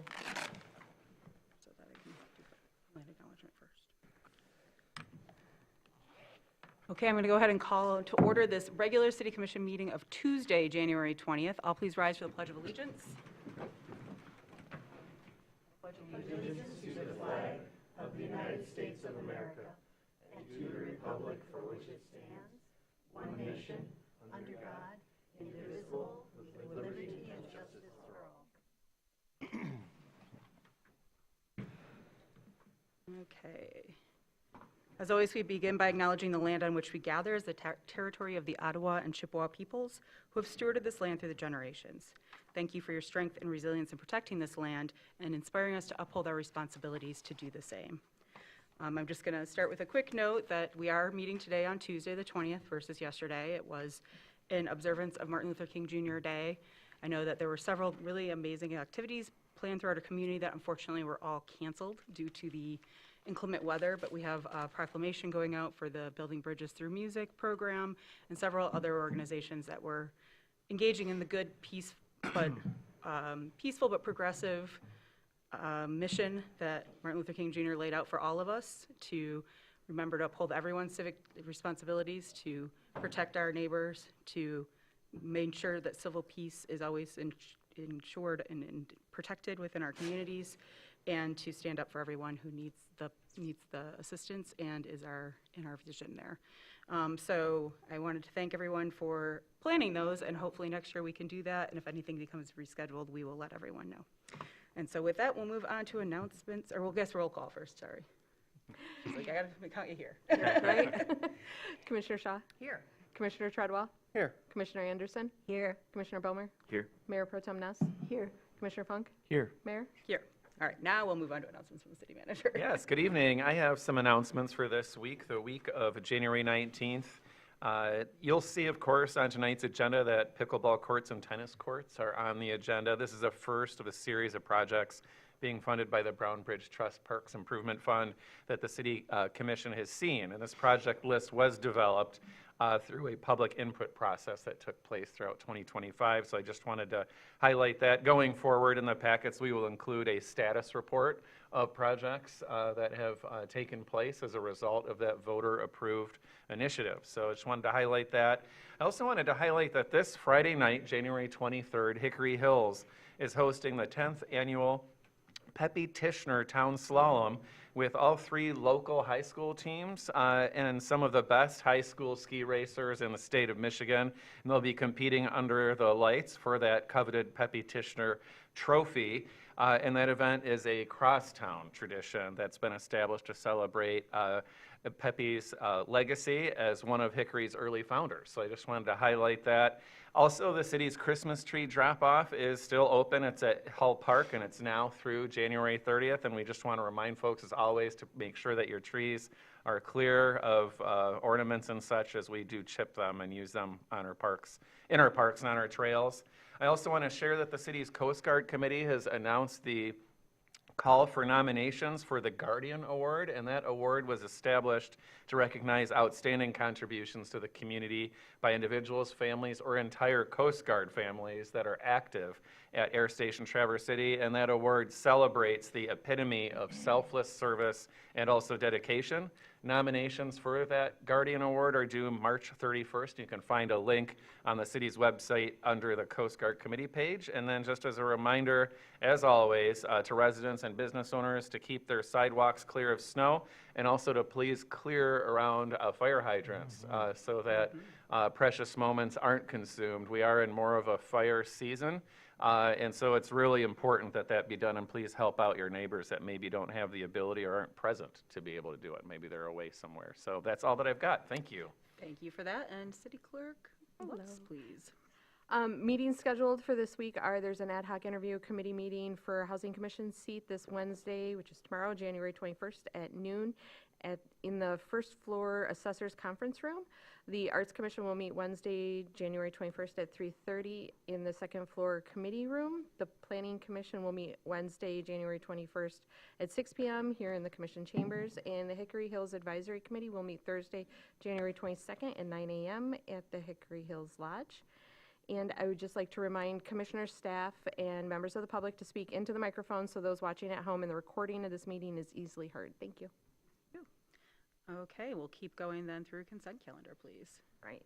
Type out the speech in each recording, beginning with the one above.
So that I can do the land acknowledgement first. Okay, I'm going to go ahead and call to order this regular City Commission meeting of Tuesday, January 20th. All please rise for the Pledge of Allegiance. Okay. As always, we begin by acknowledging the land on which we gather as the territory of the Ottawa and Chippewa peoples who have stewarded this land through the generations. Thank you for your strength and resilience in protecting this land and inspiring us to uphold our responsibilities to do the same. I'm just going to start with a quick note that we are meeting today on Tuesday the 20th versus yesterday. It was in observance of Martin Luther King Jr. Day. I know that there were several really amazing activities planned throughout our community that unfortunately were all canceled due to the inclement weather, but we have a proclamation going out for the Building Bridges Through Music program and several other organizations that were engaging in the good, peaceful but progressive mission that Martin Luther King Jr. laid out for all of us to remember to uphold everyone's civic responsibilities, to protect our neighbors, to make sure that civil peace is always ensured and protected within our communities, and to stand up for everyone who needs the assistance and is in our vision there. So I wanted to thank everyone for planning those, and hopefully next year we can do that, and if anything becomes rescheduled, we will let everyone know. And so with that, we'll move on to announcements, or we'll guess roll call first, sorry. She's like, I gotta count you here. Right? Commissioner Shaw? Here. Commissioner Treadwell? Here. Commissioner Anderson? Here. Commissioner Bomer? Here. Mayor Pro Tem Ness? Here. Commissioner Funk? Here. Mayor? Here. All right, now we'll move on to announcements from the city manager. Yes, good evening. I have some announcements for this week, the week of January 19th. You'll see, of course, on tonight's agenda that pickleball courts and tennis courts are on the agenda. This is the first of a series of projects being funded by the Brown Bridge Trust Parks Improvement Fund that the City Commission has seen. And this project list was developed through a public input process that took place throughout 2025. So I just wanted to highlight that. Going forward in the packets, we will include a status report of projects that have taken place as a result of that voter-approved initiative. So I just wanted to highlight that. I also wanted to highlight that this Friday night, January 23rd, Hickory Hills is hosting the 10th annual Peppy Tishner Town Slalom with all three local high school teams and some of the best high school ski racers in the state of Michigan. And they'll be competing under the lights for that coveted Peppy Tishner trophy. And that event is a crosstown tradition that's been established to celebrate Peppy's legacy as one of Hickory's early founders. So I just wanted to highlight that. Also, the city's Christmas tree drop-off is still open. It's at Hull Park, and it's now through January 30th. And we just want to remind folks, as always, to make sure that your trees are clear of ornaments and such, as we do chip them and use them on our parks, in our parks and on our trails. I also want to share that the city's Coast Guard Committee has announced the call for nominations for the Guardian Award, and that award was established to recognize outstanding contributions to the community by individuals, families, or entire Coast Guard families that are active at Air Station Traverse City, and that award celebrates the epitome of selfless service and also dedication. Nominations for that Guardian Award are due March 31st. You can find a link on the city's website under the Coast Guard Committee page. And then just as a reminder, as always, to residents and business owners to keep their sidewalks clear of snow, and also to please clear around fire hydrants so that precious moments aren't consumed. We are in more of a fire season. And so it's really important that that be done, and please help out your neighbors that maybe don't have the ability or aren't present to be able to do it. Maybe they're away somewhere. So that's all that I've got. Thank you. Thank you for that. And City Clerk, Lutz, please. Meetings scheduled for this week are, there's an ad hoc interview committee meeting for Housing Commission seat this Wednesday, which is tomorrow, January 21st at noon in the first floor Assessors Conference Room. The Arts Commission will meet Wednesday, January 21st at 3:30 in the second floor committee room. The Planning Commission will meet Wednesday, January 21st at 6 p.m. here in the Commission chambers. And the Hickory Hills Advisory Committee will meet Thursday, January 22nd at 9 a.m. at the Hickory Hills Lodge. And I would just like to remind commissioners, staff, and members of the public to speak into the microphone so those watching at home and the recording of this meeting is easily heard. Thank you. Okay, we'll keep going then through consent calendar, please. Right.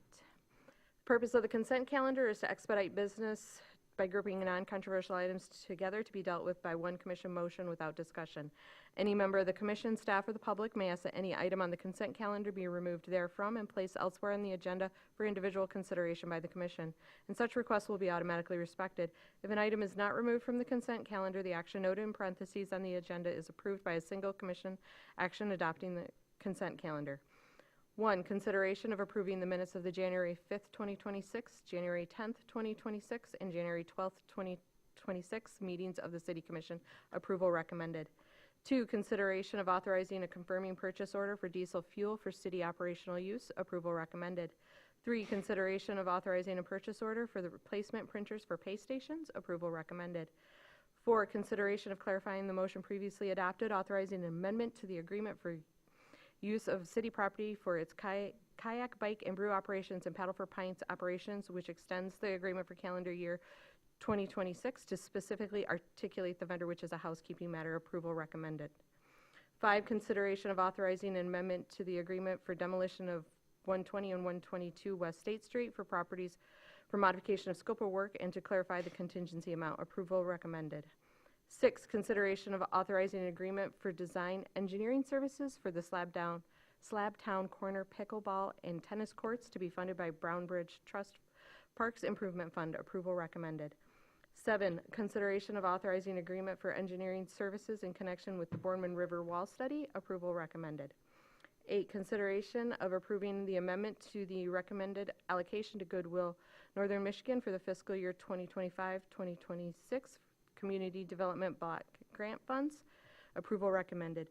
Purpose of the consent calendar is to expedite business by grouping non-controversial items together to be dealt with by one commission motion without discussion. Any member of the commission, staff, or the public may ask that any item on the consent calendar be removed therefrom and placed elsewhere on the agenda for individual consideration by the commission, and such requests will be automatically respected. If an item is not removed from the consent calendar, the action noted in parentheses on the agenda is approved by a single commission action adopting the consent calendar. 1, consideration of approving the minutes of the January 5th, 2026, January 10th, 2026, and January 12th, 2026 meetings of the City Commission. Approval recommended. 2, consideration of authorizing a confirming purchase order for diesel fuel for city operational use. Approval recommended. 3, consideration of authorizing a purchase order for the replacement printers for pay stations. Approval recommended. 4, consideration of clarifying the motion previously adopted, authorizing an amendment to the agreement for use of city property for its kayak, bike, and brew operations and Paddle for Pints operations, which extends the agreement for calendar year 2026 to specifically articulate the vendor, which is a housekeeping matter. Approval recommended. 5, consideration of authorizing an amendment to the agreement for demolition of 120 and 122 West State Street for properties for modification of scope of work and to clarify the contingency amount. Approval recommended. 6, consideration of authorizing an agreement for design engineering services for the Slabtown Corner Pickleball and Tennis Courts to be funded by Brownbridge Trust Parks Improvement Fund. Approval recommended. 7, consideration of authorizing agreement for engineering services in connection with the Boardman River Wall Study. Approval recommended. 8, consideration of approving the amendment to the recommended allocation to Goodwill Northern Michigan for the fiscal year 2025-2026 Community Development Block Grant Funds. Approval recommended.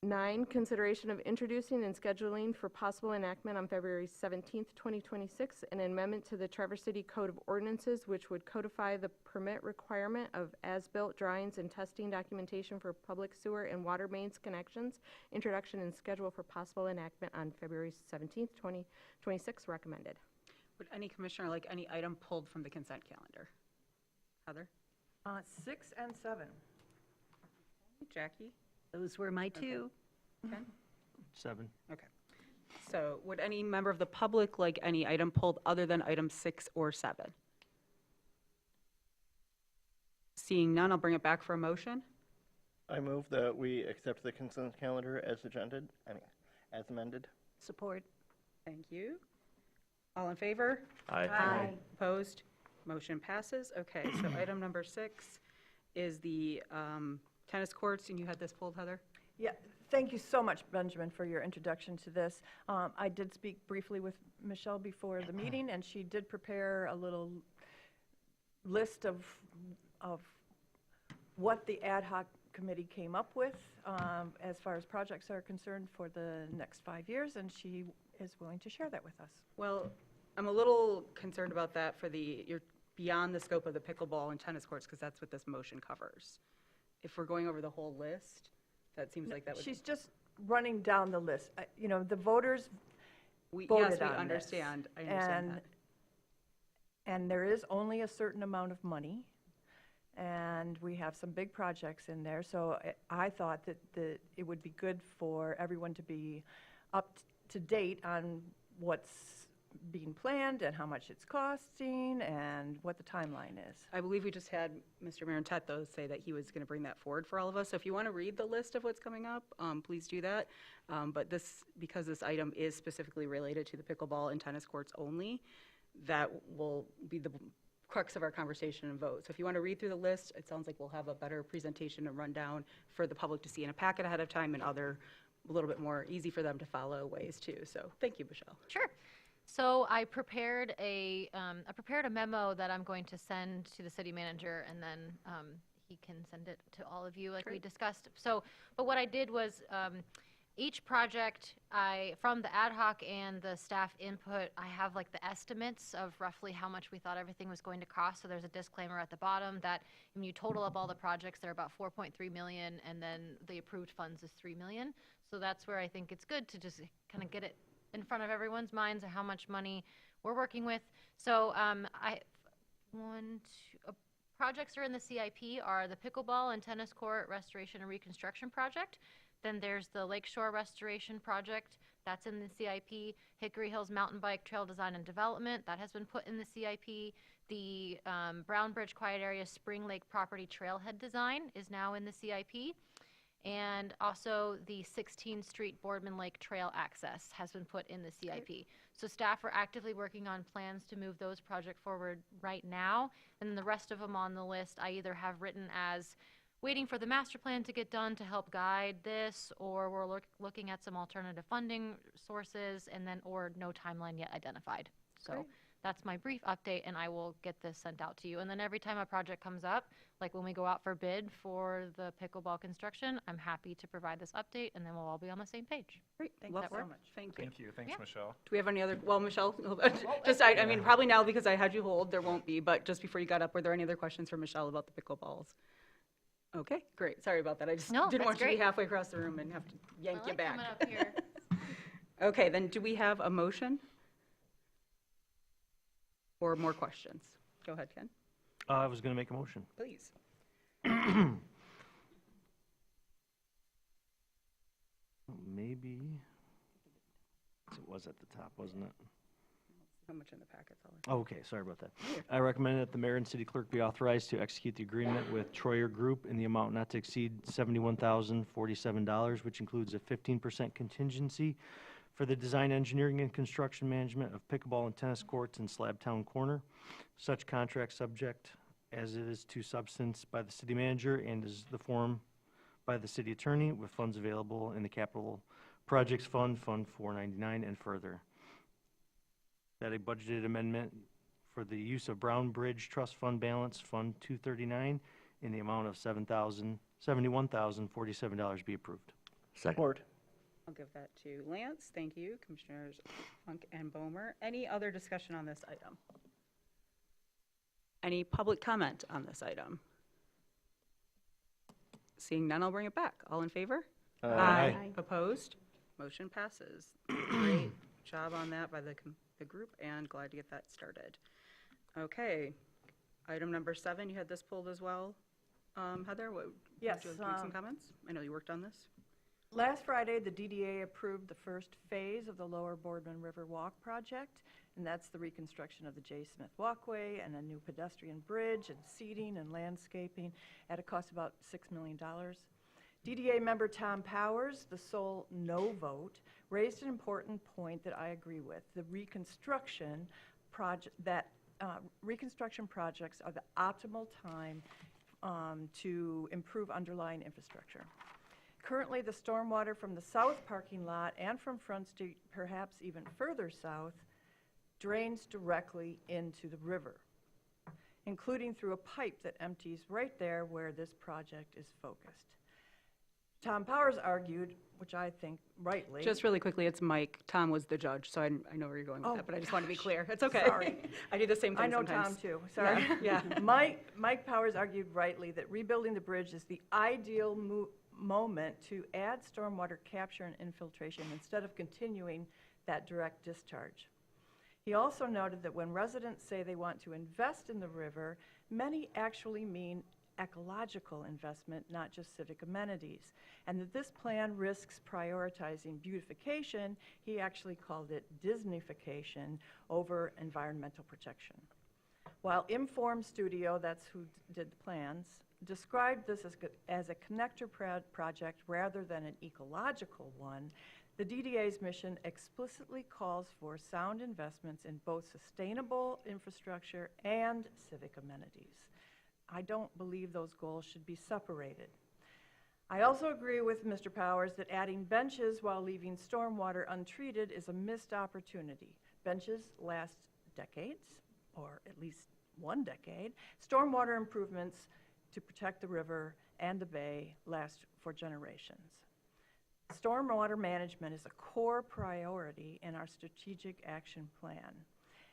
9, consideration of introducing and scheduling for possible enactment on February 17th, 2026, an amendment to the Traverse City Code of Ordinances, which would codify the permit requirement of as-built drawings and testing documentation for public sewer and water mains connections, introduction and schedule for possible enactment on February 17th, 2026, recommended. Would any commissioner like any item pulled from the consent calendar? Heather? 6 and 7. Jackie? Those were my two. Ken? 7. Okay. So would any member of the public like any item pulled other than item 6 or 7? Seeing none, I'll bring it back for a motion. I move that we accept the consent calendar as as amended. Support. Thank you. All in favor? Aye. Opposed? Motion passes. Okay, so item number 6 is the tennis courts, and you had this pulled, Heather? Yeah, thank you so much, Benjamin, for your introduction to this. I did speak briefly with Michelle before the meeting, and she did prepare a little list of what the ad hoc committee came up with as far as projects are concerned for the next 5 years, and she is willing to share that with us. Well, I'm a little concerned about that for you're beyond the scope of the pickleball and tennis courts, because that's what this motion covers. If we're going over the whole list, that seems like that would. She's just running down the list. The voters Yes, voted we on this. understand. I understand that. And there is only a certain amount of money, and we have some big projects in there, so I thought that it would be good for everyone to be up to date on what's being planned and how much it's costing and what the timeline is. I believe we just had Mr. Marantet, though, say that he was going to bring that forward for all of us. So if you want to read the list of what's coming up, please do that. But because this item is specifically related to the pickleball and tennis courts only, that will be the crux of our conversation and vote. So if you want to read through the list, it sounds like we'll have a better presentation and rundown for the public to see in a packet ahead of time, and other a little bit more easy for them to follow ways too. So thank you, Michelle. Sure. So I prepared a memo that I'm going to send to the city manager, and then he can send it to all of you like we discussed. So, but what I did was each project, from the ad hoc and the staff input, I have like the estimates of roughly how much we thought everything was going to cost. So there's a disclaimer at the bottom that when you total up all the projects, they're about 4.3 million, and then the approved funds is 3 million. So that's where I think it's good to just kind of get it in front of everyone's minds of how much money we're working with. So projects are in the CIP are the pickleball and tennis court restoration and reconstruction project. Then there's the Lakeshore Restoration Project, that's in the CIP. Hickory Hills Mountain Bike Trail Design and Development, that has been put in the CIP. The Brown Bridge Quiet Area Spring Lake Property Trailhead Design is now in the CIP. And also the 16th Street Boardman Lake Trail Access has been put in the CIP. So staff are actively working on plans to move those projects forward right now. And then the rest of them on the list, I either have written as waiting for the master plan to get done to help guide this, or we're looking at some alternative funding sources, and then, or no timeline yet identified. So Great. that's my brief update, and I will get this sent out to you. And then every time a project comes up, like when we go out for bid for the pickleball construction, I'm happy to provide this update, and then we'll all be on the same page. Great, Thank love you so that. much. Thank you. Thank you. Thanks, Yeah. Michelle. Do we have any other, well, Michelle, just, I mean, probably now because I had you hold, there won't be, but just before you got up, were there any other questions for Michelle about the pickleballs? Okay, great. Sorry about that. I just No, didn't that's want you to be great. halfway across the room and have to yank I you like back. coming up here. Okay, then do we have a motion? Or more questions? Go ahead, Ken, I was going to make a motion. please. Maybe, it was at the top, wasn't it? How much in the packet's all? Oh, okay, sorry about that. I recommend that the mayor and city clerk be authorized to execute the agreement with Troyer Group in the amount not to exceed $71,047, which includes a 15% contingency for the design, engineering, and construction management of pickleball and tennis courts in Slabtown Corner. Such contract subject as it is to substance by the city manager and is the form by the city attorney, with funds available in the Capital Projects Fund, Fund 499, and further. That a budgeted amendment for the use of Brown Bridge Trust Fund balance, Fund 239, in the amount of $71,047 be approved. Support. I'll give that to Lance. Thank you, Commissioners Funk and Bomer. Any other discussion on this item? Any public comment on this item? Seeing none, I'll bring it back. All in favor? Aye. Opposed? Motion passes. Great job on that by the group, and glad to get that started. Okay, item number 7, you had this pulled as well. Heather, Yes, would you like to make some comments? I know you worked on this. Last Friday, the DDA approved the first phase of the Lower Boardman River Walk project, and that's the reconstruction of the J. Smith Walkway and a new pedestrian bridge and seating and landscaping at a cost of about $6 million. DDA member Tom Powers, the sole no vote, raised an important point that I agree with. The reconstruction reconstruction projects are the optimal time to improve underlying infrastructure. Currently, the stormwater from the south parking lot and from Front Street, perhaps even further south, drains directly into the river, including through a pipe that empties right there where this project is focused. Tom Powers argued, which I think rightly. Just really quickly, it's Mike. Tom was the judge, so I know where you're going with Oh, that, but I just want to be clear. It's okay. Sorry. I do the same thing I know sometimes. Tom too, sorry. Yeah. Mike Powers argued rightly that rebuilding the bridge is the ideal moment to add stormwater capture and infiltration instead of continuing that direct discharge. He also noted that when residents say they want to invest in the river, many actually mean ecological investment, not just civic amenities, and that this plan risks prioritizing beautification, he actually called it Disneyfication, over environmental protection. While Inform Studio, that's who did the plans, described this as a connector project rather than an ecological one, the DDA's mission explicitly calls for sound investments in both sustainable infrastructure and civic amenities. I don't believe those goals should be separated. I also agree with Mr. Powers that adding benches while leaving stormwater untreated is a missed opportunity. Benches last decades, or at least one decade. Stormwater improvements to protect the river and the bay last for generations. Stormwater management is a core priority in our strategic action plan.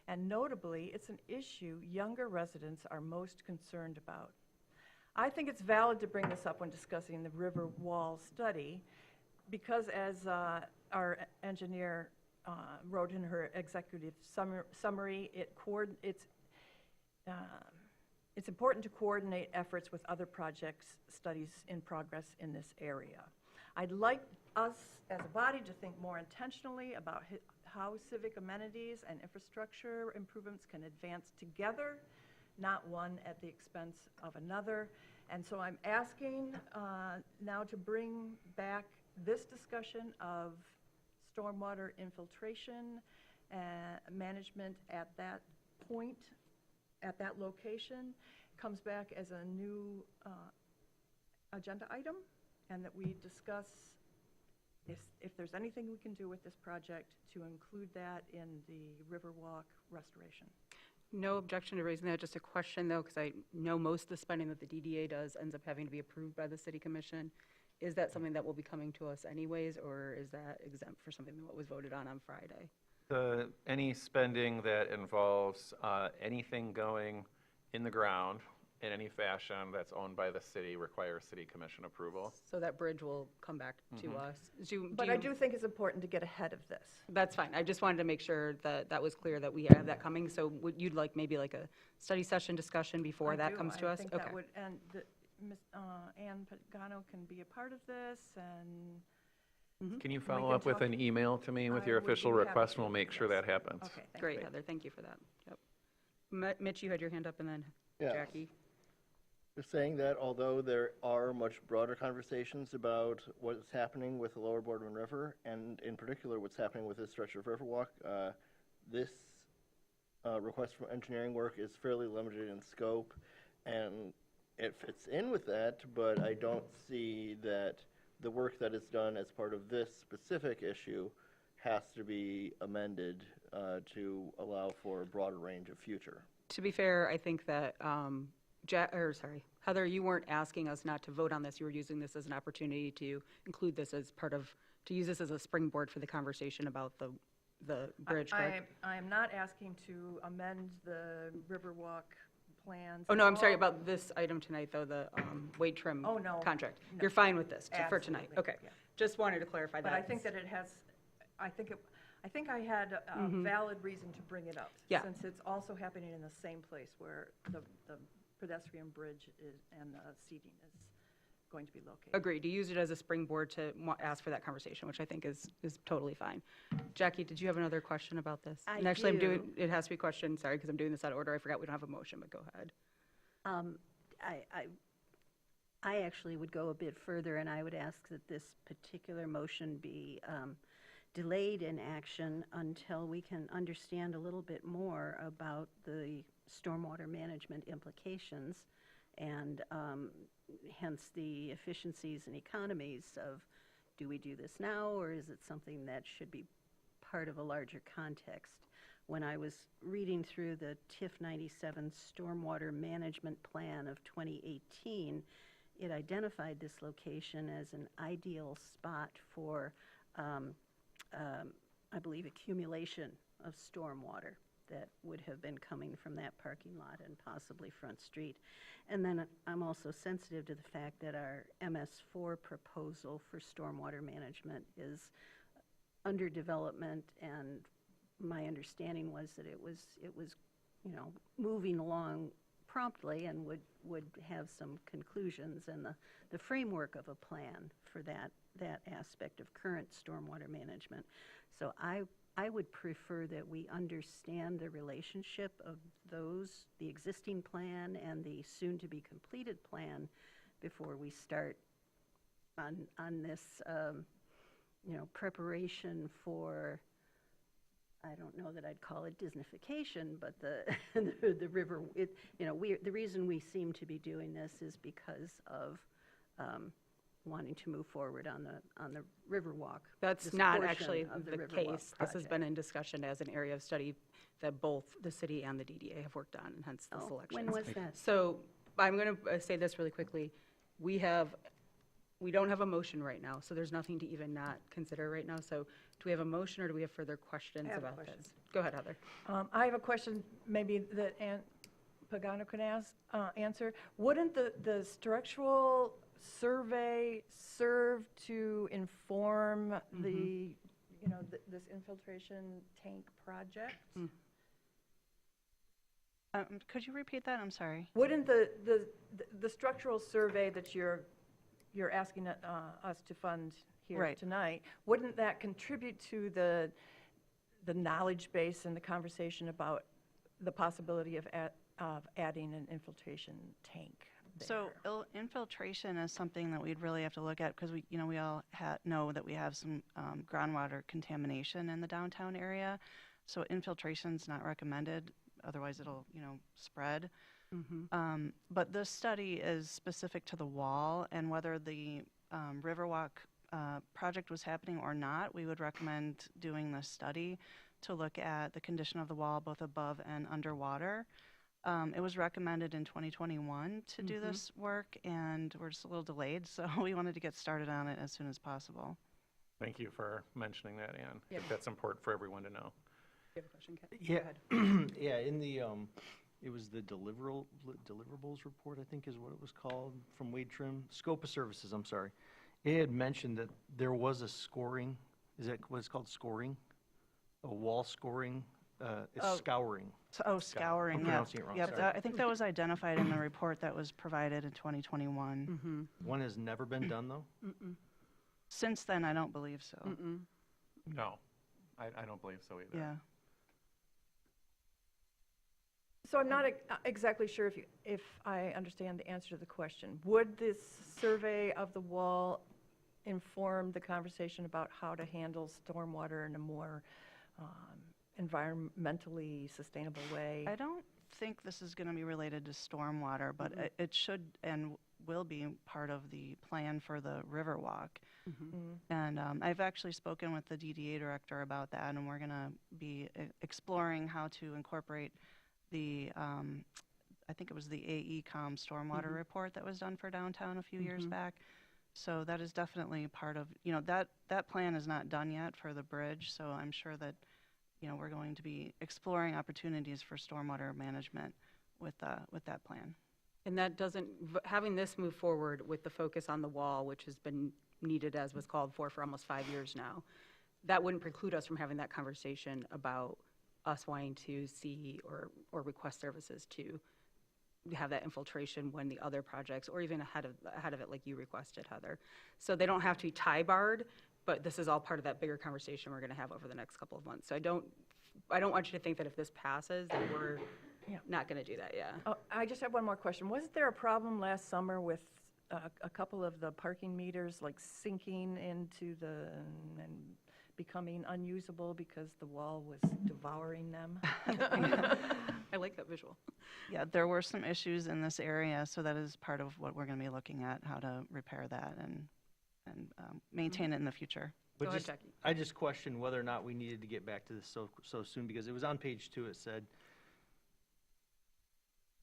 And notably, it's an issue younger residents are most concerned about. I think it's valid to bring this up when discussing the river wall study, because as our engineer wrote in her executive summary, it's important to coordinate efforts with other projects, studies in progress in this area. I'd like us as a body to think more intentionally about how civic amenities and infrastructure improvements can advance together, not one at the expense of another. And so I'm asking now to bring back this discussion of stormwater infiltration management at that point, at that location, comes back as a new agenda item, and that we discuss if there's anything we can do with this project to include that in the Riverwalk restoration. No objection to raising that, just a question though, because I know most of the spending that the DDA does ends up having to be approved by the city commission. Is that something that will be coming to us anyways, or is that exempt for something that was voted on Friday? Any spending that involves anything going in the ground in any fashion that's owned by the city requires city commission approval. So that bridge will come back to us. But I do think it's important to get ahead of this. That's fine. I just wanted to make sure that that was clear that we have that coming. So would you'd like maybe like a study session discussion before that comes to us? I think that would, and Ms. Ann Pagano can be a part of this, and Can you We follow can up with talk- an email to me with I your would be official happy request, to and we'll do make sure this. that happens. okay, thank Great, you. Heather. Thank you for that. Yep. Mitch, you had your hand up, and then Yeah. Jackie. Just saying that although there are much broader conversations about what's happening with the lower Boardman River, and in particular what's happening with this stretch of Riverwalk, this request for engineering work is fairly limited in scope, and it fits in with that, but I don't see that the work that is done as part of this specific issue has to be amended to allow for a broader range of future. To be fair, I think that, Heather, you weren't asking us not to vote on this. You were using this as an opportunity to include this as part of, to use this as a springboard for the conversation about the bridge, correct? I am not asking to amend the Riverwalk plans. Oh, no, at I'm sorry all. about this item tonight, though, the weight trim Oh, no. contract. No. You're fine with this for tonight? Absolutely, Okay. yeah. Just wanted to clarify that. But I think that it has, I think I had a valid reason to bring it up. Yeah. Since it's also happening in the same place where the pedestrian bridge and the seating is going to be located. Agreed, to use it as a springboard to ask for that conversation, which I think is totally fine. Jackie, did you have another question about this? I And actually, do. it has to be a question, sorry, because I'm doing this out of order. I forgot we don't have a motion, but go ahead. I actually would go a bit further, and I would ask that this particular motion be delayed in action until we can understand a little bit more about the stormwater management implications, and hence the efficiencies and economies of, do we do this now, or is it something that should be part of a larger context? When I was reading through the TIF 97 Stormwater Management Plan of 2018, it identified this location as an ideal spot for, I believe, accumulation of stormwater that would have been coming from that parking lot and possibly Front Street. And then I'm also sensitive to the fact that our MS4 proposal for stormwater management is under development, and my understanding was that it was, moving along promptly and would have some conclusions and the framework of a plan for that aspect of current stormwater management. So I would prefer that we understand the relationship of those, the existing plan and the soon-to-be completed plan, before we start on this, preparation for, I don't know that I'd call it Disneyfication, but the river, the reason we seem to be doing this is because of wanting to move forward on the Riverwalk. That's this not portion actually of the Riverwalk case. This has project. been in discussion as an area of study that both the city and the DDA have worked on, and hence the Oh, selections. when was that? So I'm going to say this really quickly. We don't have a motion right now, so there's nothing to even not consider right now. So do we have a motion, or do we have further questions I have a about question. this? Go ahead, Heather. I have a question maybe that Ann Pagano can answer. Wouldn't the structural survey serve to inform the you know, this infiltration tank project. Could you repeat that? I'm sorry. Wouldn't the structural survey that you're asking us to fund here Right. tonight, wouldn't that contribute to the knowledge base and the conversation about the possibility of adding an infiltration tank there? So infiltration is something that we'd really have to look at because we all know that we have some groundwater contamination in the downtown area. So infiltration's not recommended, otherwise it'll, spread. But this study is specific to the wall, and whether the Riverwalk project was happening or not, we would recommend doing this study to look at the condition of the wall both above and underwater. It was recommended in 2021 to do this work, and we're just a little delayed, so we wanted to get started on it as soon as possible. Thank you for mentioning that, Ann. I think that's important for everyone to know. You have a question, Kat? Yeah, Go ahead. yeah, in the, it was the deliverables report, I think is what it was called, from Wade Trim, scope of services, I'm sorry. It had mentioned that there was a scoring, is that what it's called, scoring? A wall scoring, it's Oh. scouring. Scouring, I'm yeah. pronouncing it wrong, Yep, sorry. I think that was identified in the report that was provided in 2021. One has never been done, though? Since then, I don't believe so. No, I don't believe so either. Yeah. So I'm not exactly sure if I understand the answer to the question. Would this survey of the wall inform the conversation about how to handle stormwater in a more environmentally sustainable way? I don't think this is going to be related to stormwater, but it should and will be part of the plan for the Riverwalk. And I've actually spoken with the DDA director about that, and we're going to be exploring how to incorporate the, I think it was the AECom stormwater report that was done for downtown a few years back. So that is definitely part of, that plan is not done yet for the bridge, so I'm sure that, we're going to be exploring opportunities for stormwater management with that plan. And that doesn't, having this move forward with the focus on the wall, which has been needed as was called for almost 5 years now, that wouldn't preclude us from having that conversation about us wanting to see or request services to have that infiltration when the other projects, or even ahead of it like you requested, Heather. So they don't have to be tie-barred, but this is all part of that bigger conversation we're going to have over the next couple of months. So I don't want you to think that if this passes, that we're not going to do that, yeah. Oh, I just have one more question. Wasn't there a problem last summer with a couple of the parking meters like sinking into and becoming unusable because the wall was devouring them? I like that visual. Yeah, there were some issues in this area, so that is part of what we're going to be looking at, how to repair that and maintain it in the future. But Go ahead, just- Jackie. I just questioned whether or not we needed to get back to this so soon, because it was on page 2, it said,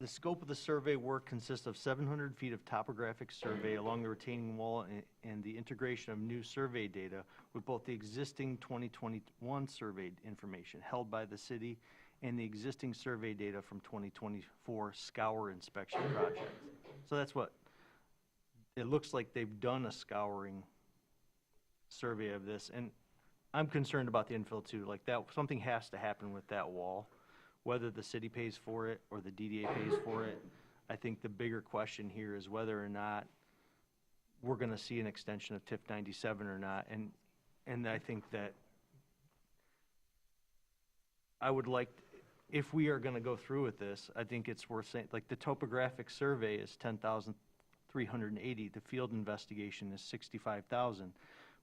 the scope of the survey work consists of 700 feet of topographic survey along the retaining wall and the integration of new survey data with both the existing 2021 surveyed information held by the city and the existing survey data from 2024 scour inspection project. So that's what, it looks like they've done a scouring survey of this, and I'm concerned about the infill too. Like that, something has to happen with that wall, whether the city pays for it or the DDA pays for it. I think the bigger question here is whether or not we're going to see an extension of TIF 97 or not, and I think that I would like, if we are going to go through with this, I think it's worth saying, like the topographic survey is 10,380, the field investigation is 65,000,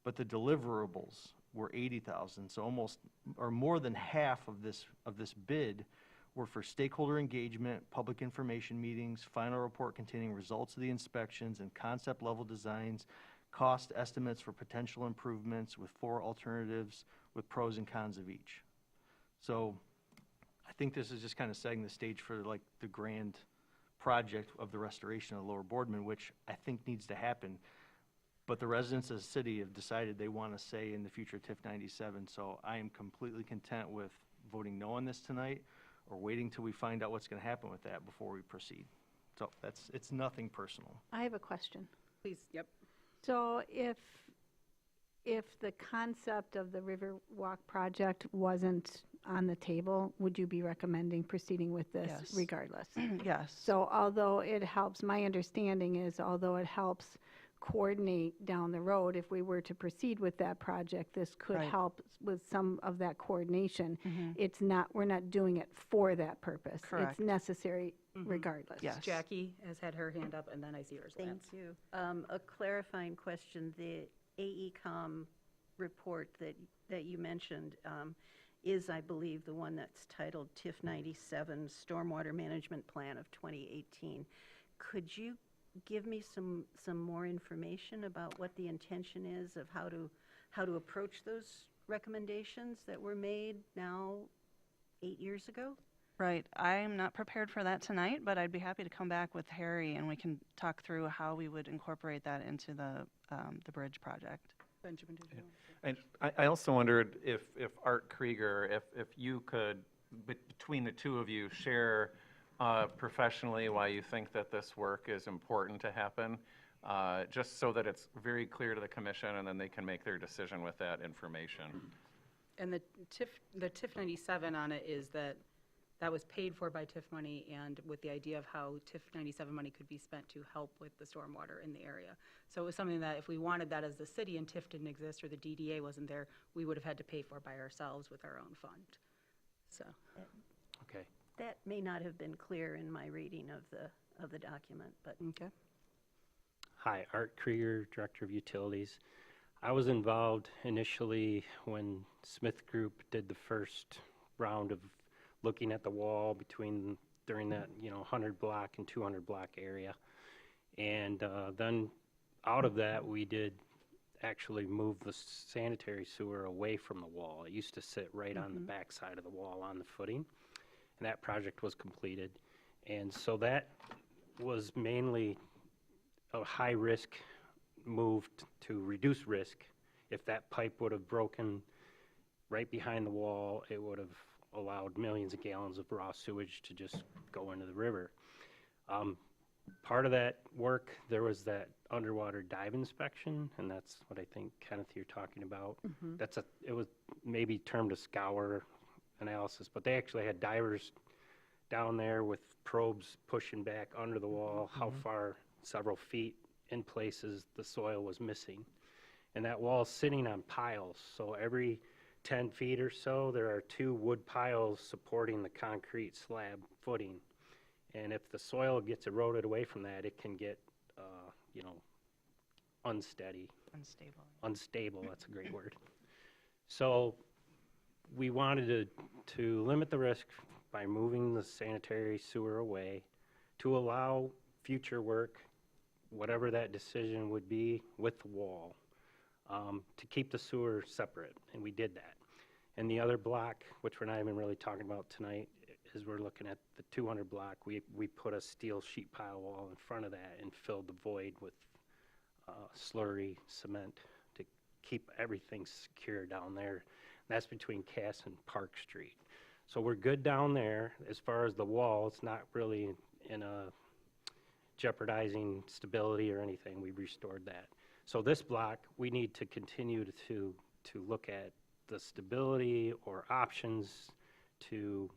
but the deliverables were 80,000. So almost, or more than half of this bid were for stakeholder engagement, public information meetings, final report containing results of the inspections and concept level designs, cost estimates for potential improvements with 4 alternatives with pros and cons of each. So I think this is just kind of setting the stage for like the grand project of the restoration of Lower Boardman, which I think needs to happen. But the residents of the city have decided they want to say in the future TIF 97, so I am completely content with voting no on this tonight or waiting till we find out what's going to happen with that before we proceed. So it's nothing personal. I have a question. Please, yep. So if if the concept of the Riverwalk project wasn't on the table, would you be recommending proceeding with this Yes. regardless? Yes. So although it helps, my understanding is although it helps coordinate down the road, if we were to proceed with that project, this could Right. help with some of that coordination. Mhm. It's not, we're not doing it for that purpose. Correct. It's necessary regardless. Yes. Jackie has had her hand up, and then I see yours, Thank Lance. you. A clarifying question, the AECom report that you mentioned is, I believe, the one that's titled TIF 97 Stormwater Management Plan of 2018. Could you give me some more information about what the intention is of how to approach those recommendations that were made now 8 years ago? Right. I'm not prepared for that tonight, but I'd be happy to come back with Harry and we can talk through how we would incorporate that into the bridge project. Benjamin, did you want to? And I also wondered if Art Krieger, if you could, between the two of you, share professionally why you think that this work is important to happen, just so that it's very clear to the commission and then they can make their decision with that information. And the TIF 97 on it is that was paid for by TIF money, and with the idea of how TIF 97 money could be spent to help with the stormwater in the area. So it was something that if we wanted that as the city and TIF didn't exist or the DDA wasn't there, we would have had to pay for by ourselves with our own fund. So, Okay. That may not have been clear in my reading of the document, but okay. Hi, Art Krieger, Director of Utilities. I was involved initially when Smith Group did the first round of looking at the wall during that 100 block and 200 block area. And then out of that, we did actually move the sanitary sewer away from the wall. It used to sit right on the back side of the wall on the footing. And that project was completed. And so that was mainly a high-risk move to reduce risk. If that pipe would have broken right behind the wall, it would have allowed millions of gallons of raw sewage to just go into the river. Part of that work, there was that underwater dive inspection, and that's what I think, Kenneth, you're talking about. It was maybe termed a scour analysis, but they actually had divers down there with probes pushing back under the wall, how far, several feet in places, the soil was missing. And that wall's sitting on piles, so every 10 feet or so, there are 2 wood piles supporting the concrete slab footing. And if the soil gets eroded away from that, it can get, unsteady. Unstable, that's a great word. So we wanted to limit the risk by moving the sanitary sewer away to allow future work, whatever that decision would be with the wall, to keep the sewer separate, and we did that. And the other block, which we're not even really talking about tonight, is we're looking at the 200 block. We put a steel sheet pile wall in front of that and filled the void with slurry cement to keep everything secure down there. That's between Cass and Park Street. So we're good down there. As far as the wall, it's not really in a jeopardizing stability or anything. We've restored that. So this block, we need to continue to look at the stability or options to,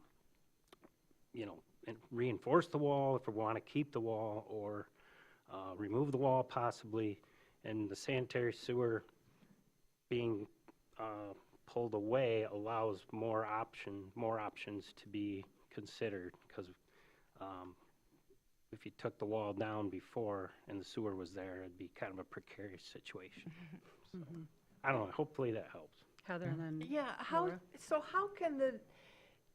reinforce the wall if we want to keep the wall, or remove the wall possibly. And the sanitary sewer being pulled away allows more options to be considered, because if you took the wall down before and the sewer was there, it'd be kind of a precarious situation. So, I don't know, hopefully that helps. Heather, and then Yeah, Laura? how can the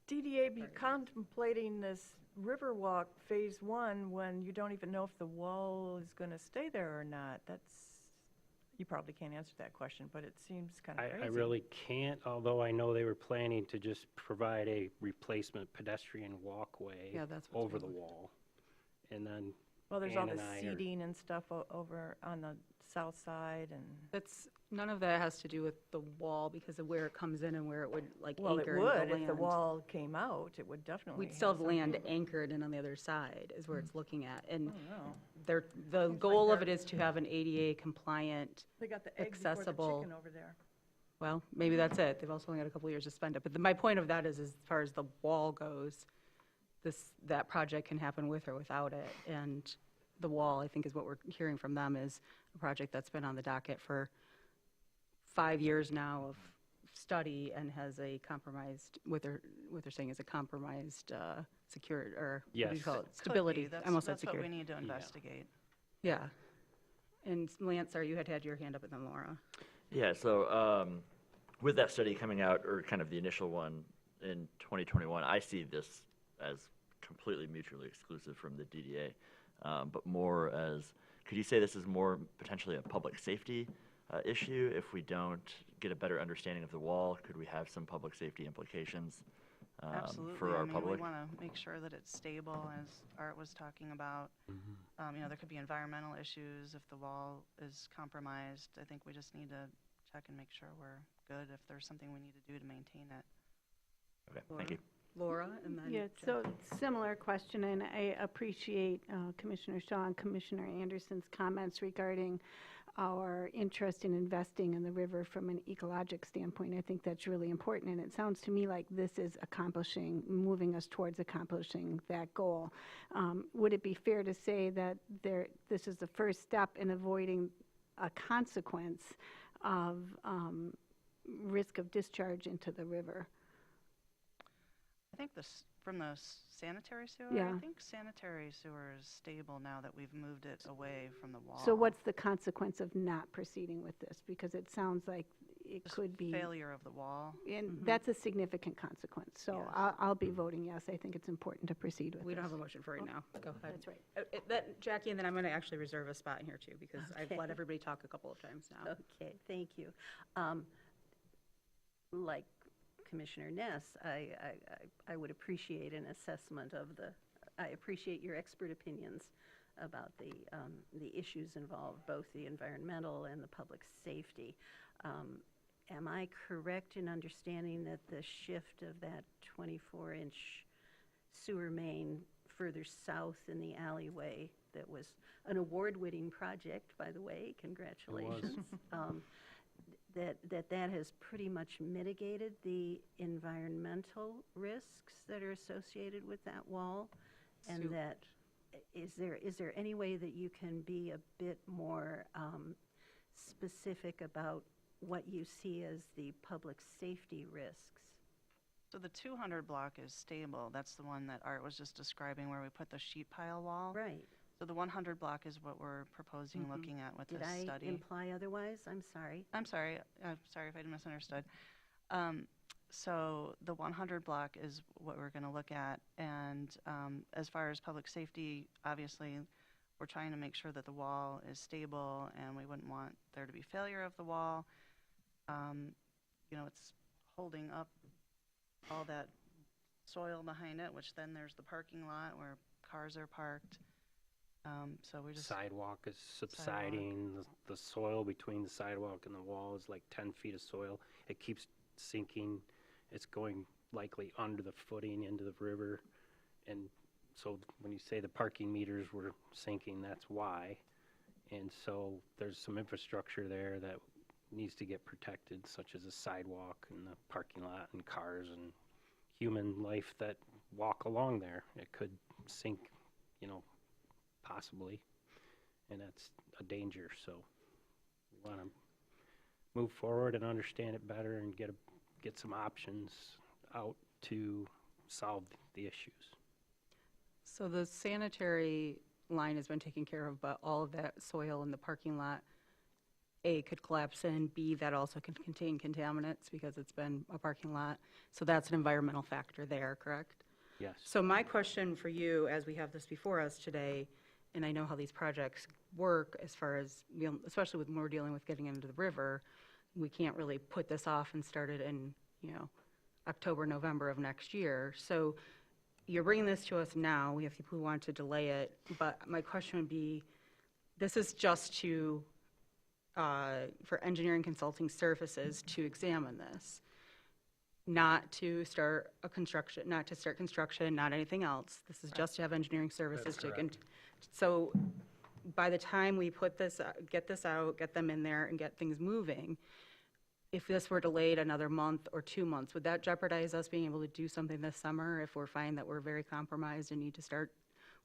DDA be contemplating this Riverwalk Phase 1 when you don't even know if the wall is going to stay there or not? You probably can't answer that question, but it seems kind of crazy. I really can't, although I know they were planning to just provide a replacement pedestrian walkway Yeah, that's what's over being the looked wall. And then Well, there's all Ann the and I are- seeding and stuff over on the south side and, None of that has to do with the wall because of where it comes in and where it would like well, it anchor into the would, if the land. wall came out, it would definitely We'd still have land something. anchored in on the other side is where it's looking at. And Oh, the goal of it is to have an ADA compliant, they got the egg before the accessible- chicken over there. well, maybe that's it. They've also only got a couple of years to spend it. But my point of that is as far as the wall goes, that project can happen with or without it. And the wall, I think, is what we're hearing from them, is a project that's been on the docket for 5 years now of study and has a compromised, what they're saying is a compromised, secured, or what do you Yes. call it? Could be. Stability. I That's, almost said that's what we security. need to investigate. Yeah. And Lance, sorry, you had your hand up, and then Laura. Yeah, so with that study coming out, or kind of the initial one in 2021, I see this as completely mutually exclusive from the DDA, but more as, could you say this is more potentially a public safety issue? If we don't get a better understanding of the wall, could we have some public safety implications Absolutely. for I our mean, public? we want to make sure that it's stable, as Art was talking about. You know, there could be environmental issues if the wall is compromised. I think we just need to check and make sure we're good if there's something we need to do to maintain it. Okay, thank you. Laura, and then. Yeah, so similar question, and I appreciate Commissioner Shaw and Commissioner Anderson's comments regarding our interest in investing in the river from an ecologic standpoint. I think that's really important, and it sounds to me like this is moving us towards accomplishing that goal. Would it be fair to say that this is the first step in avoiding a consequence of risk of discharge into the river? I think from the sanitary sewer, Yeah. I think sanitary sewer is stable now that we've moved it away from the wall. So what's the consequence of not proceeding with this? Because it sounds like it Just could be. failure of the wall. And that's a significant consequence. So Yes. I'll be voting yes. I think it's important to proceed with We this. don't have a motion for right now. Go ahead. That's right. Jackie, and then I'm going to actually reserve a spot in here too, because I've Okay. let everybody talk a couple of times now. Okay, thank you. Like Commissioner Ness, I would appreciate an assessment of I appreciate your expert opinions about the issues involved, both the environmental and the public safety. Am I correct in understanding that the shift of that 24-inch sewer main further south in the alleyway, that was an award-winning project, by the way, congratulations, that has pretty much mitigated the environmental risks that are associated with that wall? And that, is there any way that you can be a bit more specific about what you see as the public safety risks? So the 200 block is stable. That's the one that Art was just describing where we put the sheet pile wall. Right. So the 100 block is what we're proposing looking at with Did this I study. imply otherwise? I'm sorry. I'm sorry if I misunderstood. So the 100 block is what we're going to look at. And as far as public safety, obviously, we're trying to make sure that the wall is stable, and we wouldn't want there to be failure of the wall. You know, it's holding up all that soil behind it, which then there's the parking lot where cars are parked. So we just Sidewalk is subsiding, the soil between the sidewalk and the wall is like 10 feet of soil. It keeps sinking, it's going likely under the footing into the river. And so when you say the parking meters were sinking, that's why. And so there's some infrastructure there that needs to get protected, such as a sidewalk and the parking lot and cars and human life that walk along there. It could sink, you know, possibly, and that's a danger. So we want to move forward and understand it better and get some options out to solve the issues. So the sanitary line has been taken care of, but all of that soil in the parking lot, A, could collapse in, B, that also can contain contaminants because it's been a parking lot. So that's an environmental factor there, correct? Yes. So my question for you, as we have this before us today, and I know how these projects work as far as, you know, especially with when we're dealing with getting into the river, we can't really put this off and start it in, you know, October, November of next year. So you're bringing this to us now, we have people who want to delay it, but my question would be, this is just to, for engineering consulting services to examine this, not to start construction, not anything else. This is just to have engineering services to, so by the time we put this, get this out, get them in there and get things moving, if this were delayed another month or 2 months, would that jeopardize us being able to do something this summer if we're finding that we're very compromised and need to start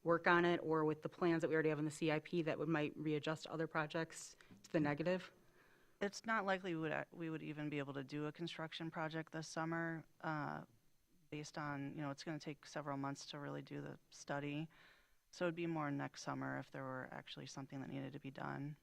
work on it, or with the plans that we already have in the CIP that might readjust other projects to the negative? It's not likely we would even be able to do a construction project this summer, based on, it's going to take several months to really do the study. So it'd be more next summer if there were actually something that needed to be done.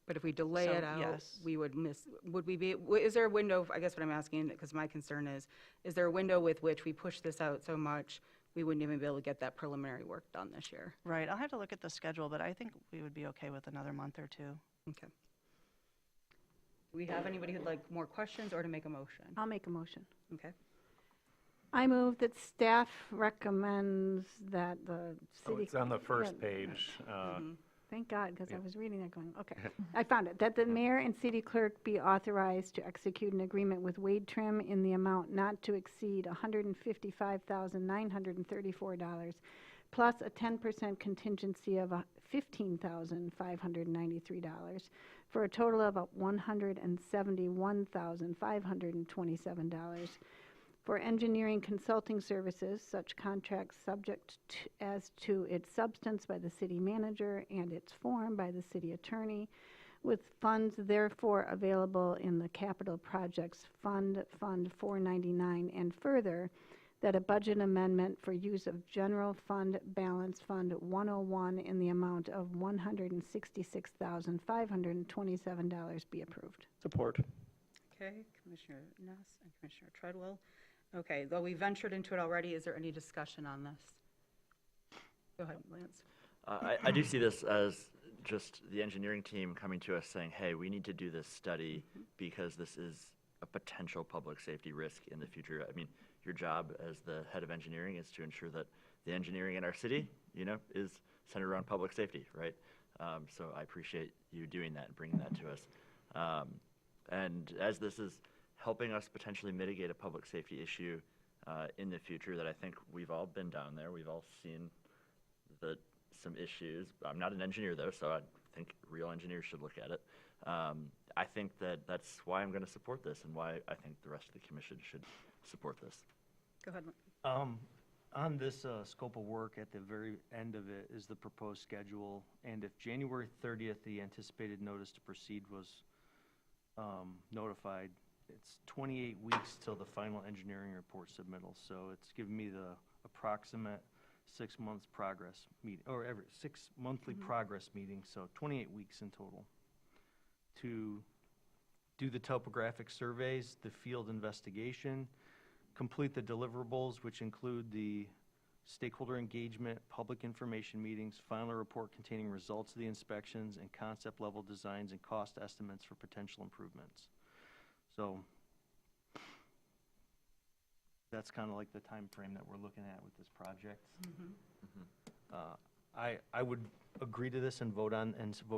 But if we delay So, it out, yes. we would miss, would we be, is there a window, I guess what I'm asking, because my concern is there a window with which we push this out so much, we wouldn't even be able to get that preliminary work done this year? Right, I'll have to look at the schedule, but I think we would be okay with another month or two. Okay. Do we have anybody who'd like more questions or to make a motion? I'll make a motion. Okay. I move that staff recommends that the Oh, city. it's on the first Yeah, page. Thank God, because I was reading that going, okay. I found it. That the mayor and city clerk be authorized to execute an agreement with Wade Trim in the amount not to exceed $155,934, plus a 10% contingency of $15,593, for a total of $171,527. For engineering consulting services, such contracts subject as to its substance by the city manager and its form by the city attorney, with funds therefore available in the Capital Projects Fund, Fund 499, and further, that a budget amendment for use of General Fund Balance Fund 101 in the amount of $166,527 be approved. Support. Okay, Commissioner Ness and Commissioner Treadwell. Okay, though we ventured into it already, is there any discussion on this? Go ahead, Lance. I do see this as just the engineering team coming to us saying, hey, we need to do this study because this is a potential public safety risk in the future. I mean, your job as the head of engineering is to ensure that the engineering in our city, is centered around public safety, right? So I appreciate you doing that and bringing that to us. And as this is helping us potentially mitigate a public safety issue in the future, that I think we've all been down there, we've all seen some issues. I'm not an engineer though, so I think real engineers should look at it. I think that's why I'm going to support this, and why I think the rest of the commission should support this. Go ahead. On this scope of work, at the very end of it is the proposed schedule, and if January 30th, the anticipated notice to proceed was notified, it's 28 weeks till the final engineering report submittal, so it's given me the approximate 6 months progress meeting, or every 6 monthly progress meetings, so 28 weeks in total to do the topographic surveys, the field investigation, complete the deliverables, which include the stakeholder engagement, public information meetings, final report containing results of the inspections, and concept level designs and cost estimates for potential improvements. So that's kind of like the time frame that we're looking at with this project. I would agree to this and vote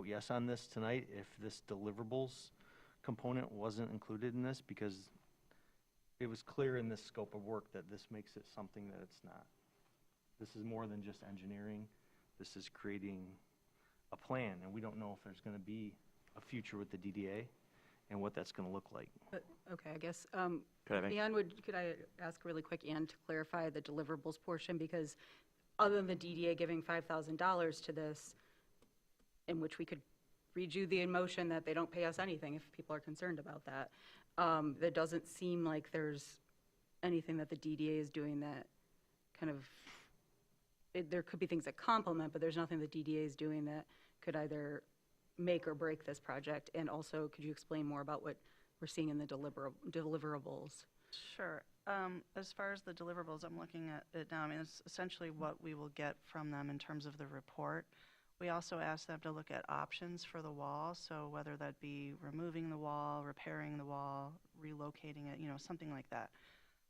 yes on this tonight if this deliverables component wasn't included in this, because it was clear in this scope of work that this makes it something that it's not. This is more than just engineering. This is creating a plan, and we don't know if there's going to be a future with the DDA and what that's going to look like. But, okay, I guess, Could I make- Ann, could I ask really quick, Ann, to clarify the deliverables portion? Because other than the DDA giving $5,000 to this, in which we could read you the motion that they don't pay us anything if people are concerned about that, that doesn't seem like there's anything that the DDA is doing that kind of, there could be things that complement, but there's nothing the DDA is doing that could either make or break this project. And also, could you explain more about what we're seeing in the deliverables? Sure. As far as the deliverables, I'm looking at it now. I mean, it's essentially what we will get from them in terms of the report. We also asked them to look at options for the wall, so whether that be removing the wall, repairing the wall, relocating it, something like that.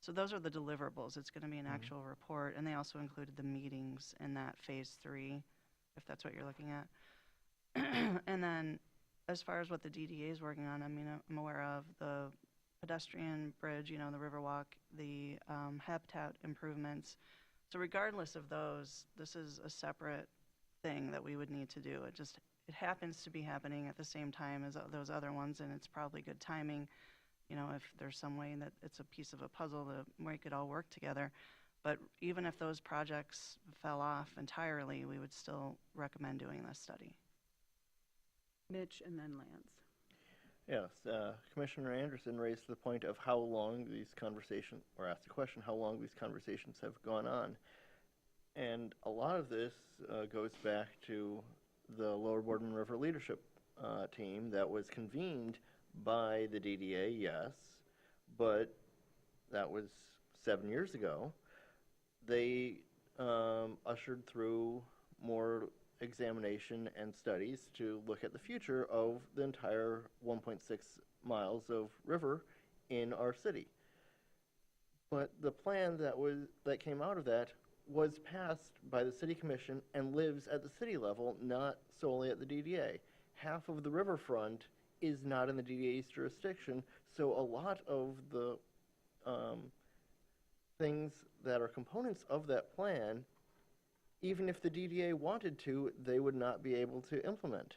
So those are the deliverables. It's going to be an actual report, and they also included the meetings in that phase 3, if that's what you're looking at. And then, as far as what the DDA is working on, I mean, I'm aware of the pedestrian bridge, you know, the Riverwalk, the habitat improvements. So regardless of those, this is a separate thing that we would need to do. It happens to be happening at the same time as those other ones, and it's probably good timing, you know, if there's some way that it's a piece of a puzzle to make it all work together. But even if those projects fell off entirely, we would still recommend doing this study. Mitch and then Lance. Yes, Commissioner Anderson raised the point of how long these conversations, or asked the question, how long these conversations have gone on. And a lot of this goes back to the Lower Boardman River Leadership Team that was convened by the DDA, yes, but that was 7 years ago. They ushered through more examination and studies to look at the future of the entire 1.6 miles of river in our city. But the plan that came out of that was passed by the city commission and lives at the city level, not solely at the DDA. Half of the riverfront is not in the DDA's jurisdiction, so a lot of the things that are components of that plan, even if the DDA wanted to, they would not be able to implement.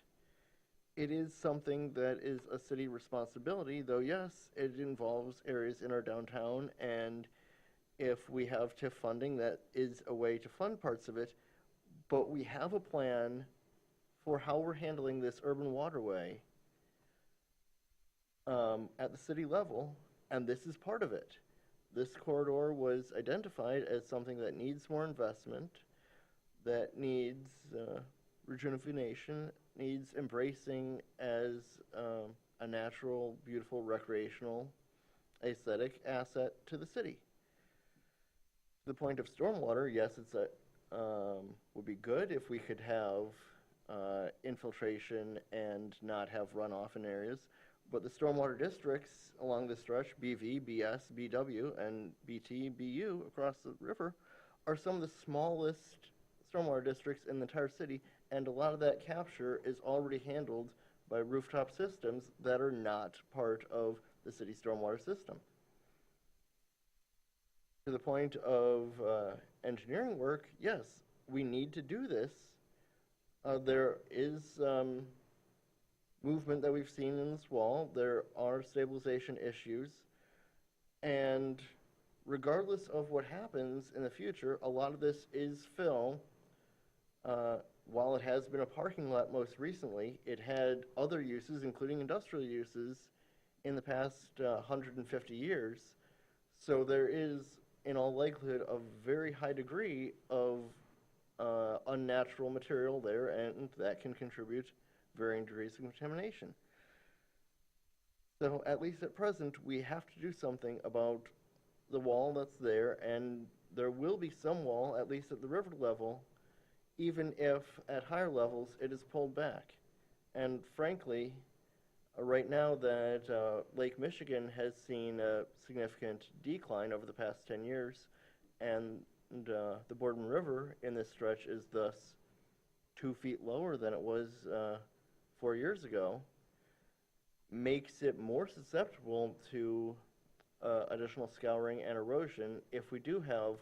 It is something that is a city responsibility, though yes, it involves areas in our downtown, and if we have TIF funding, that is a way to fund parts of it, but we have a plan for how we're handling this urban waterway at the city level, and this is part of it. This corridor was identified as something that needs more investment, that needs rejuvenation, needs embracing as a natural, beautiful, recreational, aesthetic asset to the city. To the point of stormwater, yes, it's would be good if we could have infiltration and not have runoff in areas, but the stormwater districts along the stretch, BV, BS, BW, and BT, BU across the river are some of the smallest stormwater districts in the entire city, and a lot of that capture is already handled by rooftop systems that are not part of the city stormwater system. To the point of engineering work, yes, we need to do this. There is movement that we've seen in this wall. There are stabilization issues, and regardless of what happens in the future, a lot of this is fill. While it has been a parking lot most recently, it had other uses, including industrial uses, in the past 150 years. So there is, in all likelihood, a very high degree of unnatural material there, and that can contribute varying degrees of contamination. So at least at present, we have to do something about the wall that's there, and there will be some wall, at least at the river level, even if at higher levels it is pulled back. And frankly, right now that Lake Michigan has seen a significant decline over the past 10 years, and the Boardman River in this stretch is thus 2 feet lower than it was 4 years ago, makes it more susceptible to additional scouring and erosion if we do have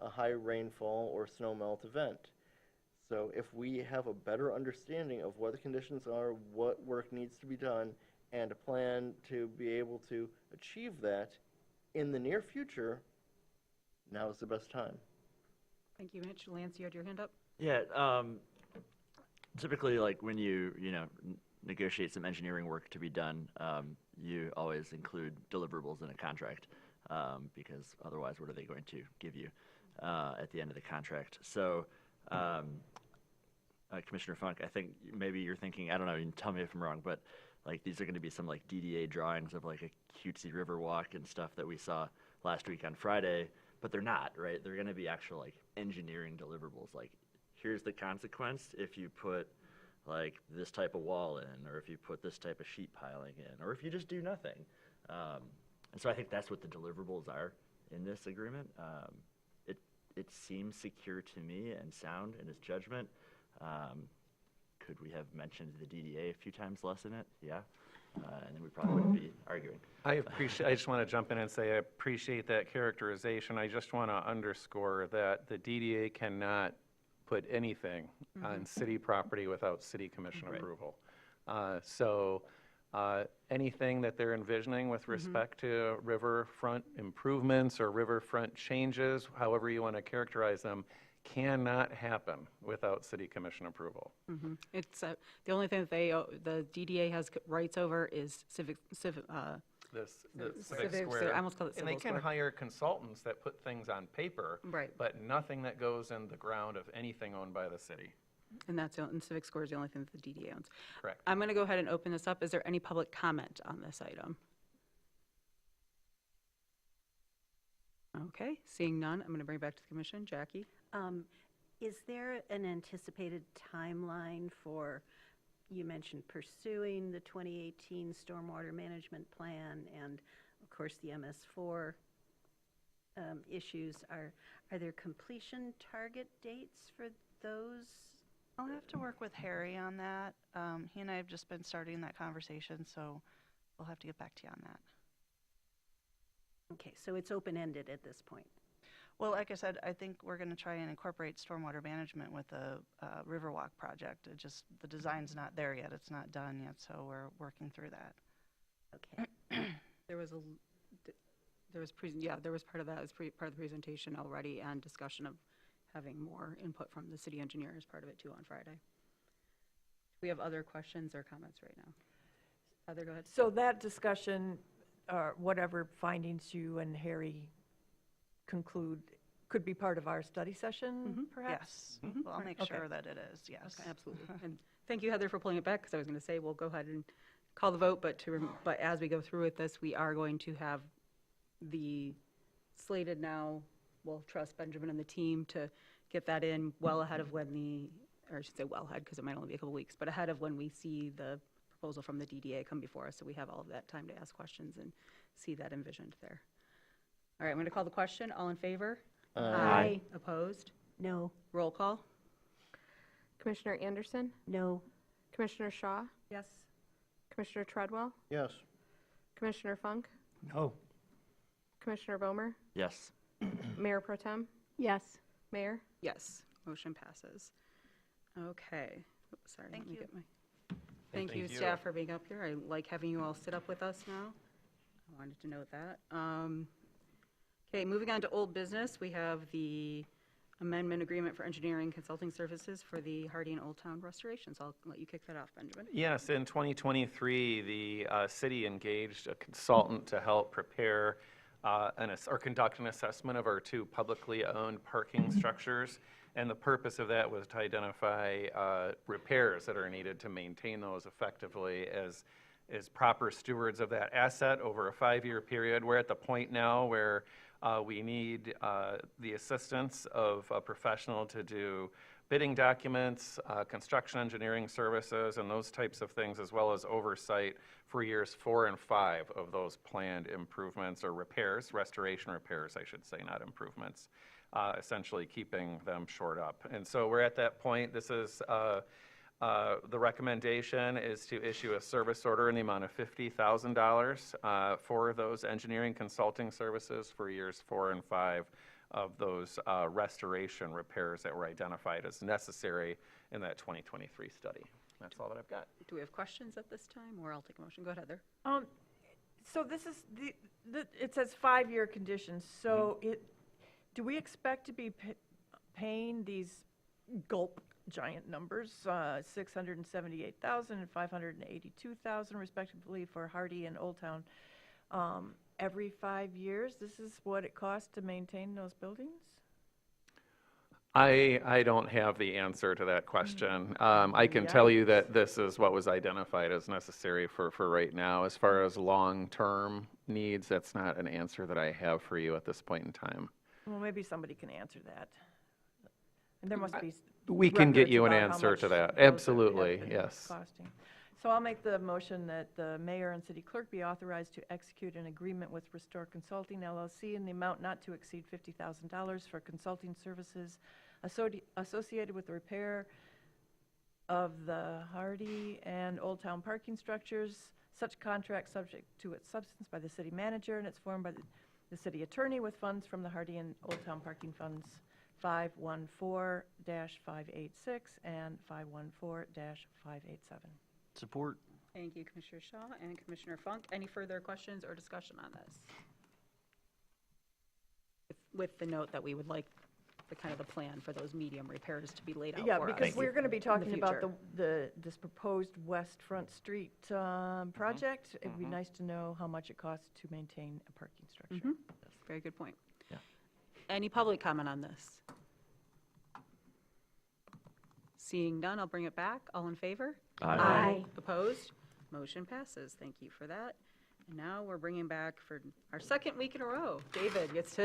a high rainfall or snow melt event. So if we have a better understanding of what the conditions are, what work needs to be done, and a plan to be able to achieve that in the near future, now is the best time. Thank you, Mitch. Lance, you had your hand up? Yeah, typically, like when you negotiate some engineering work to be done, you always include deliverables in a contract, because otherwise, what are they going to give you at the end of the contract? So, Commissioner Funk, I think maybe you're thinking, I don't know, you can tell me if I'm wrong, but like these are going to be some like DDA drawings of like a cutesy river walk and stuff that we saw last week on Friday, but they're not, right? They're going to be actual like engineering deliverables. Like, here's the consequence if you put like this type of wall in, or if you put this type of sheet piling in, or if you just do nothing. And so I think that's what the deliverables are, in this agreement. It seems secure to me and sound in its judgment. Could we have mentioned the DDA a few times less in it? Yeah. And then we probably wouldn't be arguing. I just want to jump in and say I appreciate that characterization. I just want to underscore that the DDA cannot put anything on city property without city commission approval. So anything that they're envisioning with respect to riverfront improvements or riverfront changes, however you want to characterize them, cannot happen without city commission approval. It's, the only thing that the DDA has rights over is The civic civic- square. I almost called it And they civil can square. hire consultants that put things on paper. Right. But nothing that goes in the ground of anything owned by the city. And and Civic Square is the only thing that the DDA owns. Correct. I'm going to go ahead and open this up. Is there any public comment on this item? Okay, seeing none, I'm going to bring it back to the commission. Jackie? Is there an anticipated timeline for, you mentioned pursuing the 2018 Stormwater Management Plan and, of course, the MS4 issues? Are there completion target dates for those? I'll have to work with Harry on that. He and I have just been starting that conversation, so we'll have to get back to you on that. Okay, so it's open-ended at this point. Well, like I said, I think we're going to try and incorporate stormwater management with the Riverwalk project. It just, the design's not there yet. It's not done yet, so we're working through that. Okay. There was part of that, as part of the presentation already, and discussion of having more input from the city engineer as part of it too on Friday. Do we have other questions or comments right now? Heather, go ahead. So that discussion, whatever findings you and Harry conclude, could be part of our study session, perhaps? Yes. Well, I'll make Okay. sure that it is, yes. Okay, absolutely. And thank you, Heather, for pulling it back, because I was going to say, we'll go ahead and call the vote, but as we go through with this, we are going to have the slated now, we'll trust Benjamin and the team to get that in well ahead of when or I should say well ahead, because it might only be a couple weeks, but ahead of when we see the proposal from the DDA come before us, so we have all of that time to ask questions and see that envisioned there. All right, I'm going to call the question. All in favor? Aye. Opposed? No. Roll call? Commissioner Anderson, No. Commissioner Shaw, Yes. Commissioner Treadwell, Yes. Commissioner Funk, No. Commissioner Bomer, Yes. Mayor Pro Tem, Yes. Mayor. Yes, motion passes. Okay. Oops, sorry. Thank let me you. get my- Thank you, you. staff, for being up here. I like having you all sit up with us now. I wanted to note that. Okay, moving on to old business, we have the amendment agreement for engineering consulting services for the Hardy and Old Town restorations. I'll let you kick that off, Benjamin. Yes, in 2023, the city engaged a consultant to help prepare or conduct an assessment of our two publicly owned parking structures. And the purpose of that was to identify repairs that are needed to maintain those effectively as proper stewards of that asset over a 5-year period. We're at the point now where we need the assistance of a professional to do bidding documents, construction engineering services, and those types of things, as well as oversight for years 4 and 5 of those planned improvements or repairs, restoration repairs, I should say, not improvements, essentially keeping them shored up. And so we're at that point. This is the recommendation is to issue a service order in the amount of $50,000 for those engineering consulting services for years 4 and 5 of those restoration repairs that were identified as necessary in that 2023 study. That's all that I've got. Do we have questions at this time, or I'll take a motion? Go ahead, Heather. So this is it says 5-year conditions, so do we expect to be paying these gulp giant numbers, 678,000 and 582,000 respectively for Hardy and Old Town, every 5 years? This is what it costs to maintain those buildings? I don't have the answer to that question. I can tell you that this is what was identified as necessary for right now. As far as long-term needs, that's not an answer that I have for you at this point in time. Well, maybe somebody can answer that. And there must be We can get you an records about how answer to much that. those have Absolutely, been yes. costing. So I'll make the motion that the mayor and city clerk be authorized to execute an agreement with Restore Consulting LLC in the amount not to exceed $50,000 for consulting services associated with the repair of the Hardy and Old Town parking structures. Such contract subject to its substance by the city manager and it's formed by the city attorney with funds from the Hardy and Old Town parking funds 514-586 and 514-587. Support. Thank you, Commissioner Shaw and Commissioner Funk. Any further questions or discussion on this? With the note that we would like the kind of the plan for those medium repairs to be laid out Yeah, for us. because we're going to be talking about future. this proposed West Front Street project. It'd be nice to know how much it costs to maintain a parking structure. Very good point. Yeah. Any public comment on this? Seeing none, I'll bring it back. All in favor? Aye. Opposed? Motion passes. Thank you for that. And now we're bringing back for our second week in a row. David is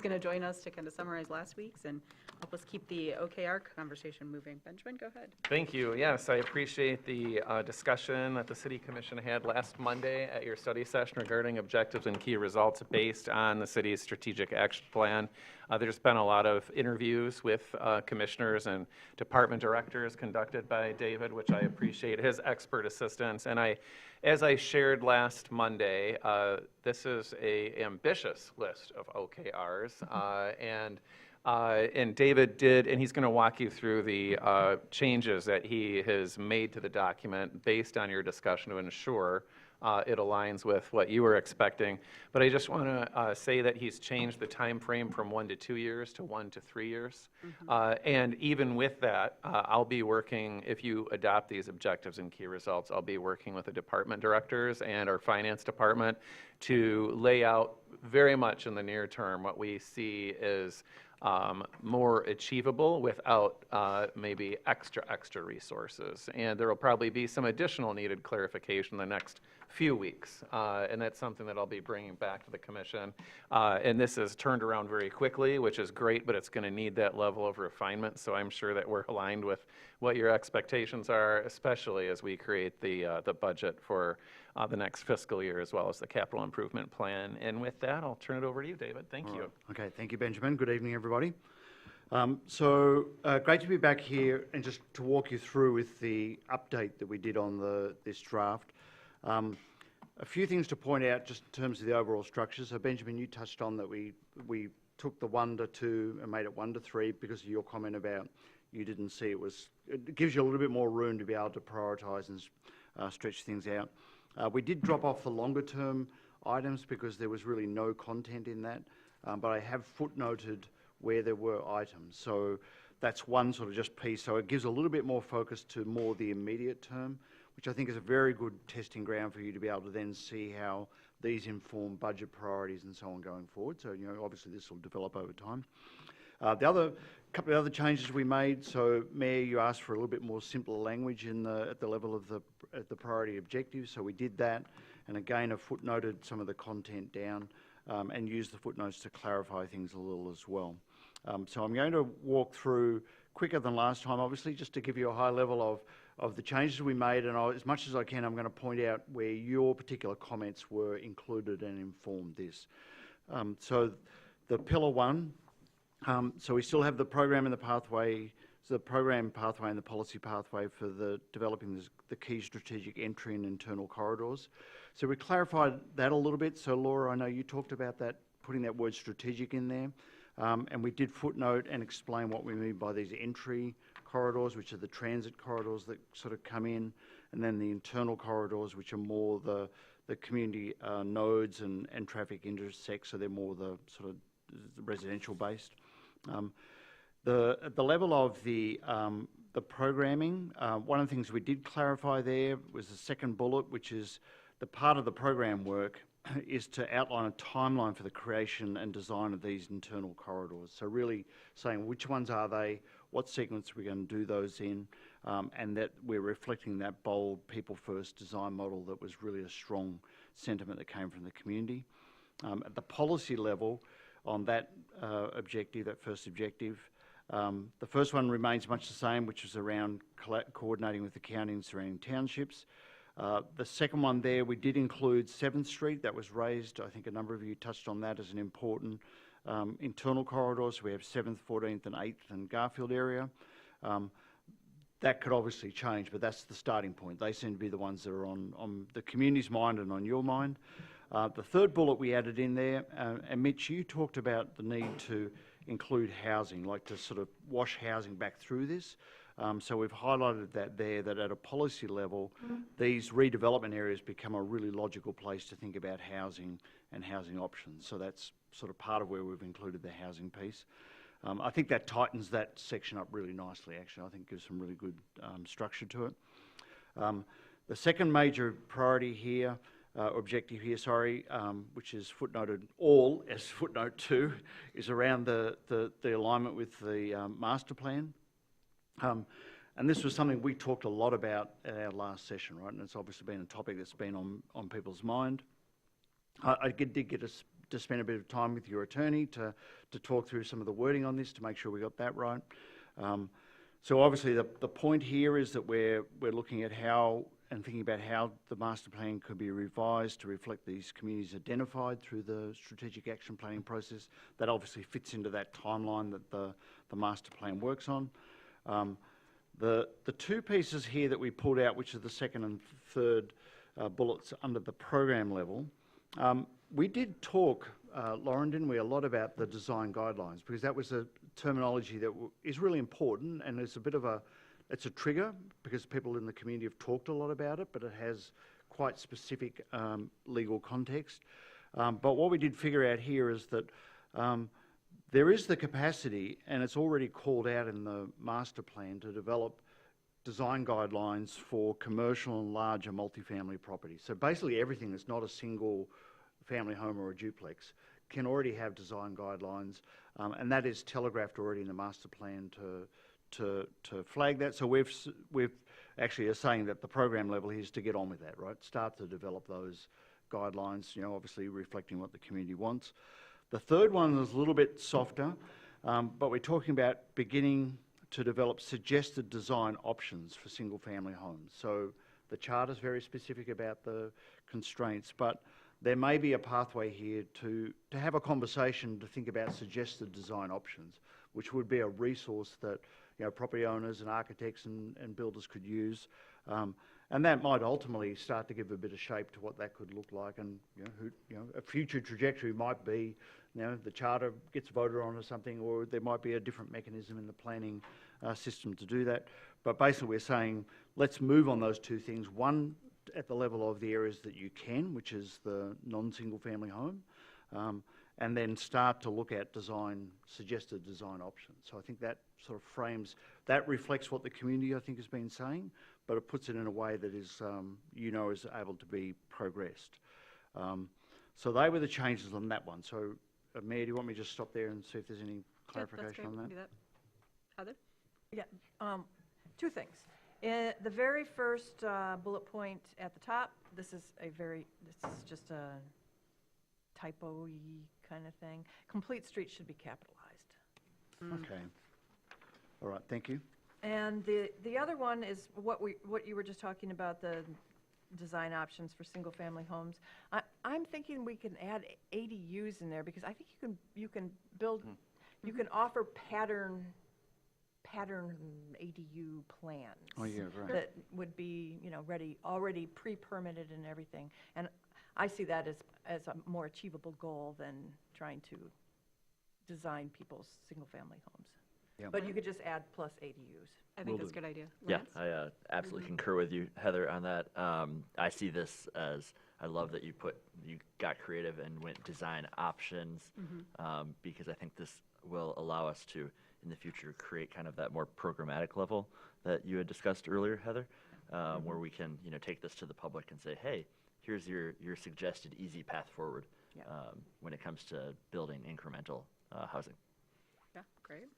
going to join us to kind of summarize last week's and help us keep the OKR conversation moving. Benjamin, go ahead. Thank you. Yes, I appreciate the discussion that the City Commission had last Monday at your study session regarding objectives and key results based on the city's strategic action plan. There's been a lot of interviews with commissioners and department directors conducted by David, which I appreciate his expert assistance. And as I shared last Monday, this is an ambitious list of OKRs. And David did, and he's going to walk you through the changes that he has made to the document based on your discussion to ensure it aligns with what you were expecting. But I just want to say that he's changed the time frame from 1 to 2 years to 1 to 3 years. And even with that, I'll be working, if you adopt these objectives and key results, I'll be working with the department directors and our finance department to lay out very much in the near term what we see is more achievable without maybe extra resources. And there will probably be some additional needed clarification in the next few weeks. And that's something that I'll be bringing back to the commission. And this is turned around very quickly, which is great, but it's going to need that level of refinement. So I'm sure that we're aligned with what your expectations are, especially as we create the budget for the next fiscal year, as well as the capital improvement plan. And with that, I'll turn it over to you, David. Thank you. Okay, thank you, Benjamin. Good evening, everybody. Great to be back here and just to walk you through with the update that we did on this draft. A few things to point out just in terms of the overall structure. So Benjamin, you touched on that we took the 1 to 2 and made it 1 to 3 because of your comment about you didn't see it gives you a little bit more room to be able to prioritise and stretch things out. We did drop off the longer term items because there was really no content in that, but I have footnoted where there were items. So that's one sort of just piece. So it gives a little bit more focus to more the immediate term, which I think is a very good testing ground for you to be able to then see how these inform budget priorities and so on going forward. So, obviously this will develop over time. Couple of other changes we made. So, Mayor, you asked for a little bit more simpler language at the level of the priority objectives. So we did that, and again, I footnoted some of the content down and used the footnotes to clarify things a little as well. So I'm going to walk through quicker than last time, obviously, just to give you a high level of the changes we made, and as much as I can, I'm going to point out where your particular comments were included and informed this. So the pillar 1. So we still have the program and the pathway, so the program pathway and the policy pathway for developing the key strategic entry and internal corridors. So we clarified that a little bit. So Laura, I know you talked about that, putting that word strategic in there. And we did footnote and explain what we mean by these entry corridors, which are the transit corridors that sort of come in, and then the internal corridors, which are more the community nodes and traffic intersects, so they're more the sort of residential based. At the level of the programming, one of the things we did clarify there was the second bullet, which is the part of the program work is to outline a timeline for the creation and design of these internal corridors. So really saying which ones are they, what sequence we're going to do those in, and that we're reflecting that bold people first design model that was really a strong sentiment that came from the community. At the policy level, on that objective, that first objective, the first one remains much the same, which is around coordinating with the county and surrounding townships. The second one there, we did include 7th Street. That was raised. I think a number of you touched on that as an important internal corridor. So we have 7th, 14th and 8th and Garfield area. That could obviously change, but that's the starting point. They seem to be the ones that are on the community's mind and on your mind. The third bullet we added in there, and Mitch, you talked about the need to include housing, like to sort of wash housing back through this. So we've highlighted that there, that at a policy level, these redevelopment areas become a really logical place to think about housing and housing options. So that's sort of part of where we've included the housing piece. I think that tightens that section up really nicely, actually. I think gives some really good structure to it. The second major priority here, objective here, sorry, which is footnoted all as footnote 2, is around the alignment with the master plan. And this was something we talked a lot about at our last session, right? And it's obviously been a topic that's been on people's mind. I did get to spend a bit of time with your attorney to talk through some of the wording on this to make sure we got that right. So obviously the point here is that we're looking at how and thinking about how the master plan could be revised to reflect these communities identified through the strategic action planning process. That obviously fits into that timeline that the master plan works on. The two pieces here that we pulled out, which are the second and third bullets under the program level, we did talk, Lauren, didn't we, a lot about the design guidelines, because that was a terminology that is really important, and it's a bit of it's a trigger because people in the community have talked a lot about it, but it has quite specific legal context. But what we did figure out here is that there is the capacity, and it's already called out in the master plan, to develop design guidelines for commercial and larger multifamily properties. So basically everything that's not a single family home or a duplex can already have design guidelines, and that is telegraphed already in the master plan to flag that. So we've actually are saying that the program level is to get on with that, right? Start to develop those guidelines, obviously reflecting what the community wants. The third one is a little bit softer, but we're talking about beginning to develop suggested design options for single-family homes. So the charter is very specific about the constraints, but there may be a pathway here to have a conversation to think about suggested design options, which would be a resource that property owners and architects and builders could use. And that might ultimately start to give a bit of shape to what that could look like. And a future trajectory might be, the charter gets voted on or something, or there might be a different mechanism in the planning system to do that. But basically we're saying, let's move on those two things. One, at the level of the areas that you can, which is the non-single family home, and then start to look at suggested design options. So I think that sort of that reflects what the community, I think, has been saying, but it puts it in a way that is, is able to be progressed. So they were the changes on that one. So, Mayor, do you want me to just stop there and see if there's any clarification on that? Do that. Heather? Yeah, two things. The very first bullet point at the top, this is just a typo-y kind of thing. Complete streets should be capitalized. Okay. All right, thank you. And the other one is what you were just talking about, the design options for single-family homes. I'm thinking we can add ADUs in there, because I think you can build, you can offer pattern ADU plans. Oh, yeah, right. That would be, already pre-permitted and everything. And I see that as a more achievable goal than trying to design people's single-family homes. Yeah. But you could just add plus ADUs. I think that's a good idea. Yeah, Lance? I absolutely concur with you, Heather, on that. I see this as, I love that you got creative and went design options, because I think this will allow us to, in the future, create kind of that more programmatic level that you had discussed earlier, Heather, where we can, take this to the public and say, hey, here's your suggested easy path forward when it comes to building incremental housing. Yeah, great.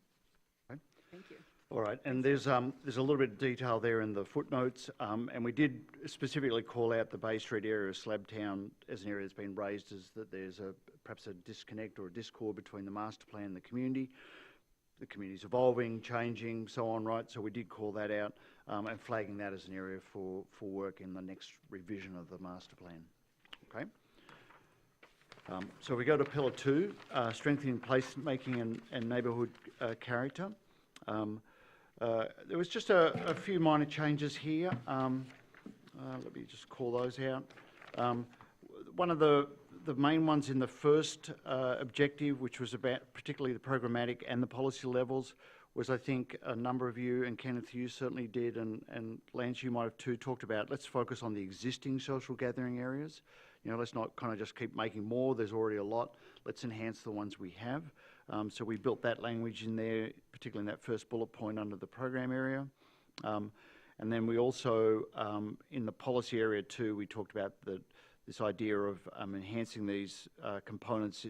Okay. Thank you. All right, and there's a little bit of detail there in the footnotes, and we did specifically call out the Bay Street area of Slabtown as an area that's been raised as that there's perhaps a disconnect or a discord between the master plan and the community. the community's evolving, changing, so on, right? So we did call that out, and flagging that as an area for work in the next revision of the master plan. Okay. So we go to Pillar 2, strengthening placemaking and neighbourhood character. There was just a few minor changes here. Let me just call those out. One of the main ones in the first objective, which was about particularly the programmatic and the policy levels, was I think a number of you, and Kenneth, you certainly did, and Lance, you might have too, talked about, let's focus on the existing social gathering areas. You know, let's not kind of just keep making more. There's already a lot. Let's enhance the ones we have. So we built that language in there, particularly in that first bullet point under the program area. And then we also, in the policy area too, we talked about this idea of enhancing these components,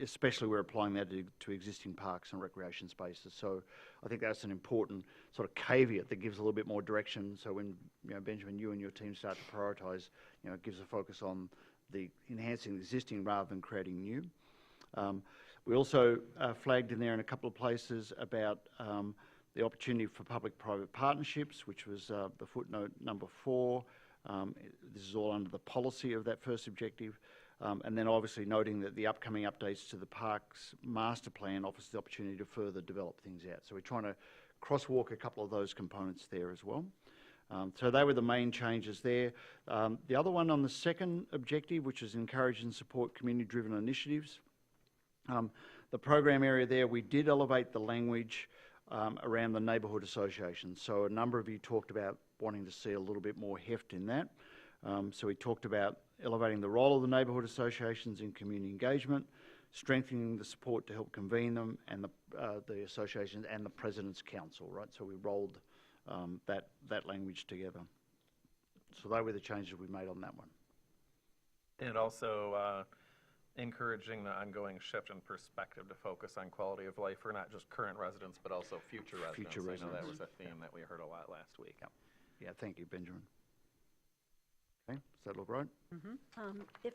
especially we're applying that to existing parks and recreation spaces. So I think that's an important sort of caveat that gives a little bit more direction. So when, you know, Benjamin, you and your team start to prioritise, you know, it gives a focus on the enhancing the existing rather than creating new. We also flagged in there in a couple of places about the opportunity for public-private partnerships, which was the footnote number 4. This is all under the policy of that first objective. And then obviously noting that the upcoming updates to the Parks Master Plan offers the opportunity to further develop things out. So we're trying to crosswalk a couple of those components there as well. So they were the main changes there. The other one on the second objective, which is encourage and support community-driven initiatives. The program area there, we did elevate the language around the neighbourhood associations. So a number of you talked about wanting to see a little bit more heft in that. So we talked about elevating the role of the neighbourhood associations in community engagement, strengthening the support to help convene them, and the associations and the President's Council, right? So we rolled that language together. So they were the changes we made on that one. And also encouraging the ongoing shift in perspective to focus on quality of life for not just current residents, but also future residents. Future I know that residents. was a theme that we heard a lot last week. Yeah, thank you, Benjamin. Okay, does that look right? If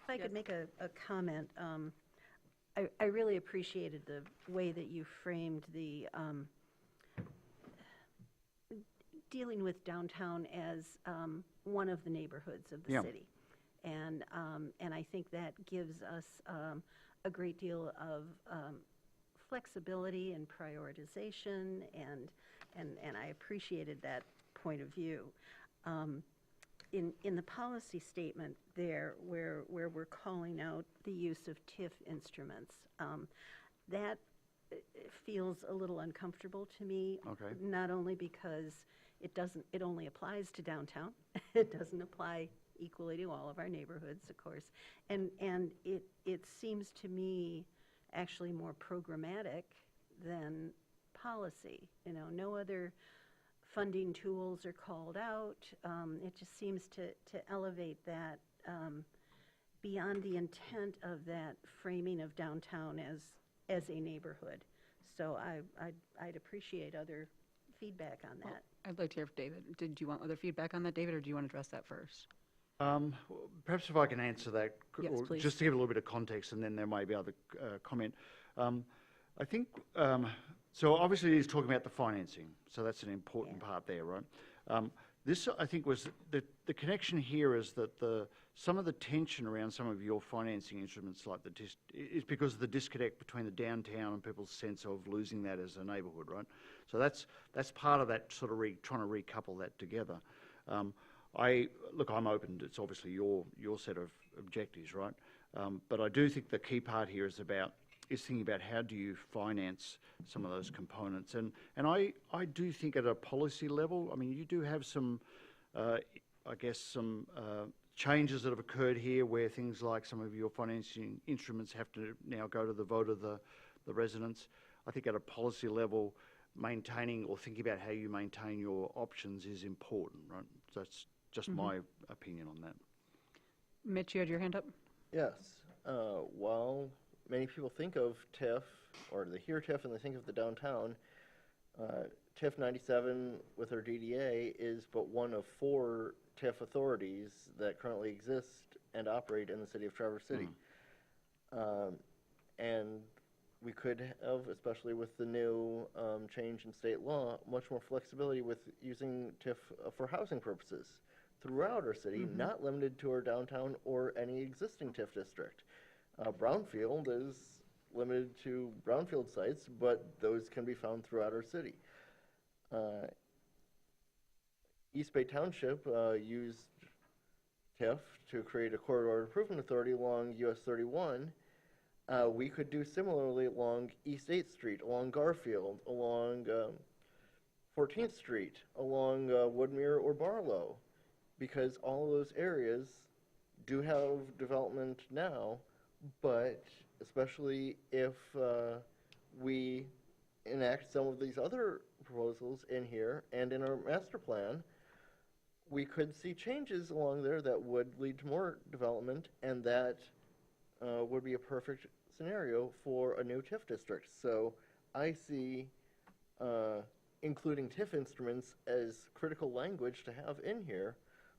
I could make a comment, I really appreciated the way that you framed the dealing with downtown as one of the neighborhoods of the city. And I think that gives us a great deal of flexibility and prioritization, and I appreciated that point of view. In the policy statement there, where we're calling out the use of TIF instruments, that feels a little uncomfortable to me. Okay. Not only because it only applies to downtown, it doesn't apply equally to all of our neighborhoods, of course, and it seems to me actually more programmatic than policy. You know, no other funding tools are called out. It just seems to elevate that beyond the intent of that framing of downtown as a neighborhood. So I'd appreciate other feedback on that. I'd like to hear from David. Did you want other feedback on that, David, or do you want to address that first? Perhaps if I can answer that, Yes, or please. just to give a little bit of context, and then there may be other comment. I think, so obviously he's talking about the financing, so that's an important part there, right? This, I think, was the connection here is that some of the tension around some of your financing instruments, like is because of the disconnect between the downtown and people's sense of losing that as a neighbourhood, right? So that's part of that sort of trying to recouple that together. I'm open. It's obviously your set of objectives, right? But I do think the key part here is thinking about how do you finance some of those components, and I do think at a policy level, I mean, you do have some, I guess, some changes that have occurred here where things like some of your financing instruments have to now go to the vote of the residents. I think at a policy level, maintaining or thinking about how you maintain your options is important, right? So that's just my opinion on that. Mitch, you had your hand up? Yes. While many people think of TIF, or they hear TIF and they think of the downtown, TIF 97 with our DDA is but one of 4 TIF authorities that currently exist and operate in the city of Traverse City. And we could have, especially with the new change in state law, much more flexibility with using TIF for housing purposes throughout our city, not limited to our downtown or any existing TIF district. Brownfield is limited to brownfield sites, but those can be found throughout our city. East Bay Township used TIF to create a corridor improvement authority along US 31. We could do similarly along East 8th Street, along Garfield, along 14th Street, along Woodmere or Barlow, because all of those areas do have development now, but especially if we enact some of these other proposals in here and in our master plan, we could see changes along there that would lead to more development, and that would be a perfect scenario for a new TIF district. So I see including TIF instruments as critical language to have in here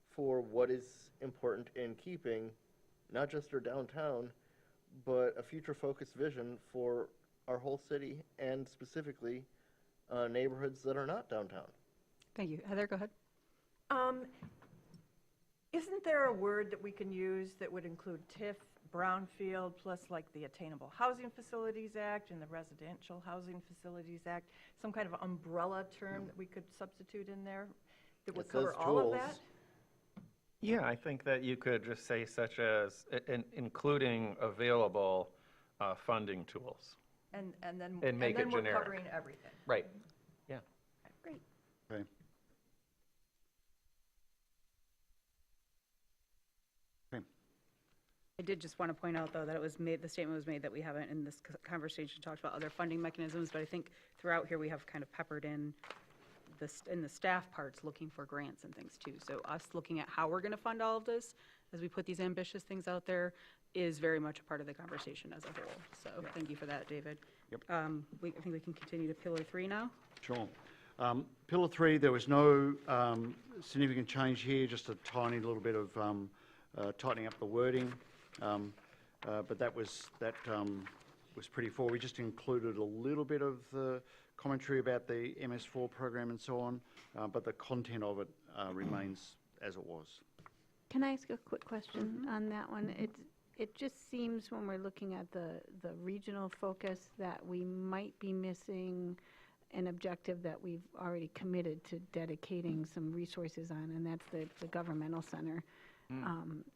for what is important in keeping not just our downtown, but a future-focused vision for our whole city and specifically neighborhoods that are not downtown. Thank you. Heather, go ahead. Isn't there a word that we can use that would include TIF, brownfield, plus like the Attainable Housing Facilities Act and the Residential Housing Facilities Act, some kind of umbrella term that we could substitute in there that would It says cover all of tools. that? Yeah, I think that you could just say such as, including available funding tools. And then, And make it we're generic. covering everything. Right. Yeah. Great. Okay. I did just want to point out, though, that it was made, the statement was made that we haven't in this conversation talked about other funding mechanisms, but I think throughout here we have kind of peppered in the staff parts looking for grants and things too. So us looking at how we're going to fund all of this as we put these ambitious things out there is very much a part of the conversation as a whole. So thank you for that, David. Yep. I think we can continue to Pillar 3 now. Sure. Pillar 3, there was no significant change here, just a tiny little bit of tightening up the wording. But that was pretty full. We just included a little bit of the commentary about the MS4 program and so on, but the content of it remains as it was. Can I ask a quick question on that one? It just seems when we're looking at the regional focus that we might be missing an objective that we've already committed to dedicating some resources on, and that's the governmental center.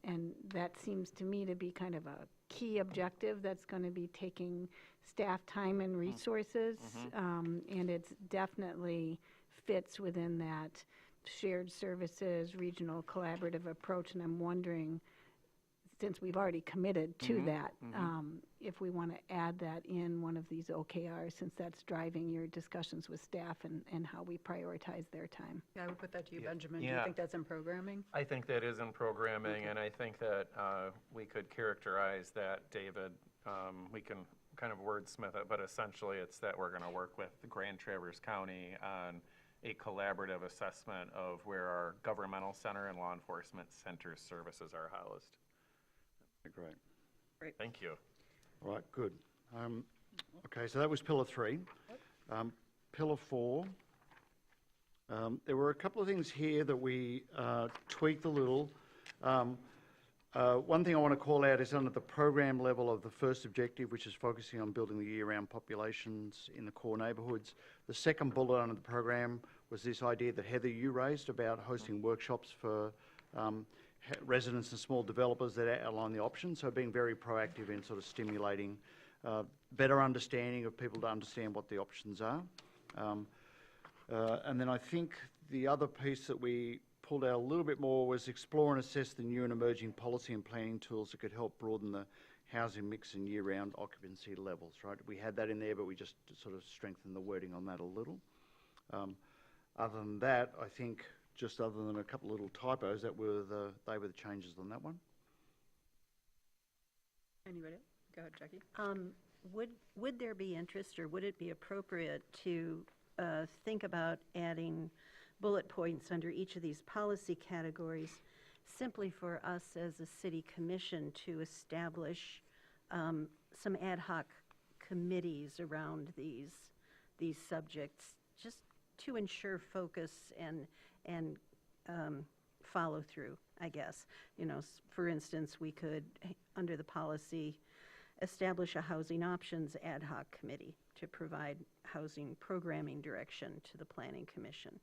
And that seems to me to be kind of a key objective that's going to be taking staff time and resources. And it's definitely fits within that shared services, regional collaborative approach. And I'm wondering, since we've already committed to that, if we want to add that in one of these OKRs, since that's driving your discussions with staff and how we prioritize their time. Yeah, I would put that to you, Benjamin. Do you Yeah. think that's in programming? I think that is in programming, and I think that we could characterize that, David. We can kind of wordsmith it, but essentially it's that we're going to work with Grand Traverse County on a collaborative assessment of where our governmental center and law enforcement center services are housed. Great. Thank you. All right, good. Okay, so that was Pillar 3. Pillar 4, there were a couple of things here that we tweaked a little. One thing I want to call out is under the program level of the first objective, which is focusing on building the year-round populations in the core neighbourhoods. The second bullet under the program was this idea that Heather, you raised about hosting workshops for residents and small developers that outline the options. So being very proactive in sort of stimulating better understanding of people to understand what the options are. And then I think the other piece that we pulled out a little bit more was explore and assess the new and emerging policy and planning tools that could help broaden the housing mix and year-round occupancy levels, right? We had that in there, but we just sort of strengthened the wording on that a little. Other than that, I think just other than a couple of little typos, they were the changes on that one. Anybody else? Go ahead, Jackie. Would there be interest, or would it be appropriate to think about adding bullet points under each of these policy categories simply for us as a city commission to establish some ad hoc committees around these subjects, just to ensure focus and follow through, I guess. You know, for instance, we could, under the policy, establish a housing options ad hoc committee to provide housing programming direction to the Planning Commission.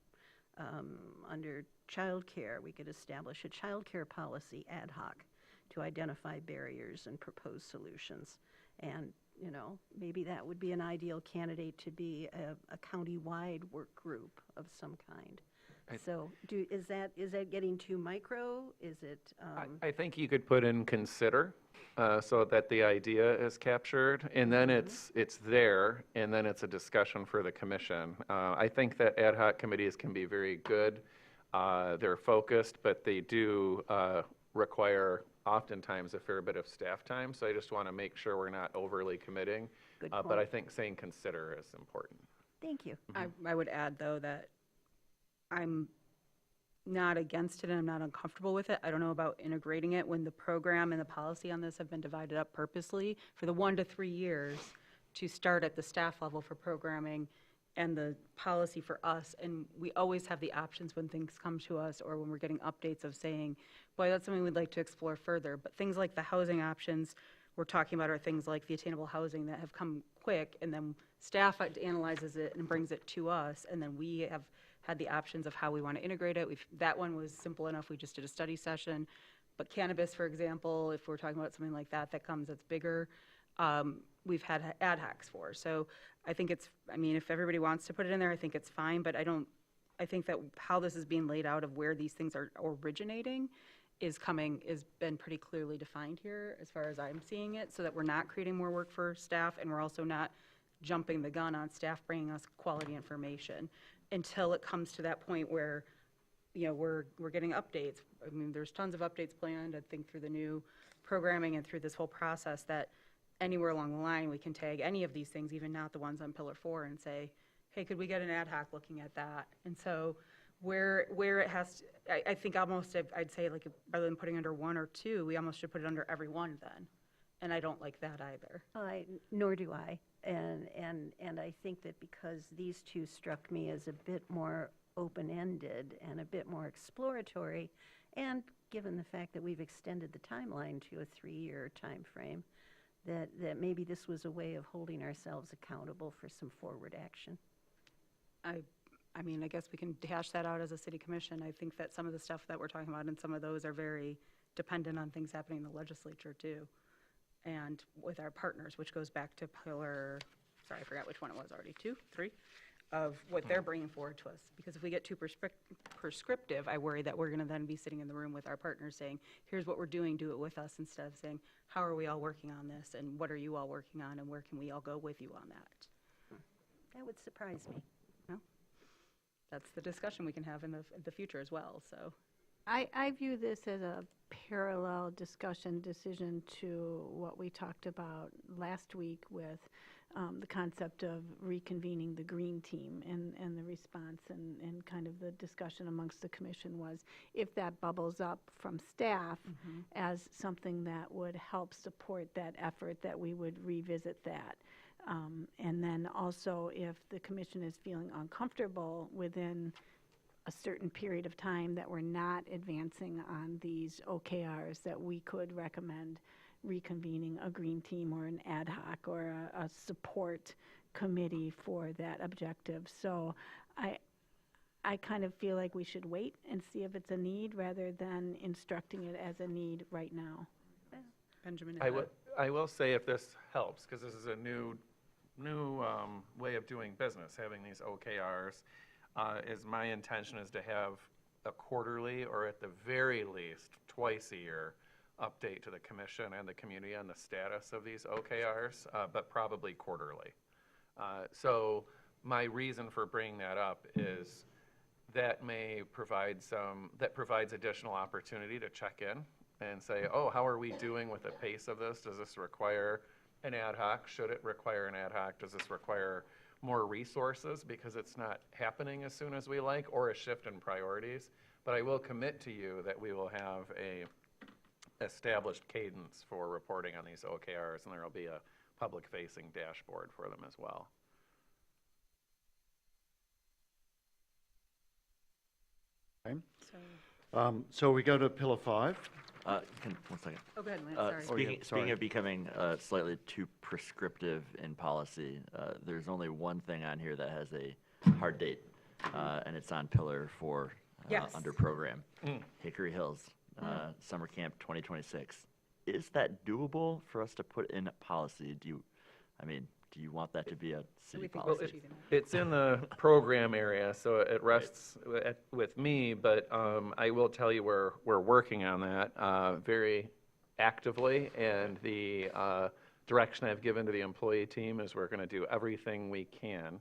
Under childcare, we could establish a childcare policy ad hoc to identify barriers and propose solutions. And, you know, maybe that would be an ideal candidate to be a county-wide work group of some kind. So is that getting too micro? Is it? I think you could put in consider, so that the idea is captured, and then it's there, and then it's a discussion for the commission. I think that ad hoc committees can be very good. They're focused, but they do require oftentimes a fair bit of staff time, so I just want to make sure we're not overly committing. Good But point. I think saying consider is important. Thank you. I would add, though, that I'm not against it and I'm not uncomfortable with it. I don't know about integrating it when the program and the policy on this have been divided up purposely for the 1 to 3 years to start at the staff level for programming and the policy for us. And we always have the options when things come to us or when we're getting updates of saying, boy, that's something we'd like to explore further. But things like the housing options we're talking about are things like the attainable housing that have come quick, and then staff analyzes it and brings it to us, and then we have had the options of how we want to integrate it. That one was simple enough, we just did a study session. But cannabis, for example, if we're talking about something like that comes that's bigger, we've had ad hocs for. So I think if everybody wants to put it in there, I think it's fine, but I think that how this is being laid out of where these things are originating is been pretty clearly defined here as far as I'm seeing it, so that we're not creating more work for staff, and we're also not jumping the gun on staff bringing us quality information until it comes to that point where, you know, we're getting updates. I mean, there's tons of updates planned, I think, through the new programming and through this whole process, that anywhere along the line, we can tag any of these things, even not the ones on Pillar 4, and say, hey, could we get an ad hoc looking at that? And so where it has to, I think almost, I'd say, like, rather than putting under 1 or 2, we almost should put it under every one then. And I don't like that either. Nor do I. And I think that because these two struck me as a bit more open-ended and a bit more exploratory, and given the fact that we've extended the timeline to a 3-year time frame, that maybe this was a way of holding ourselves accountable for some forward action. I mean, I guess we can hash that out as a city commission. I think that some of the stuff that we're talking about and some of those are very dependent on things happening in the legislature too. And with our partners, which goes back to pillar, sorry, I forgot which one it was already, 2, 3, of what they're bringing forward to us. Because if we get too prescriptive, I worry that we're going to then be sitting in the room with our partners saying, here's what we're doing, do it with us, instead of saying, how are we all working on this, and what are you all working on, and where can we all go with you on that? That would surprise me. Well, that's the discussion we can have in the future as well, so. I view this as a parallel discussion decision to what we talked about last week with the concept of reconvening the green team, and the response and kind of the discussion amongst the commission was if that bubbles up from staff as something that would help support that effort, that we would revisit that. And then also if the commission is feeling uncomfortable within a certain period of time that we're not advancing on these OKRs, that we could recommend reconvening a green team or an ad hoc or a support committee for that objective. So I kind of feel like we should wait and see if it's a need rather than instructing it as a need right now. Benjamin? I will say, if this helps, because this is a new way of doing business, having these OKRs, is my intention is to have a quarterly, or at the very least twice a year, update to the commission and the community on the status of these OKRs, but probably quarterly. So my reason for bringing that up is that provides additional opportunity to check in and say, oh, how are we doing with the pace of this? Does this require an ad hoc? Should it require an ad hoc? Does this require more resources because it's not happening as soon as we like, or a shift in priorities? But I will commit to you that we will have a established cadence for reporting on these OKRs, and there will be a public-facing dashboard for them as well. Okay. So, So we go to pillar 5. One second. oh, go ahead, Lance, sorry. Speaking sorry. of becoming slightly too prescriptive in policy, there's only one thing on here that has a hard date, and it's on Pillar 4 Yes. under program. Hickory Hills, Summer Camp 2026. Is that doable for us to put in policy? Do you want that to be a city We think policy? it's achieving It's in the program area, so it rests with me, but I will tell you we're working on that very actively, and the direction I've given to the employee team is we're going to do everything we can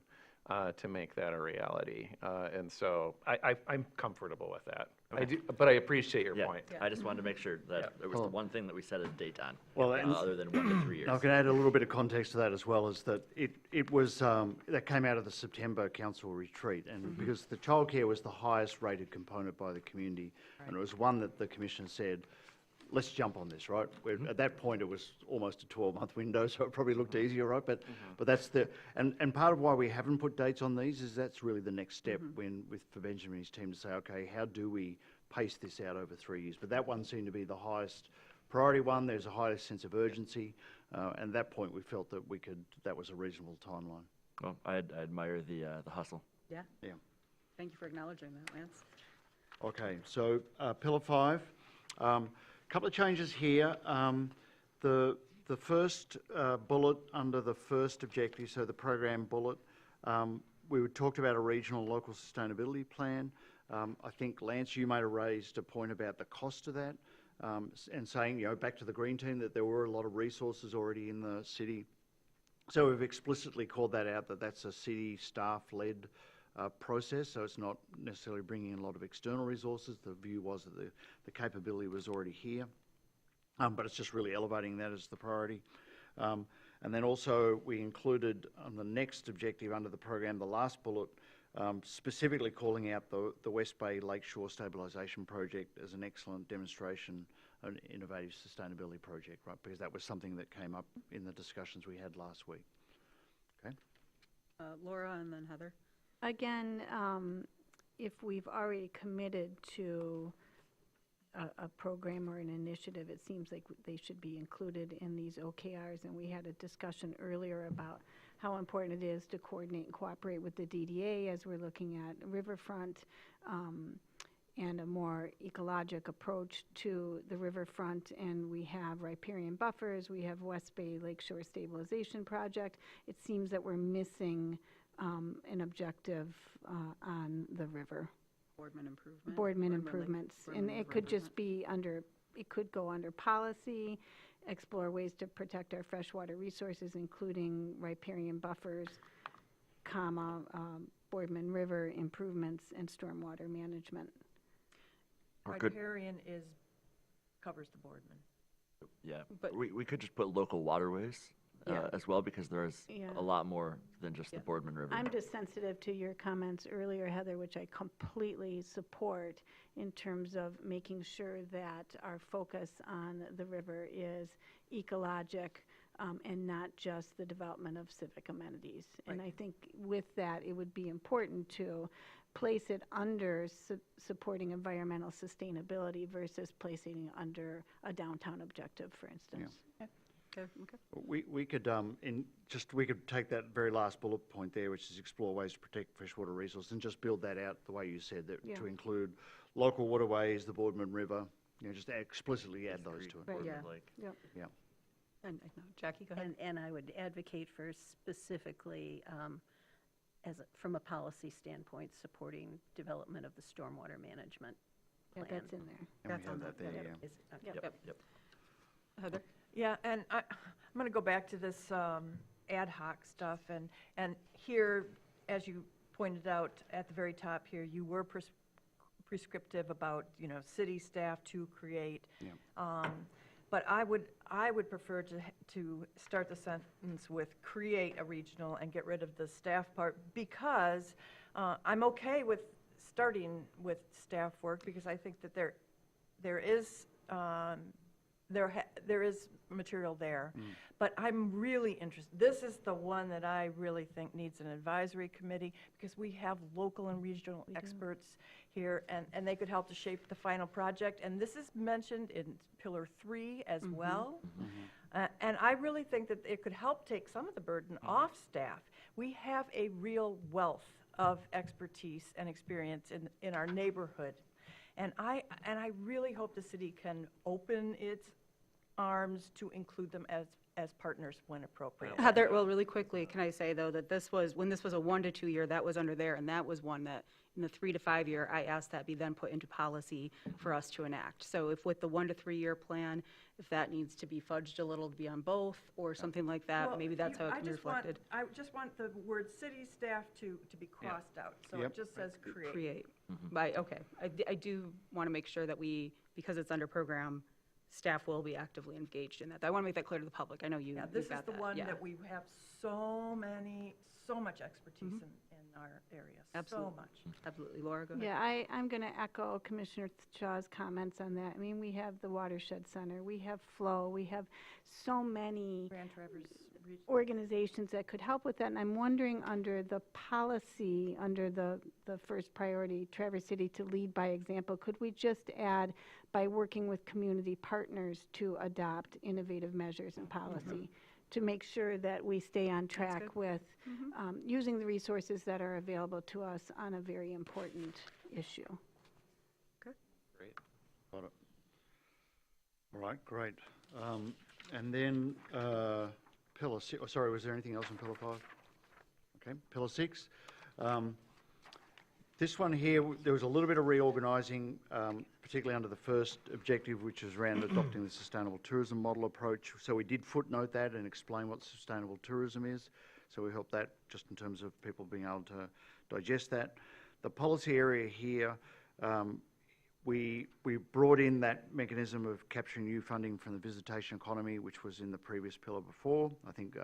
to make that a reality. And so I'm comfortable with that. I do, but I appreciate your Yeah, point. I just wanted to make sure that it was the one thing that we set a date on, Well, and- other than 1 to 3 years. I can add a little bit of context to that as well, is that it was, that came out of the September council retreat, and because the childcare was the highest rated component by the community, and it was one that the commissioner said, let's jump on this, right? At that point, it was almost a 12-month window, so it probably looked easier, right? But that's and part of why we haven't put dates on these is that's really the next step for Benjamin and his team to say, okay, how do we pace this out over 3 years? But that one seemed to be the highest priority one. There's a higher sense of urgency, and at that point, we felt that that was a reasonable timeline. Well, I admire the hustle. Yeah. Yeah. Thank you for acknowledging that, Lance. Okay, so pillar 5. Couple of changes here. The first bullet under the first objective, so the program bullet, we talked about a regional local sustainability plan. I think, Lance, you may have raised a point about the cost of that, and saying, back to the Green Team, that there were a lot of resources already in the city. So we've explicitly called that out, that that's a city staff-led process, so it's not necessarily bringing in a lot of external resources. The view was that the capability was already here, but it's just really elevating that as the priority. And then also we included on the next objective under the program, the last bullet, specifically calling out the West Bay Lakeshore Stabilisation Project as an excellent demonstration of an innovative sustainability project, right? Because that was something that came up in the discussions we had last week. Okay. Laura and then Heather. Again, if we've already committed to a program or an initiative, it seems like they should be included in these OKRs. And we had a discussion earlier about how important it is to coordinate and cooperate with the DDA as we're looking at riverfront and a more ecologic approach to the riverfront. And we have riparian buffers, we have West Bay Lakeshore Stabilization Project. It seems that we're missing an objective on the river. Boardman improvements. And it could just be it could go under policy, explore ways to protect our freshwater resources, including riparian buffers, Boardman River improvements, and stormwater management. Riparian covers the Boardman. Yeah, But- we could just put local waterways as well, because there's Yeah. a lot more than just the Boardman River. I'm just sensitive to your comments earlier, Heather, which I completely support in terms of making sure that our focus on the river is ecologic and not just the development of civic amenities. And I think with that, it would be important to place it under supporting environmental sustainability versus placing it under a downtown objective, for instance. Okay. We could take that very last bullet point there, which is explore ways to protect freshwater resources, and just build that out the way you said, that to include local waterways, the Boardman River, just explicitly add those to it. Right, yeah. Yeah. And Jackie, go ahead. And I would advocate for specifically, from a policy standpoint, supporting development of the stormwater management Yeah, plan. that's in there. And we That's have on that the- there, yep. yeah. Is- okay. Yep. Heather? Yeah, and I'm going to go back to this ad hoc stuff, and here, as you pointed out at the very top here, you were prescriptive about, city staff to create. Yeah. But I would prefer to start the sentence with create a regional and get rid of the staff part, because I'm okay with starting with staff work, because I think that there is there is material there. But I'm really interested, this is the one that I really think needs an advisory committee, because we have local and regional experts here, and they could help to shape the final project. And this is mentioned in Pillar 3 as well. And I really think that it could help take some of the burden off staff. We have a real wealth of expertise and experience in our neighborhood. And I really hope the city can open its arms to include them as partners when appropriate. Heather, well, really quickly, can I say, though, that when this was a 1 to 2 year, that was under there, and that was one that, in the 3 to 5 year, I asked that be then put into policy for us to enact. So if with the 1 to 3 year plan, if that needs to be fudged a little to be on both, or something like that, Well, maybe that's how it can be reflected. I just want the word city staff to be crossed out, so it just says create. Create. Okay. I do want to make sure that because it's under program, staff will be actively engaged in that. I want to make that clear to the public. I know you. Yeah, this is got the that. one Yeah. that we have so much expertise in our area, Absolutely. so much. Absolutely. Laura, go ahead. Yeah, I'm going to echo Commissioner Shaw's comments on that. I mean, we have the Watershed Center, we have Flow, we have so many Grand Traverse Region. organizations that could help with that. And I'm wondering, under the policy, under the first priority, Traverse City to lead by example, could we just add, by working with community partners to adopt innovative measures and policy to make sure that we stay on track with using the resources that are available to us on a very important issue? Great. Got it. All right, great. And then Pillar 6, oh, sorry, was there anything else on Pillar 5? Okay, Pillar 6. This one here, there was a little bit of reorganising, particularly under the first objective, which is around adopting the sustainable tourism model approach. So we did footnote that and explain what sustainable tourism is. So we hope that just in terms of people being able to digest that. The policy area here, we brought in that mechanism of capturing new funding from the visitation economy, which was in the previous pillar before. I think,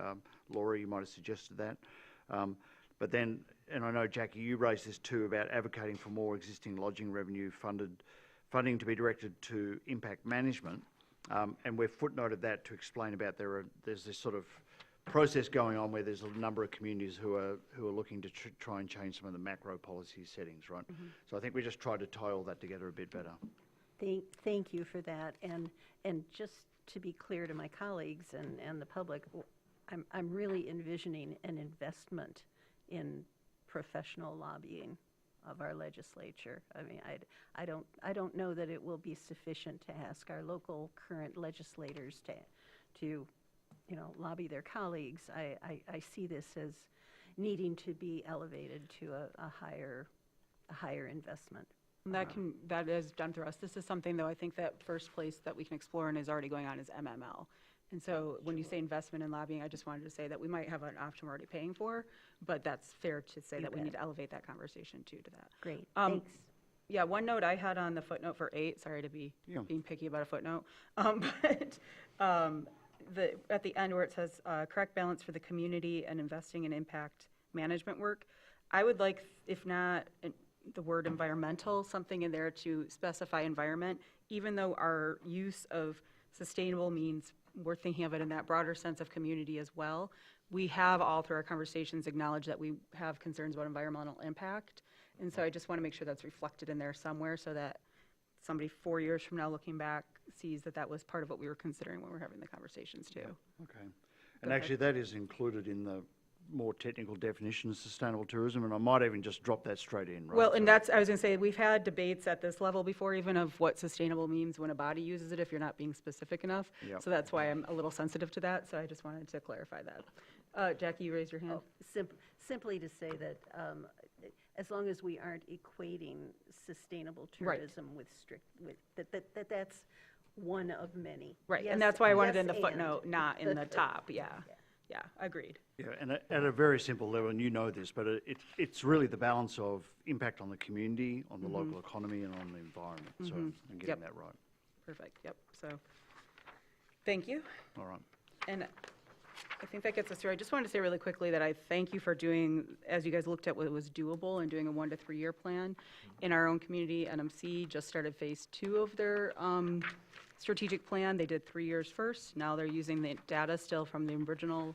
Laura, you might have suggested that. But then, and I know, Jackie, you raised this too, about advocating for more existing lodging revenue funding to be directed to impact management. And we've footnoted that to explain about there's this sort of process going on where there's a number of communities who are looking to try and change some of the macro policy settings, right? So I think we just tried to tie all that together a bit better. Thank you for that. And just to be clear to my colleagues and the public, I'm really envisioning an investment in professional lobbying of our legislature. I mean, I don't know that it will be sufficient to ask our local current legislators to lobby their colleagues. I see this as needing to be elevated to a higher investment. That is done through us. This is something, though, I think that first place that we can explore and is already going on is MML. And so when you say investment in lobbying, I just wanted to say that we might have an option we're already paying for, but that's fair to say that we need to elevate that conversation too to that. Great, thanks. Yeah, one note I had on the footnote for 8, sorry to be being picky about a footnote, but at the end where it says correct balance for the community and investing in impact management work, I would like, if not the word environmental, something in there to specify environment, even though our use of sustainable means we're thinking of it in that broader sense of community as well. We have all through our conversations acknowledged that we have concerns about environmental impact. And so I just want to make sure that's reflected in there somewhere so that somebody 4 years from now looking back sees that that was part of what we were considering when we were having the conversations too. Okay. And actually that is included in the more technical definition of sustainable tourism, and I might even just drop that straight in, right? Well, and I was going to say, we've had debates at this level before, even of what sustainable means when a body uses it, if you're not being specific enough. Yep. So that's why I'm a little sensitive to that, so I just wanted to clarify that. Jackie, you raised your hand. Simply to say that as long as we aren't equating sustainable Right. tourism with that's one of many. Right, Yes, and that's why I wanted it yes, in the and. footnote, not in the top, yeah. Yeah, agreed. Yeah, and at a very simple level, and you know this, but it's really the balance of impact on the community, on the local economy, and on the environment. So I'm getting Yep. that right. Perfect, yep, so, thank you. All right. And I think that gets us through. I just wanted to say really quickly that I thank you for doing, as you guys looked at what was doable and doing a 1 to 3 year plan in our own community. NMC just started phase 2 of their strategic plan, they did 3 years first. Now they're using the data still from the original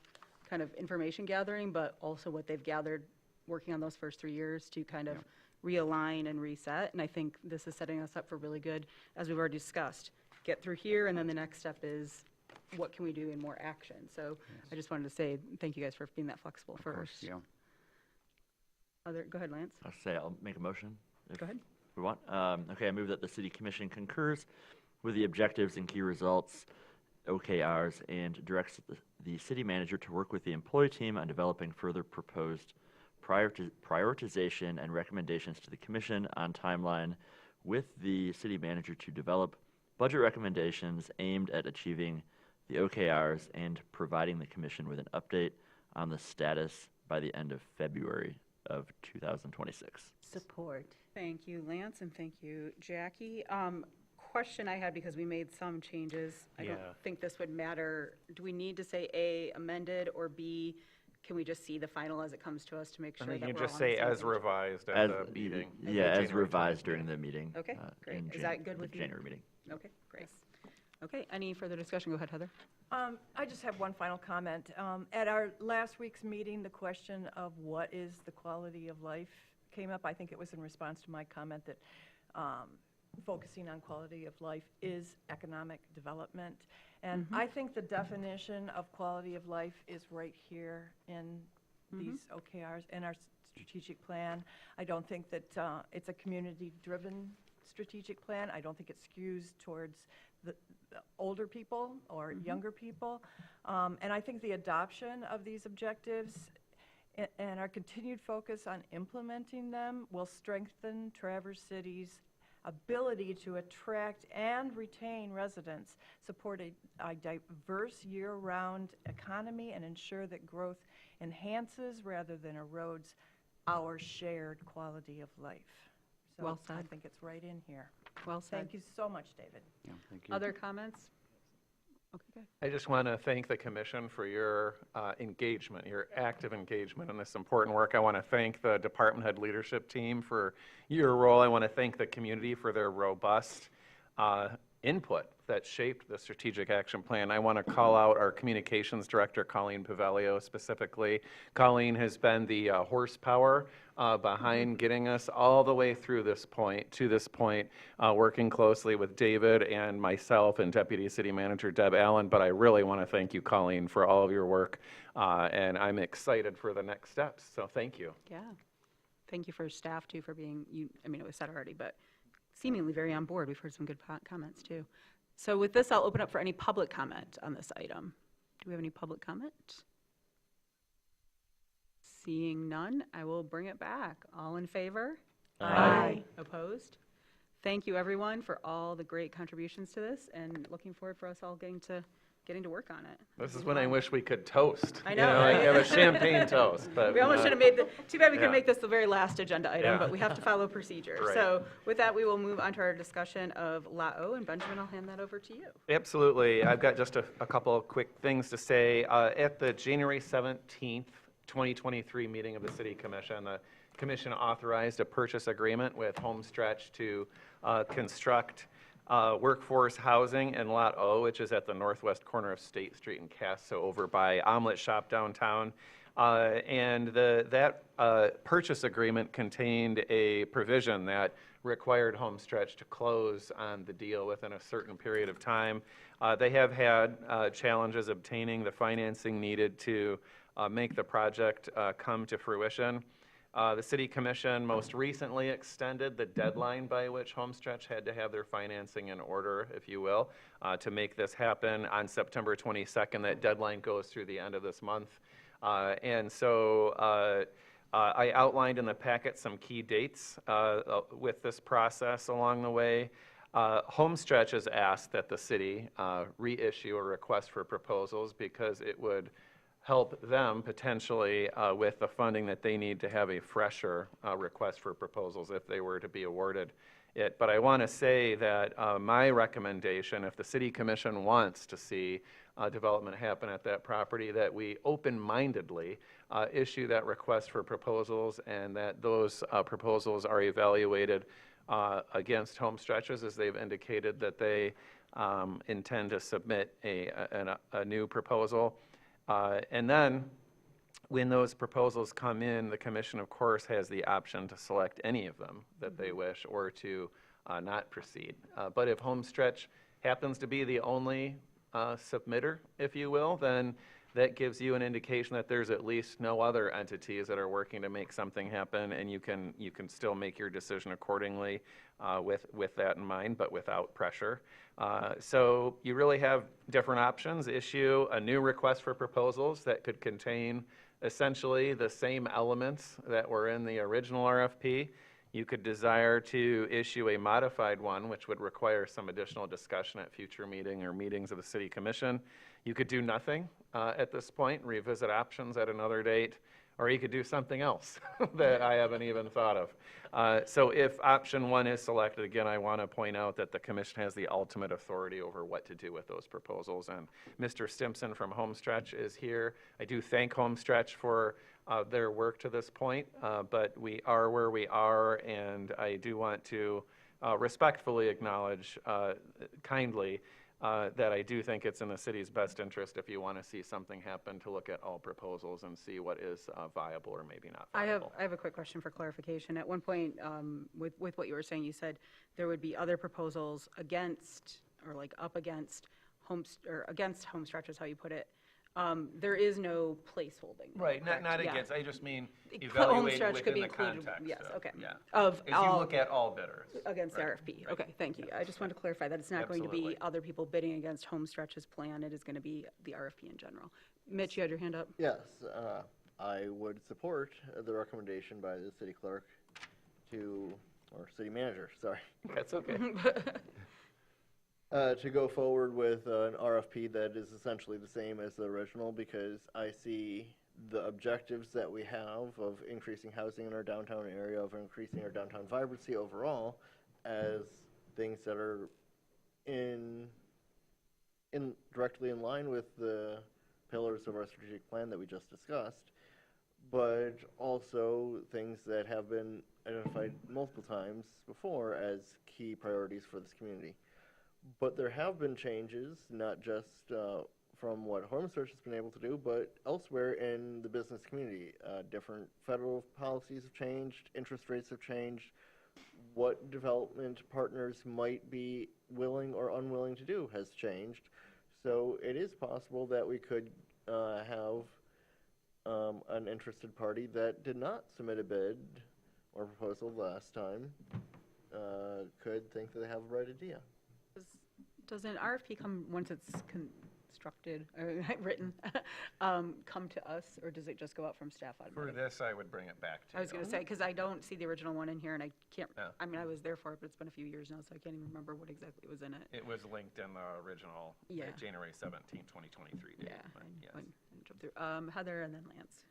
kind of information gathering, but also what they've gathered working on those first 3 years to kind of realign and reset. And I think this is setting us up for really good, as we've already discussed, get through here, and then the next step is what can we do in more action? So I just wanted to say thank you guys for being that flexible Of course, first. yeah. Go ahead, Lance. I'll say I'll make a motion. If Go ahead. we want. Okay, I move that the City Commission concurs with the objectives and key results, OKRs, and directs the city manager to work with the employee team on developing further proposed prioritization and recommendations to the commission on timeline, with the city manager to develop budget recommendations aimed at achieving the OKRs and providing the commission with an update on the status by the end of February of 2026. Support. Thank you, Lance, and thank you, Jackie. Question I had, because we made some changes. I don't Yeah. think this would matter. Do we need to say A, amended, or B, can we just see the final as it comes to us to make I sure that think we're you all just on the say same as page? revised at As, the meeting. yeah, the as January revised 20th during meeting. the meeting. Okay, great. in Is that good the with you? January meeting. Okay, great. Okay, any further discussion? Go ahead, Heather. I just have one final comment. At our last week's meeting, the question of what is the quality of life came up. I think it was in response to my comment that focusing on quality of life is economic development. And I think the definition of quality of life is right here in these OKRs and our strategic plan. I don't think that it's a community-driven strategic plan. I don't think it skews towards the older people or younger people. And I think the adoption of these objectives and our continued focus on implementing them will strengthen Traverse City's ability to attract and retain residents, support a diverse year-round economy, and ensure that growth enhances rather than erodes our shared quality of life. So Well I said. think it's right in here. Well said. Thank you so much, David. Yeah, thank you. Other comments? Okay, good. I just want to thank the commission for your engagement, your active engagement in this important work. I want to thank the department head leadership team for your role. I want to thank the community for their robust input that shaped the strategic action plan. I want to call out our communications director, Colleen Pavelio, specifically. Colleen has been the horsepower behind getting us all the way through this point, working closely with David and myself and Deputy City Manager Deb Allen. But I really want to thank you, Colleen, for all of your work, and I'm excited for the next steps. So thank you. Yeah. Thank you for staff, too, for being, I mean, it was said already, but seemingly very on board. We've heard some good comments, too. So with this, I'll open up for any public comment on this item. Do we have any public comment? Seeing none, I will bring it back. All in favor? Aye. Opposed? Thank you, everyone, for all the great contributions to this, and looking forward for us all getting to work on it. This is when I wish we could toast. I You know, like right? have a champagne toast, but. We almost should have made too bad we Yeah. couldn't make this the very last agenda item, Yeah. but we have to follow procedure. Right. So with that, we will move on to our discussion of Lot O, and Benjamin, I'll hand that over to you. Absolutely. I've got just a couple of quick things to say. At the January 17th, 2023 meeting of the City Commission, the Commission authorized a purchase agreement with Homestretch to construct workforce housing in Lot O, which is at the northwest corner of State Street and Cass, so over by Omelet Shop downtown. And that purchase agreement contained a provision that required Homestretch to close on the deal within a certain period of time. They have had challenges obtaining the financing needed to make the project come to fruition. The City Commission most recently extended the deadline by which Homestretch had to have their financing in order, if you will, to make this happen on September 22nd. That deadline goes through the end of this month. And so I outlined in the packet some key dates with this process along the way. Homestretch has asked that the city reissue a request for proposals because it would help them potentially with the funding that they need to have a fresher request for proposals if they were to be awarded it. But I want to say that my recommendation, if the City Commission wants to see development happen at that property, that we open-mindedly issue that request for proposals, and that those proposals are evaluated against Homestretch's, as they've indicated that they intend to submit a new proposal. And then, when those proposals come in, the commission, of course, has the option to select any of them that they wish or to not proceed. But if Homestretch happens to be the only submitter, if you will, then that gives you an indication that there's at least no other entities that are working to make something happen, and you can still make your decision accordingly with that in mind, but without pressure. So you really have different options. Issue a new request for proposals that could contain essentially the same elements that were in the original RFP. You could desire to issue a modified one, which would require some additional discussion at future meeting or meetings of the City Commission. You could do nothing at this point, revisit options at another date, or you could do something else that I haven't even thought of. So if option one is selected, again, I want to point out that the commission has the ultimate authority over what to do with those proposals. And Mr. Stimson from Homestretch is here. I do thank Homestretch for their work to this point, but we are where we are, and I do want to respectfully acknowledge kindly that I do think it's in the city's best interest, if you want to see something happen, to look at all proposals and see what is viable or maybe not viable. I have a quick question for clarification. At one point, with what you were saying, you said there would be other proposals against, or like up against, against Homestretch is how you put it. There is no placeholding. Right, not Yeah. against, I just mean Homestretch evaluate could within be the included, context yes, of, okay. yeah. Of As you all- look at all bidders. Against the Right, RFP. right. Okay, thank you. I just wanted to clarify that it's not going to be Absolutely. other people bidding against Homestretch's plan. It is going to be the RFP in general. Mitch, you had your hand up? Yes, I would support the recommendation by the city clerk or city manager, sorry, That's okay. to go forward with an RFP that is essentially the same as the original, because I see the objectives that we have of increasing housing in our downtown area, of increasing our downtown vibrancy overall, as things that are directly in line with the pillars of our strategic plan that we just discussed, but also things that have been identified multiple times before as key priorities for this community. But there have been changes, not just from what Homestretch has been able to do, but elsewhere in the business community. Different federal policies have changed, interest rates have changed, what development partners might be willing or unwilling to do has changed. So it is possible that we could have an interested party that did not submit a bid or proposal last time could think that they have a bright idea. Does an RFP come, once it's constructed or written, come to us, or does it just go out from staff For automatically? this, I would bring it back to you. I was going to say, because I don't see the original one in here, and I can't, Yeah. I mean, I was there for it, but it's been a few years now, so I can't even remember what exactly was in it. It was linked in the original Yeah. January 17, 2023 date. Yeah, but yes. I jumped through. Heather and then Lance.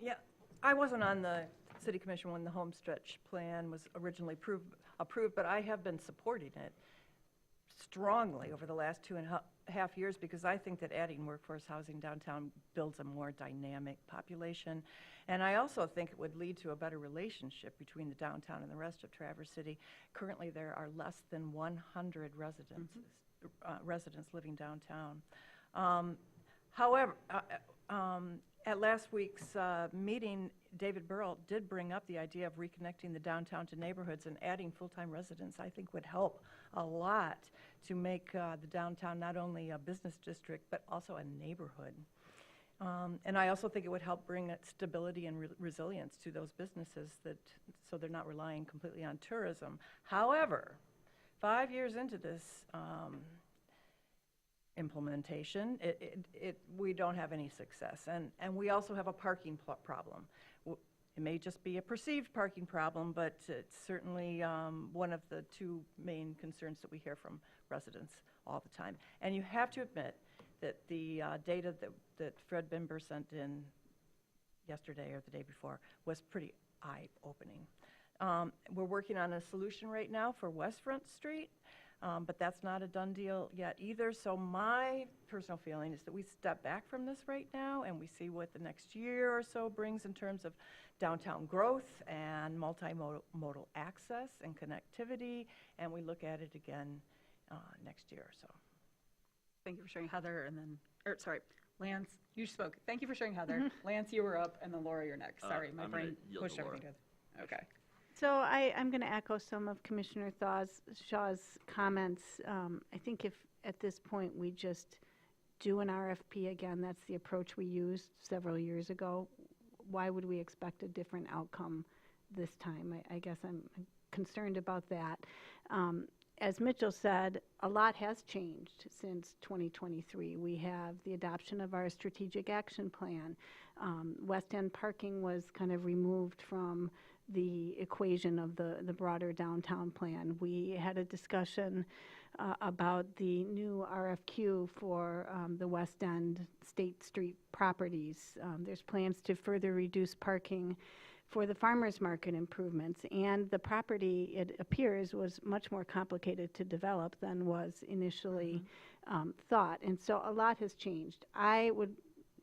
Yeah, I wasn't on the city commission when the Homestretch plan was originally approved, but I have been supporting it strongly over the last 2.5 years, because I think that adding workforce housing downtown builds a more dynamic population. And I also think it would lead to a better relationship between the downtown and the rest of Traverse City. Currently, there are less than 100 residents living downtown. However, at last week's meeting, David Burrell did bring up the idea of reconnecting the downtown to neighborhoods, and adding full-time residents, I think, would help a lot to make the downtown not only a business district, but also a neighborhood. And I also think it would help bring stability and resilience to those businesses, so they're not relying completely on tourism. However, 5 years into this implementation, we don't have any success. And we also have a parking problem. It may just be a perceived parking problem, but it's certainly one of the two main concerns that we hear from residents all the time. And you have to admit that the data that Fred Bimber sent in yesterday or the day before was pretty eye-opening. We're working on a solution right now for West Front Street, but that's not a done deal yet either. So my personal feeling is that we step back from this right now, and we see what the next year or so brings in terms of downtown growth and multimodal access and connectivity, and we look at it again next year, so. Thank you for sharing, Heather, and then, sorry, Lance, you spoke. Thank you for sharing, Heather. Lance, you were up, and then Laura, you're next. Sorry, my I'm gonna brain yield pushed to Laura. everything to, okay. So I'm going to echo some of Commissioner Shaw's comments. I think if at this point we just do an RFP again, that's the approach we used several years ago, why would we expect a different outcome this time? I guess I'm concerned about that. As Mitchell said, a lot has changed since 2023. We have the adoption of our strategic action plan. West End parking was kind of removed from the equation of the broader downtown plan. We had a discussion about the new RFQ for the West End State Street properties. There's plans to further reduce parking for the farmers market improvements, and the property, it appears, was much more complicated to develop than was initially thought, and so a lot has changed. I would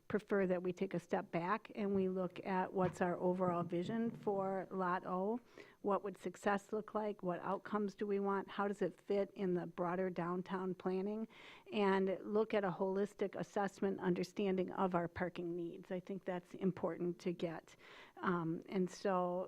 prefer that we take a step back and we look at what's our overall vision for Lot O. What would success look like? What outcomes do we want? How does it fit in the broader downtown planning? And look at a holistic assessment, understanding of our parking needs. I think that's important to get. And so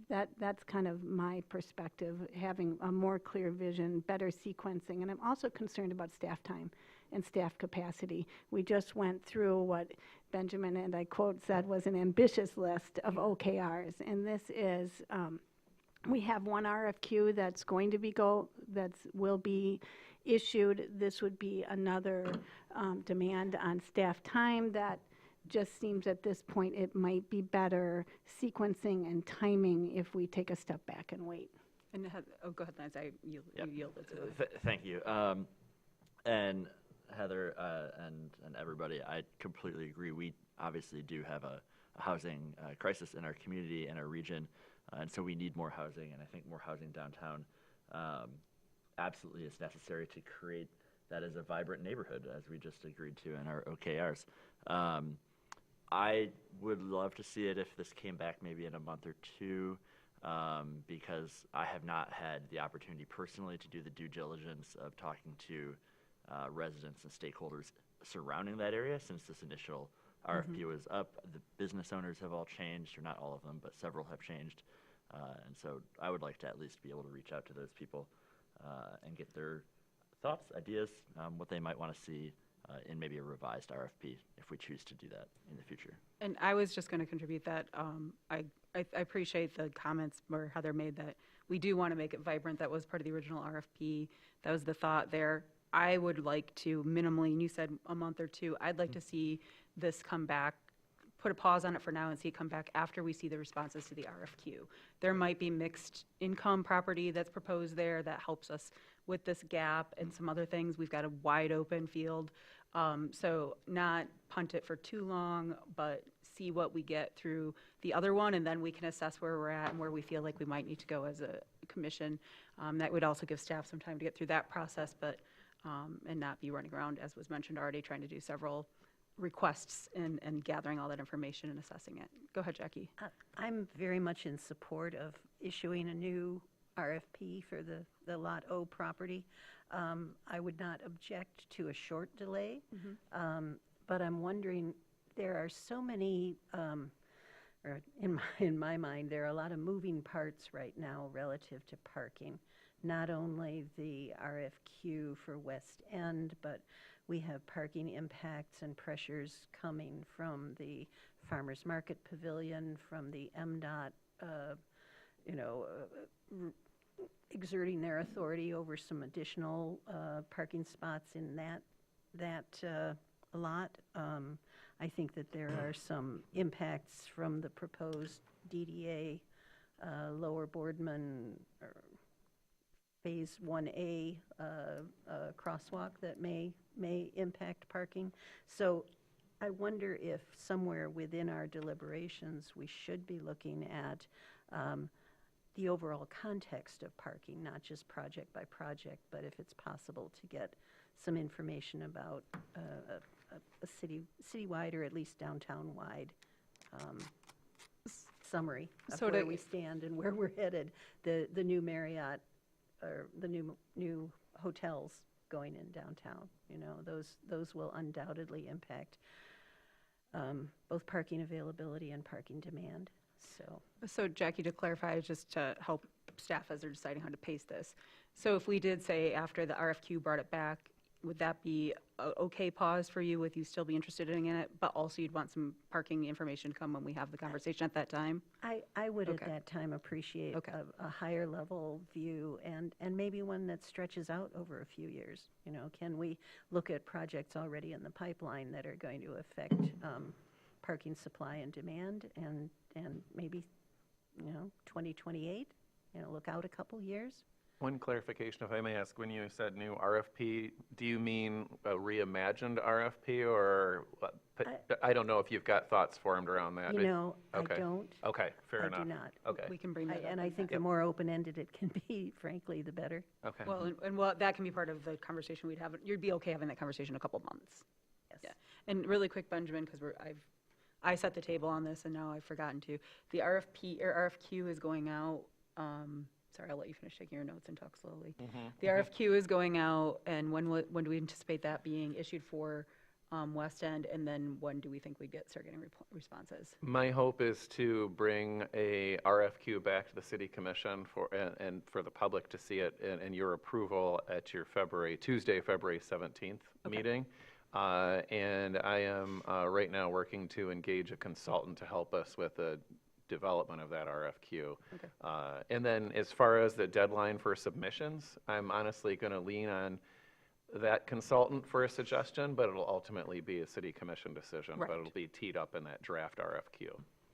that's kind of my perspective, having a more clear vision, better sequencing. And I'm also concerned about staff time and staff capacity. We just went through what Benjamin, and I quote, said was an ambitious list of OKRs. And this is, we have one RFQ that's going to be will be issued. This would be another demand on staff time that just seems at this point it might be better sequencing and timing if we take a step back and wait. And go ahead, Lance, you yielded to Thank you. And Heather and everybody, I completely agree. We obviously do have a housing crisis in our community and our region, and so we need more housing, and I think more housing downtown absolutely is necessary to create that as a vibrant neighborhood, as we just agreed to in our OKRs. I would love to see it if this came back maybe in a month or two, because I have not had the opportunity personally to do the due diligence of talking to residents and stakeholders surrounding that area since this initial RFP was up. The business owners have all changed, or not all of them, but several have changed. And so I would like to at least be able to reach out to those people and get their thoughts, ideas, what they might want to see in maybe a revised RFP if we choose to do that in the future. And I was just going to contribute that I appreciate the comments where Heather made that we do want to make it vibrant. That was part of the original RFP. That was the thought there. I would like to minimally, and you said a month or two, I'd like to see this come back, put a pause on it for now and see it come back after we see the responses to the RFQ. There might be mixed income property that's proposed there that helps us with this gap and some other things. We've got a wide open field. So not punt it for too long, but see what we get through the other one, and then we can assess where we're at and where we feel like we might need to go as a commission. That would also give staff some time to get through that process, but and not be running around, as was mentioned already, trying to do several requests and gathering all that information and assessing it. Go ahead, Jackie. I'm very much in support of issuing a new RFP for the Lot O property. I would not object to a short delay, but I'm wondering, there are so many, or in my mind, there are a lot of moving parts right now relative to parking. Not only the RFQ for West End, but we have parking impacts and pressures coming from the Farmers Market Pavilion, from the MDOT, exerting their authority over some additional parking spots in that lot. I think that there are some impacts from the proposed DDA Lower Boardman Phase 1A crosswalk that may impact parking. So I wonder if somewhere within our deliberations we should be looking at the overall context of parking, not just project by project, but if it's possible to get some information about a citywide or at least downtown-wide summary of where we stand and where we're headed. The new Marriott, or the new hotels going in downtown. You know, those will undoubtedly impact both parking availability and parking demand, so. So Jackie, to clarify, just to help staff as they're deciding how to pace this. So if we did say after the RFQ brought it back, would that be a okay pause for you? Would you still be interested in it, but also you'd want some parking information to come when we have the conversation at that time? I would at Okay. that time appreciate Okay. a higher level view and maybe one that stretches out over a few years. You know, can we look at projects already in the pipeline that are going to affect parking supply and demand and maybe, 2028, look out a couple years? One clarification, if I may ask, when you said new RFP, do you mean a reimagined RFP or, I don't know if you've got thoughts formed around that. I don't. Okay, fair enough. I do not. Okay, We can bring that up. And I think the more open-ended it can be, frankly, the better. okay. Well, that can be part of the conversation we'd have. You'd be okay having that conversation in a couple months. Yes. Yeah. And really quick, Benjamin, because I set the table on this and now I've forgotten to. The RFQ is going out, sorry, I'll let you finish taking your notes and talk slowly. The RFQ is going out, and when do we anticipate that being issued for West End, and then when do we think we'd start getting responses? My hope is to bring a RFQ back to the city commission and for the public to see it and your approval at your Tuesday, February 17th meeting. And I am right now working to engage a consultant to help us with the development of that RFQ. Okay. And then as far as the deadline for submissions, I'm honestly going to lean on that consultant for a suggestion, but it'll ultimately be a city commission decision. Right. But it'll be teed up in that draft RFQ.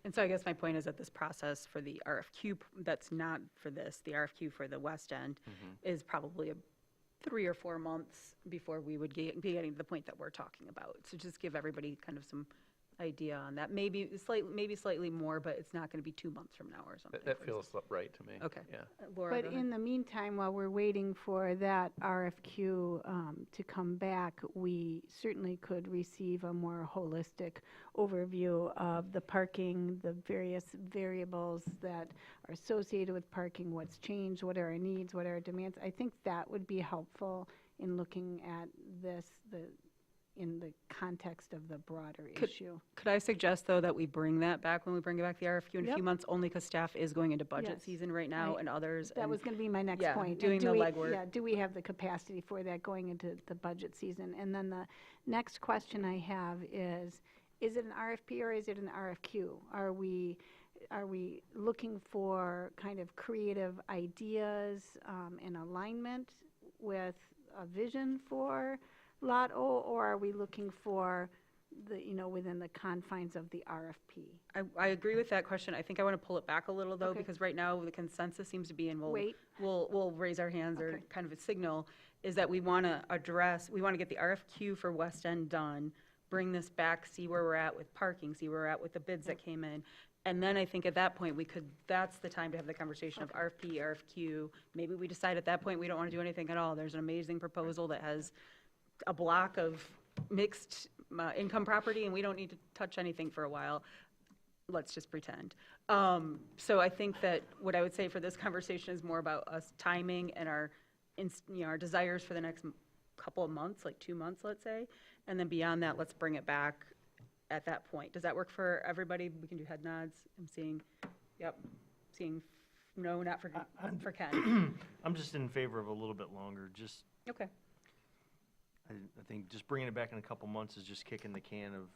And so I guess my point is that this process for the RFQ, that's not for this, the RFQ for the West End is probably 3 or 4 months before we would be getting to the point that we're talking about. So just give everybody kind of some idea on that. Maybe slightly more, but it's not going to be 2 months from now or something. That feels right to me. Okay. Yeah. Laura, But go ahead. in the meantime, while we're waiting for that RFQ to come back, we certainly could receive a more holistic overview of the parking, the various variables that are associated with parking, what's changed, what are our needs, what are our demands. I think that would be helpful in looking at this, in the context of the broader issue. Could I suggest, though, that we bring that back when we bring back the RFQ in a Yep. few months, only because staff is going into budget Yes. season right now and others? That and- was going to be my next yeah, point. And doing do the we- legwork. Yeah, do we have the capacity for that going into the budget season? And then the next question I have is it an RFP or is it an RFQ? Are we looking for kind of creative ideas and alignment with a vision for Lot O, or are we looking for within the confines of the RFP? I agree with that question. I think I want to pull it back a little, though, Okay. because right now the consensus seems to be, and Wait. we'll raise our hands or Okay. kind of a signal, is that we want to get the RFQ for West End done, bring this back, see where we're at with parking, see where we're at with the bids that came in. And then I think at that point, that's the time to have the conversation of RFP, RFQ. Maybe we decide at that point we don't want to do anything at all. There's an amazing proposal that has a block of mixed income property, and we don't need to touch anything for a while. Let's just pretend. So I think that what I would say for this conversation is more about us timing and our desires for the next couple of months, like 2 months, let's say. And then beyond that, let's bring it back at that point. Does that work for everybody? We can do head nods. I'm seeing, no, not for Ken. I'm just in favor of a little bit longer, Okay. I think just bringing it back in a couple months is just kicking the can of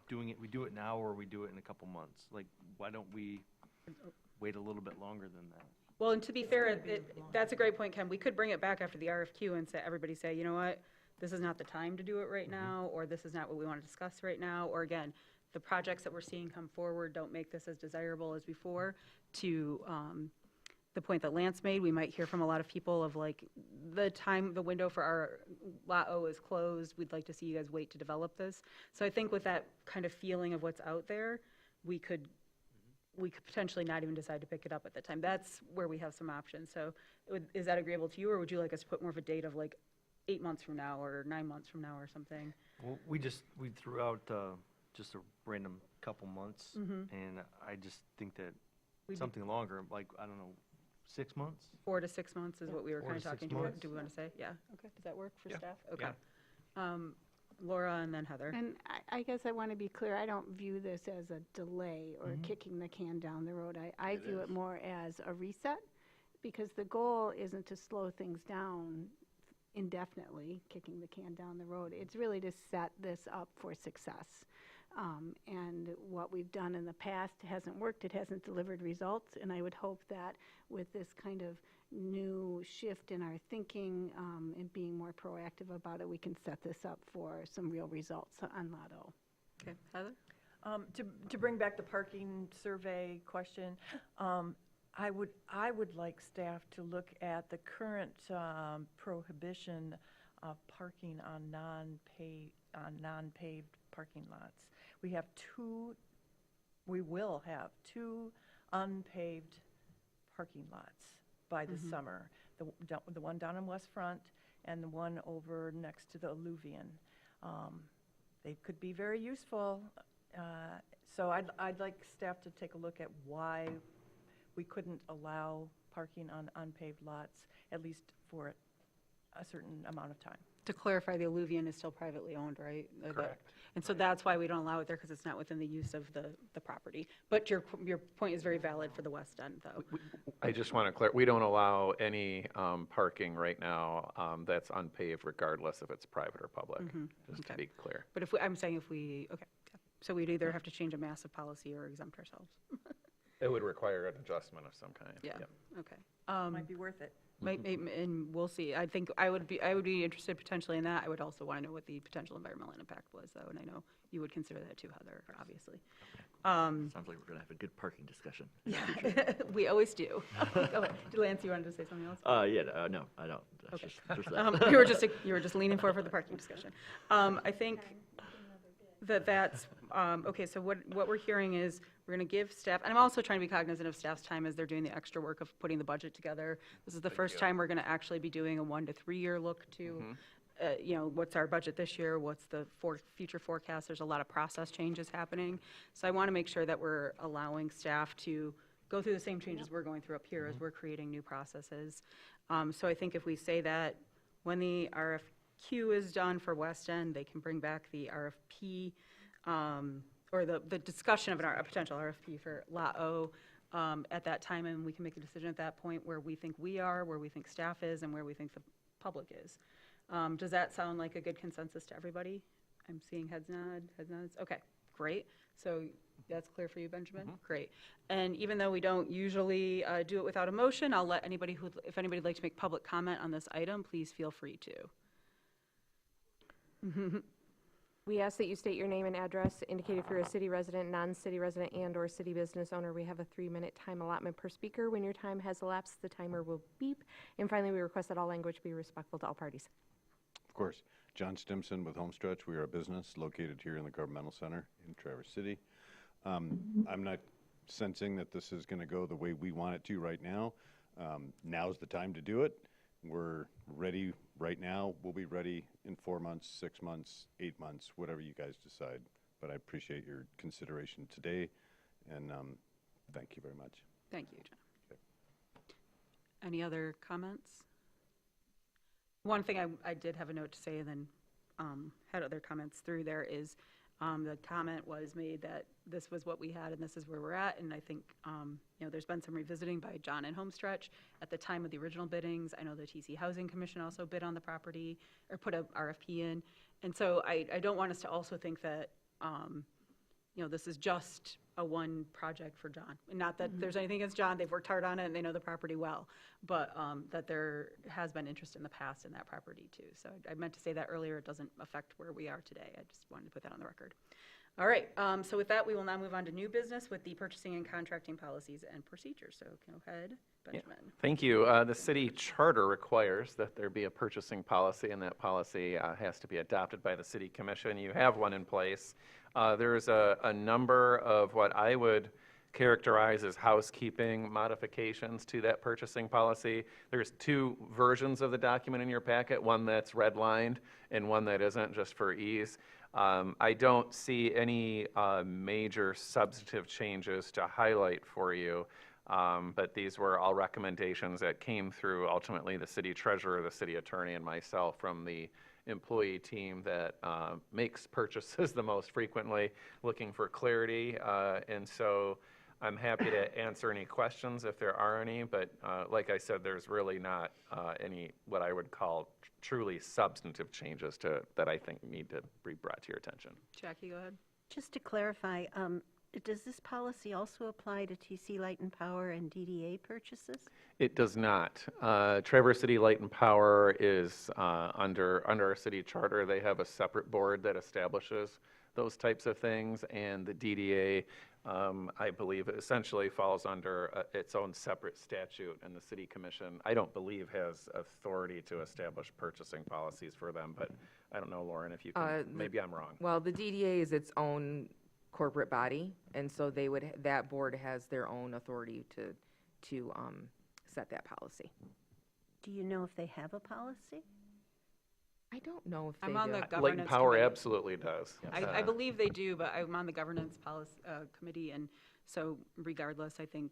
doing it, we do it now or we do it in a couple months. Like, why don't we wait a little bit longer than that? Well, and to be fair, that's a great point, Ken. We could bring it back after the RFQ and everybody say, you know what, this is not the time to do it right now, or this is not what we want to discuss right now, or again, the projects that we're seeing come forward don't make this as desirable as before. To the point that Lance made, we might hear from a lot of people of like, the window for our Lot O is closed, we'd like to see you guys wait to develop this. So I think with that kind of feeling of what's out there, we could potentially not even decide to pick it up at the time. That's where we have some options. So is that agreeable to you, or would you like us to put more of a date of like 8 months from now or 9 months from now or something? Well, we threw out just a random couple months, and I just think that something longer, like, I don't know, 6 months? 4 to 6 months is what we were 4 kind of to 6 talking to. months. Do we want to say? Yeah, okay, does that work for Yeah. staff? Okay. Yeah. Laura and then Heather. And I guess I want to be clear, I don't view this as a delay or kicking the can down the road. I view it more as a reset, because the goal isn't to slow things down indefinitely, kicking the can down the road. It's really to set this up for success. And what we've done in the past hasn't worked, it hasn't delivered results, and I would hope that with this kind of new shift in our thinking and being more proactive about it, we can set this up for some real results on Lot O. Okay, Heather? To bring back the parking survey question, I would like staff to look at the current prohibition of parking on non-paved parking lots. We will have two unpaved parking lots by the summer. The one down in West Front and the one over next to the Alluvion. They could be very useful. So I'd like staff to take a look at why we couldn't allow parking on unpaved lots, at least for a certain amount of time. To clarify, the Alluvion is still privately owned, right? Correct. And so that's why we don't allow it there, because it's not within the use of the property. But your point is very valid for the west end, though. I just want to clear, we don't allow any parking right now that's unpaved regardless if it's private or public, just to Okay. be clear. But I'm saying okay, yeah. So we'd either have to change a massive policy or exempt ourselves. It would require an adjustment of some kind. Yeah, Yep. okay. Might be worth it. And we'll see. I think I would be interested potentially in that. I would also want to know what the potential environmental impact was, though, and I know you would consider that too, Heather, obviously. Sounds like we're going to have a good parking discussion. Yeah, we always do. Go ahead. Lance, you wanted to say something else? No, I don't. That's Okay. just that. You were just leaning forward for the parking discussion. I think that's, okay, so what we're hearing is we're going to give staff, and I'm also trying to be cognizant of staff's time as they're doing the extra work of putting the budget together. This is the first time we're going to actually be doing a 1 to 3 year look to, what's our budget this year, what's the future forecast. There's a lot of process changes happening. So I want to make sure that we're allowing staff to go through the same changes we're going through up here as we're creating new processes. So I think if we say that when the RFQ is done for West End, they can bring back the RFP, or the discussion of a potential RFP for Lot O at that time, and we can make a decision at that point where we think we are, where we think staff is, and where we think the public is. Does that sound like a good consensus to everybody? I'm seeing heads nods. Okay, great. So that's clear for you, Benjamin? Great. And even though we don't usually do it without a motion, I'll let anybody if anybody would like to make public comment on this item, please feel free to. We ask that you state your name and address, indicate if you're a city resident, non-city resident, and/or city business owner. We have a 3-minute time allotment per speaker. When your time has elapsed, the timer will beep. And finally, we request that all language be respectful to all parties. Of course. John Stimson with Homestretch. We are a business located here in the Governmental Center in Traverse City. I'm not sensing that this is going to go the way we want it to right now. Now's the time to do it. We're ready right now. We'll be ready in 4 months, 6 months, 8 months, whatever you guys decide. But I appreciate your consideration today, and thank you very much. Thank you, John. Okay. Any other comments? One thing I did have a note to say, and then had other comments through there, is the comment was made that this was what we had and this is where we're at. And I think, there's been some revisiting by John and Homestretch at the time of the original biddings. I know the TC Housing Commission also bid on the property or put a RFP in. And so I don't want us to also think that, this is just a one project for John. And not that there's anything against John, they've worked hard on it and they know the property well, but that there has been interest in the past in that property too. So I meant to say that earlier, it doesn't affect where we are today. I just wanted to put that on the record. All right, so with that, we will now move on to new business with the purchasing and contracting policies and procedures. So go ahead, Benjamin. Yeah. Thank you. The city charter requires that there be a purchasing policy, and that policy has to be adopted by the city commission. You have one in place. There's a number of what I would characterize as housekeeping modifications to that purchasing policy. There's 2 versions of the document in your packet, one that's redlined and one that isn't, just for ease. I don't see any major substantive changes to highlight for you. But these were all recommendations that came through ultimately the city treasurer, the city attorney, and myself from the employee team that makes purchases the most frequently, looking for clarity. And so I'm happy to answer any questions if there are any, but like I said, there's really not any what I would call truly substantive changes that I think need to be brought to your attention. Jackie, go ahead. Just to clarify, does this policy also apply to TC Light and Power and DDA purchases? It does not. Traverse City Light and Power is under our city charter. They have a separate board that establishes those types of things, and the DDA, I believe, essentially falls under its own separate statute, and the city commission, I don't believe, has authority to establish purchasing policies for them, but I don't know, Lauren, if you can, maybe I'm wrong. Well, the DDA is its own corporate body, and so that board has their own authority to set that policy. Do you know if they have a policy? I don't know if they I'm on do. the Light governance and Power committee. absolutely does. I believe they do, but I'm on the governance policy committee, and so regardless, I think,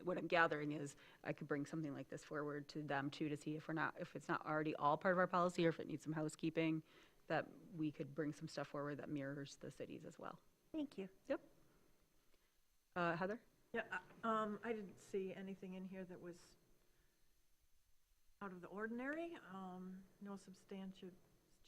what I'm gathering is I could bring something like this forward to them too, to see if it's not already all part of our policy, or if it needs some housekeeping, that we could bring some stuff forward that mirrors the cities as well. Thank you. Yep. Heather? Yeah, I didn't see anything in here that was out of the ordinary. No substantial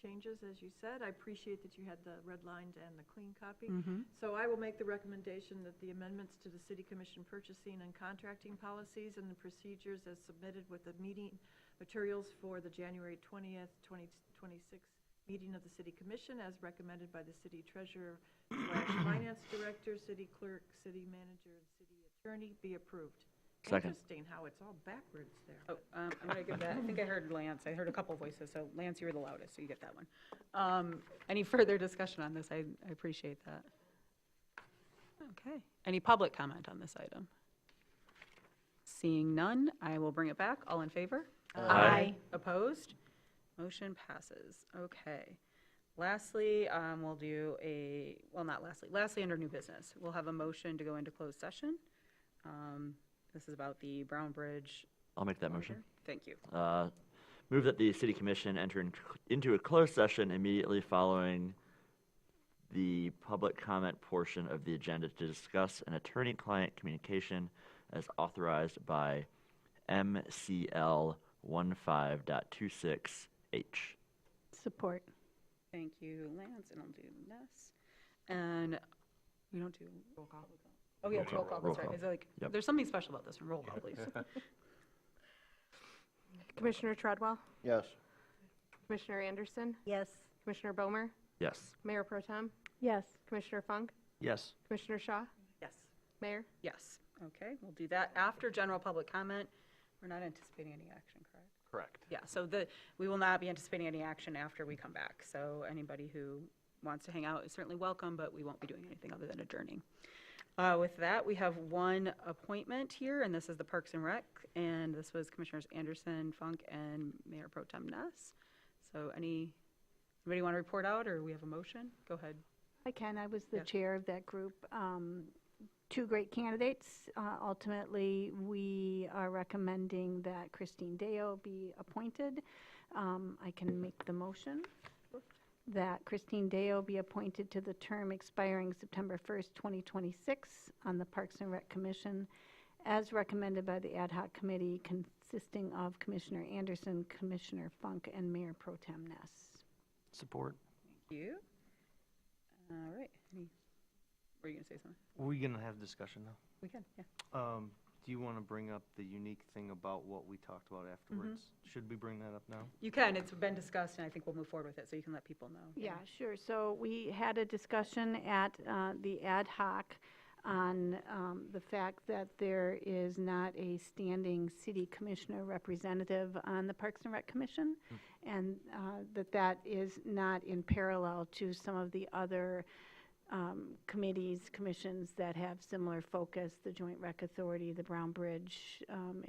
changes, as you said. I appreciate that you had the redlined and the clean copy. So I will make the recommendation that the amendments to the City Commission purchasing and contracting policies and the procedures as submitted with the meeting materials for the January 20th, 2026 meeting of the City Commission as recommended by the City Treasurer / Finance Director, City Clerk, City Manager, and City Attorney be approved. Second. Interesting how it's all backwards there. Oh, I'm going to give that, I think I heard Lance, I heard a couple voices, so Lance, you were the loudest, so you get that one. Any further discussion on this? I appreciate that. Okay, any public comment on this item? Seeing none, I will bring it back. All in favor? Aye. Opposed? Motion passes. Okay. Lastly, we'll do lastly, under new business, we'll have a motion to go into closed session. This is about the Brown Bridge. I'll make that motion. Thank you. Move that the city commission enter into a closed session immediately following the public comment portion of the agenda to discuss an attorney-client communication as authorized by MCL 15.26H. Support. Thank you, Lance, and I'll do Ness. And we don't do roll call. Oh, yeah, roll call, that's right. Is it like, there's something special about this one. Roll call, please. Commissioner Treadwell, Yes. Commissioner Anderson, Yes. Commissioner Bomer, Yes. Mayor Pro Tem, Yes. Commissioner Funk, Yes. Commissioner Shaw, Yes. Mayor. Yes, okay, we'll do that after general public comment. We're not anticipating any action, correct? Correct. Yeah, so we will not be anticipating any action after we come back. So anybody who wants to hang out is certainly welcome, but we won't be doing anything other than adjourning. With that, we have one appointment here, and this is the Parks and Rec, and this was Commissioners Anderson, Funk, and Mayor Pro Tem Ness. So anybody want to report out, or we have a motion? Go ahead. I can. I was the Yes. chair of that group. Two great candidates. Ultimately, we are recommending that Christine Deo be appointed. I can make the motion that Christine Deo be appointed to the term expiring September 1st, 2026 on the Parks and Rec Commission as recommended by the ad hoc committee consisting of Commissioner Anderson, Commissioner Funk, and Mayor Pro Tem Ness. Support. Thank you. All right. Were you going to say something? We're going to have discussion now. We can, yeah. Do you want to bring up the unique thing about what we talked about afterwards? Should we bring that up now? You can. It's been discussed, and I think we'll move forward with it, so you can let people know. Yeah, sure. So we had a discussion at the ad hoc on the fact that there is not a standing city commissioner representative on the Parks and Rec Commission, and that is not in parallel to some of the other committees, commissions that have similar focus, the Joint Rec Authority, the Brown Bridge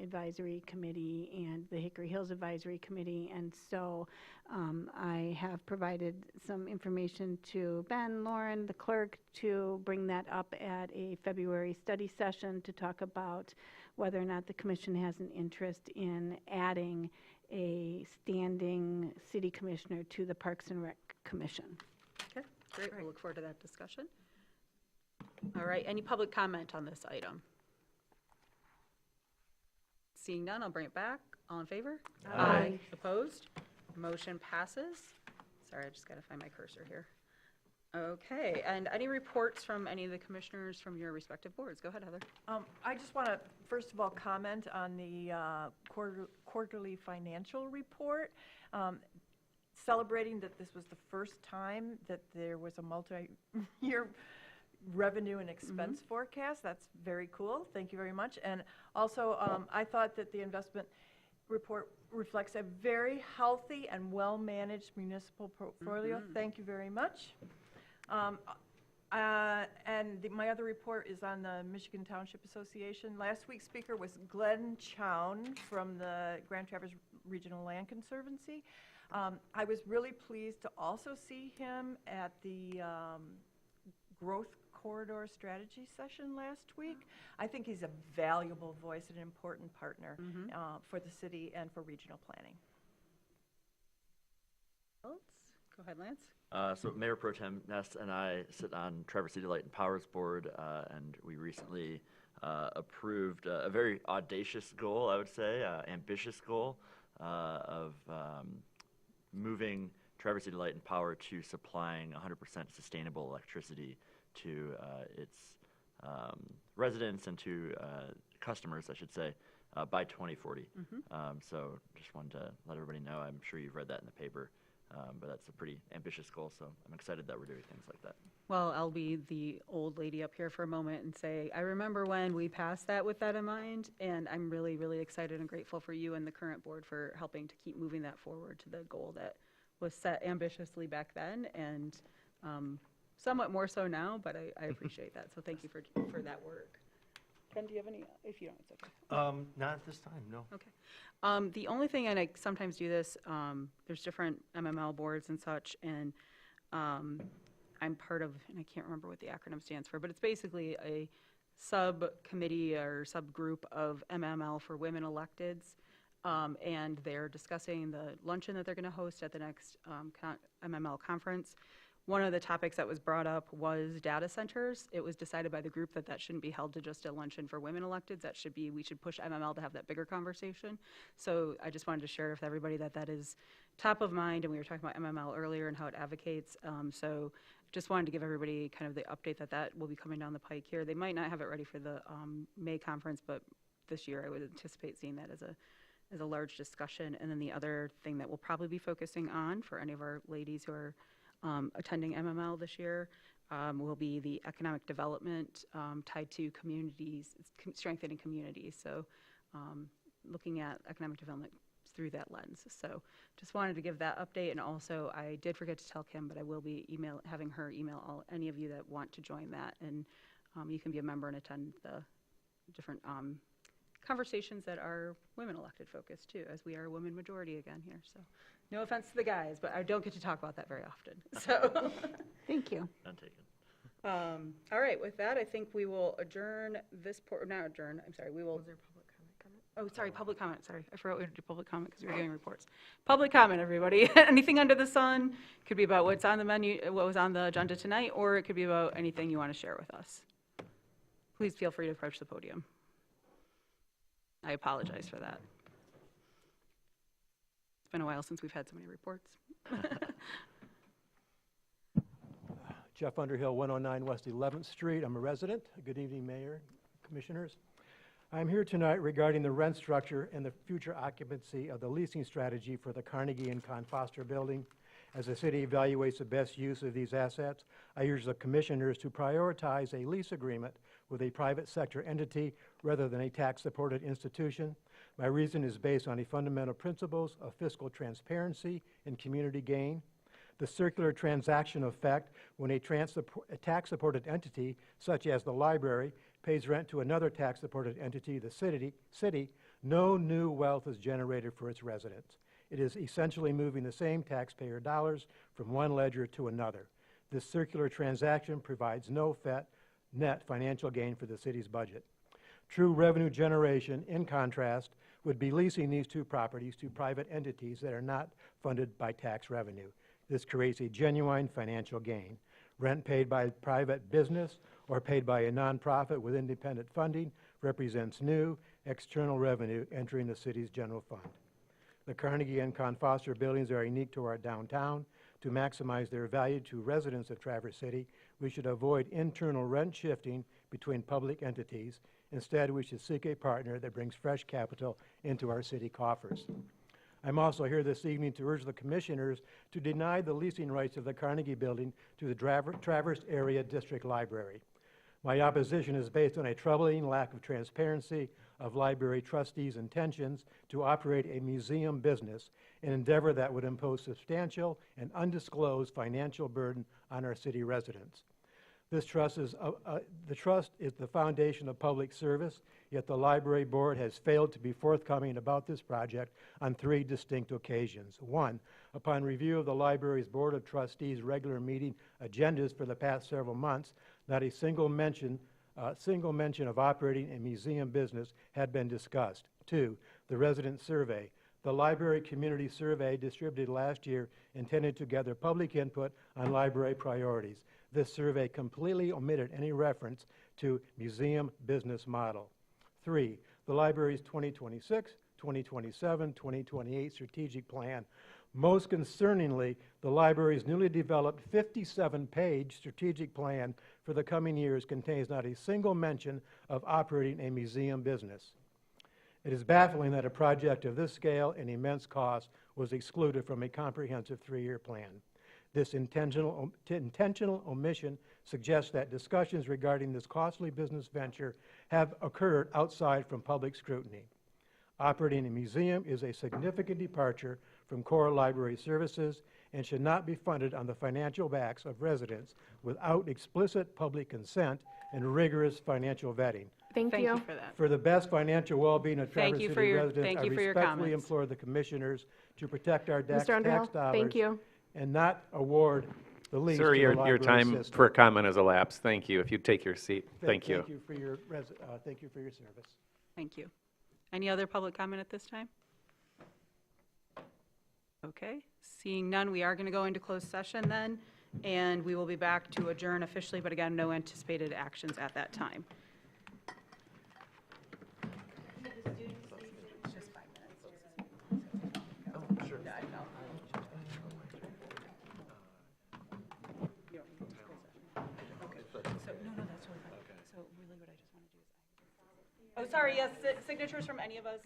Advisory Committee, and the Hickory Hills Advisory Committee. And so I have provided some information to Ben, Lauren, the clerk, to bring that up at a February study session to talk about whether or not the commission has an interest in adding a standing city commissioner to the Parks and Rec Commission. Okay, great. We'll look forward to that discussion. All right, any public comment on this item? Seeing none, I'll bring it back. All in favor? Aye. Opposed? Motion passes. Sorry, I just got to find my cursor here. Okay, and any reports from any of the commissioners from your respective boards? Go ahead, Heather. I just want to, first of all, comment on the quarterly financial report, celebrating that this was the first time that there was a multi-year revenue and expense forecast. That's very cool. Thank you very much. And also, I thought that the investment report reflects a very healthy and well-managed municipal portfolio. Thank you very much. My other report is on the Michigan Township Association. Last week's speaker was Glenn Chown from the Grand Traverse Regional Land Conservancy. I was really pleased to also see him at the Growth Corridor Strategy session last week. I think he's a valuable voice and an important partner for the city and for regional planning. Go ahead, Lance. So Mayor Pro Tem Ness and I sit on Traverse City Light and Powers Board, and we recently approved a very audacious goal, I would say, ambitious goal of moving Traverse City Light and Power to supplying 100% sustainable electricity to its residents and to customers, I should say, by 2040. So just wanted to let everybody know. I'm sure you've read that in the paper. But that's a pretty ambitious goal, so I'm excited that we're doing things like that. Well, I'll be the old lady up here for a moment and say, I remember when we passed that with that in mind, and I'm really, really excited and grateful for you and the current board for helping to keep moving that forward to the goal that was set ambitiously back then, and somewhat more so now, but I appreciate that. So thank you for that work. Ken, do you have any? If you don't, it's okay. Not at this time, no. Okay. The only thing, and I sometimes do this, there's different MML boards and such, and I'm part of, and I can't remember what the acronym stands for, but it's basically a subcommittee or subgroup of MML for women electeds, and they're discussing the luncheon that they're going to host at the next MML conference. One of the topics that was brought up was data centers. It was decided by the group that shouldn't be held to just a luncheon for women electeds. That should be, we should push MML to have that bigger conversation. So I just wanted to share with everybody that is top of mind, and we were talking about MML earlier and how it advocates. So just wanted to give everybody kind of the update that will be coming down the pike here. They might not have it ready for the May conference, but this year I would anticipate seeing that as a large discussion. And then the other thing that we'll probably be focusing on for any of our ladies who are attending MML this year will be the economic development tied to communities, strengthening communities. So looking at economic development through that lens. So just wanted to give that update. And also I did forget to tell Kim, but I will be having her email any of you that want to join that. And you can be a member and attend the different conversations that are women elected focused too, as we are a women majority again here. So no offense to the guys, but I don't get to talk about that very often. So thank you. None taken. All right, with that, I think we will adjourn this not adjourn, I'm sorry, we will. Was there public comment? Oh, sorry, public comment, sorry. I forgot we had to do public comment because we were doing reports. Public comment, everybody. Anything under the sun. Could be about what's on the menu, what was on the agenda tonight, or it could be about anything you want to share with us. Please feel free to approach the podium. I apologize for that. It's been a while since we've had so many reports. Jeff Underhill, 109 West 11th Street. I'm a resident. Good evening, Mayor, Commissioners. I'm here tonight regarding the rent structure and the future occupancy of the leasing strategy for the Carnegie and Con Foster building. As the city evaluates the best use of these assets, I urge the commissioners to prioritize a lease agreement with a private sector entity rather than a tax-supported institution. My reason is based on the fundamental principles of fiscal transparency and community gain. the circular transaction effect when a tax-supported entity, such as the library, pays rent to another tax-supported entity, the city, no new wealth is generated for its residents. It is essentially moving the same taxpayer dollars from one ledger to another. This circular transaction provides no net financial gain for the city's budget. True revenue generation, in contrast, would be leasing these two properties to private entities that are not funded by tax revenue. This creates a genuine financial gain. Rent paid by private business or paid by a nonprofit with independent funding represents new external revenue entering the city's general fund. The Carnegie and Con Foster buildings are unique to our downtown. To maximize their value to residents of Traverse City, we should avoid internal rent shifting between public entities. Instead, we should seek a partner that brings fresh capital into our city coffers. I'm also here this evening to urge the commissioners to deny the leasing rights of the Carnegie Building to the Traverse Area District Library. My opposition is based on a troubling lack of transparency of library trustees' intentions to operate a museum business, an endeavor that would impose substantial and undisclosed financial burden on our city residents. The trust is the foundation of public service, yet the library board has failed to be forthcoming about this project on 3 distinct occasions. 1, upon review of the library's board of trustees' regular meeting agendas for the past several months, not a single mention of operating a museum business had been discussed. 2, the resident survey. The library community survey distributed last year intended to gather public input on library priorities. This survey completely omitted any reference to museum business model. 3, the library's 2026, 2027, 2028 strategic plan. Most concerningly, the library's newly developed 57-page strategic plan for the coming years contains not a single mention of operating a museum business. It is baffling that a project of this scale and immense cost was excluded from a comprehensive 3-year plan. This intentional omission suggests that discussions regarding this costly business venture have occurred outside from public scrutiny. Operating a museum is a significant departure from core library services and should not be funded on the financial backs of residents without explicit public consent and rigorous financial vetting. Thank you. for that. For the best financial well-being of Thank Traverse you City for your- residents, thank I you for your respectfully comments. implore the commissioners to protect our tax Mr. Underhill, dollars thank you. and not award the lease to Sir, the your library time system. for comment has elapsed. Thank you. If you'd take your seat. Thank you. Thank you for your service. Thank you. Any other public comment at this time? Okay, seeing none, we are going to go into closed session then, and we will be back to adjourn officially, but again, no anticipated actions at that time. Oh, sorry, yes, signatures from any of us.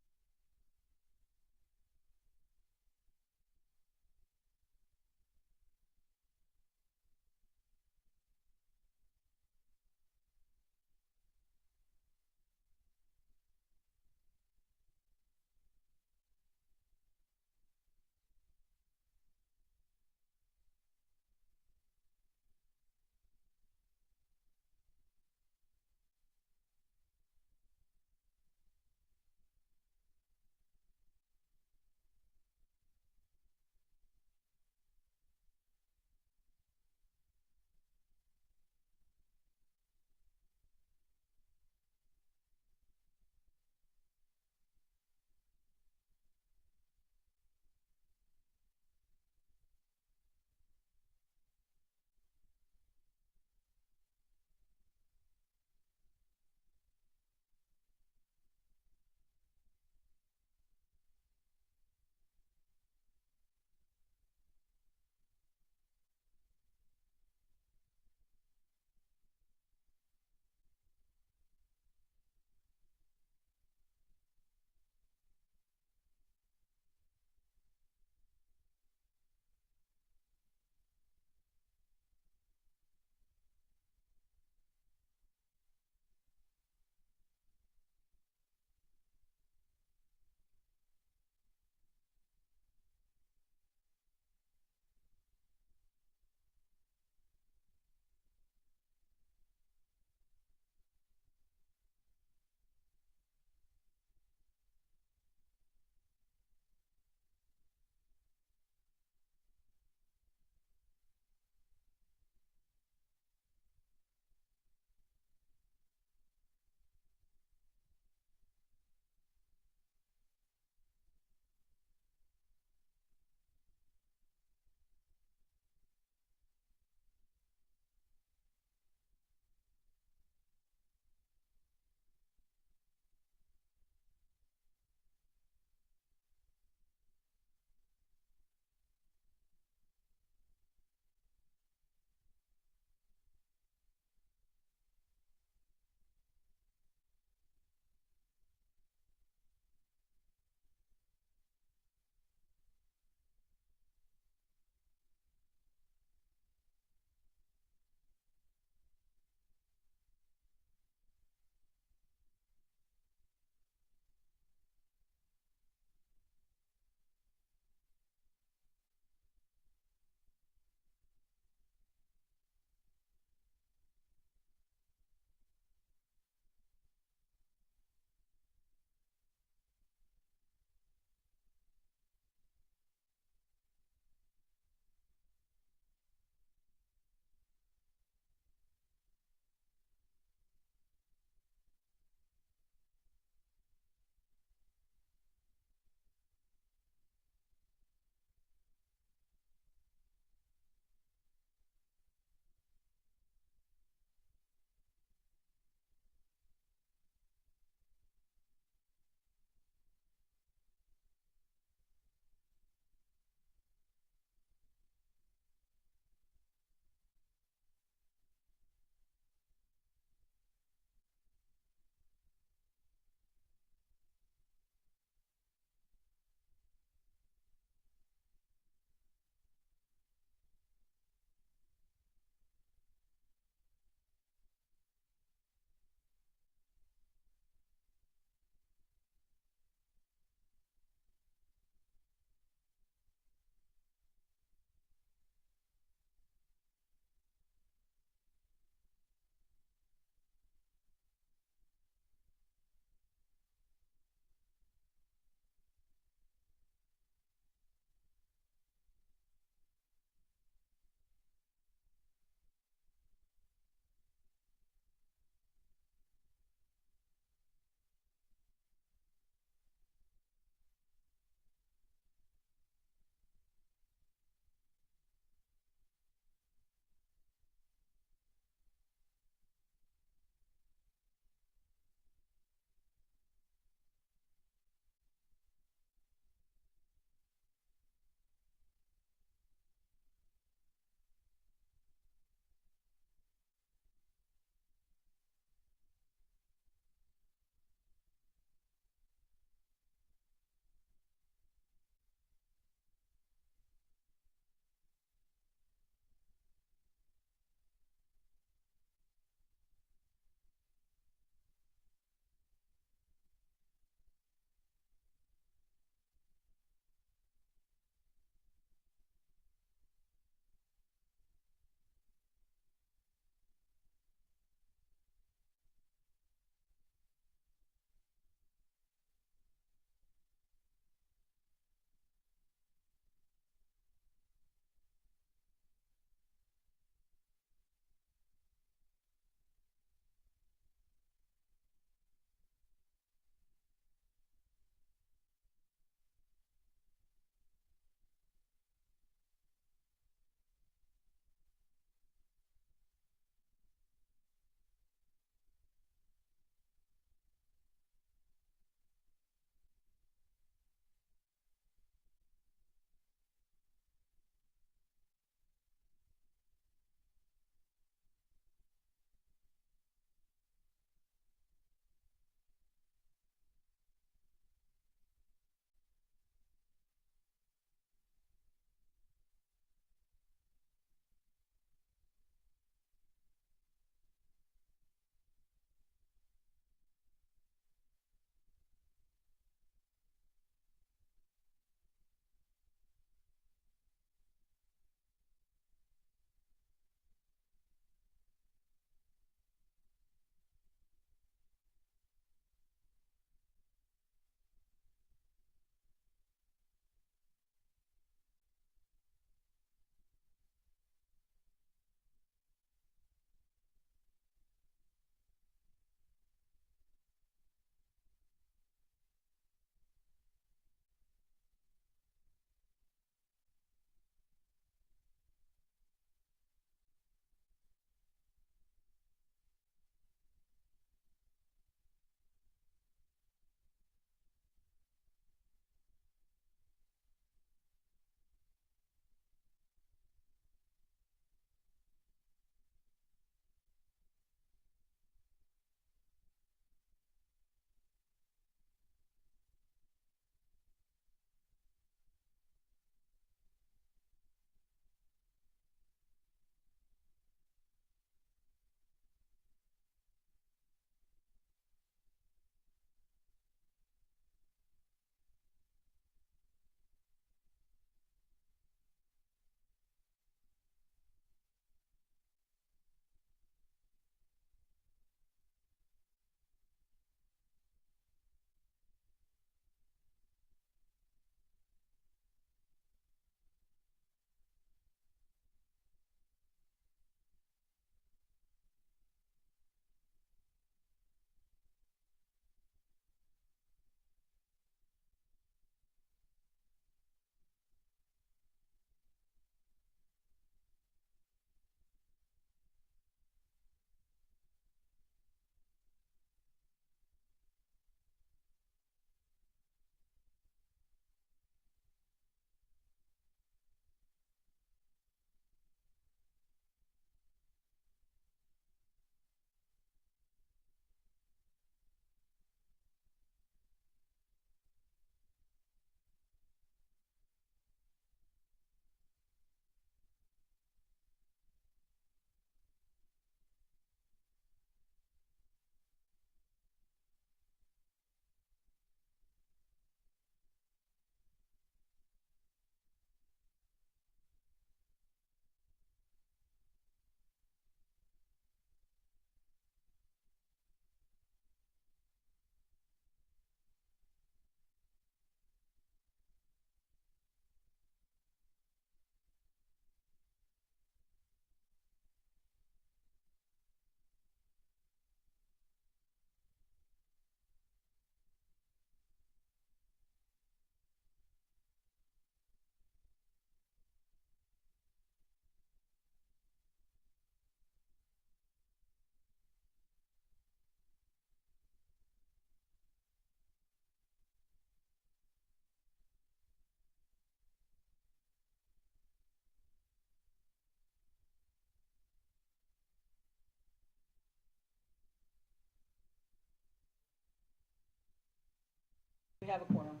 We have a quorum.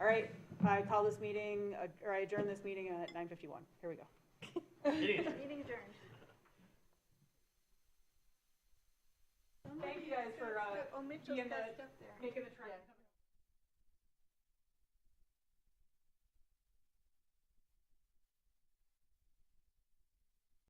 All right, I call this meeting, or I adjourn this meeting at 9:51. Here we go. Meeting adjourned. Thank you guys for Oh, Mitchell's being got the, stuff there. making the trip.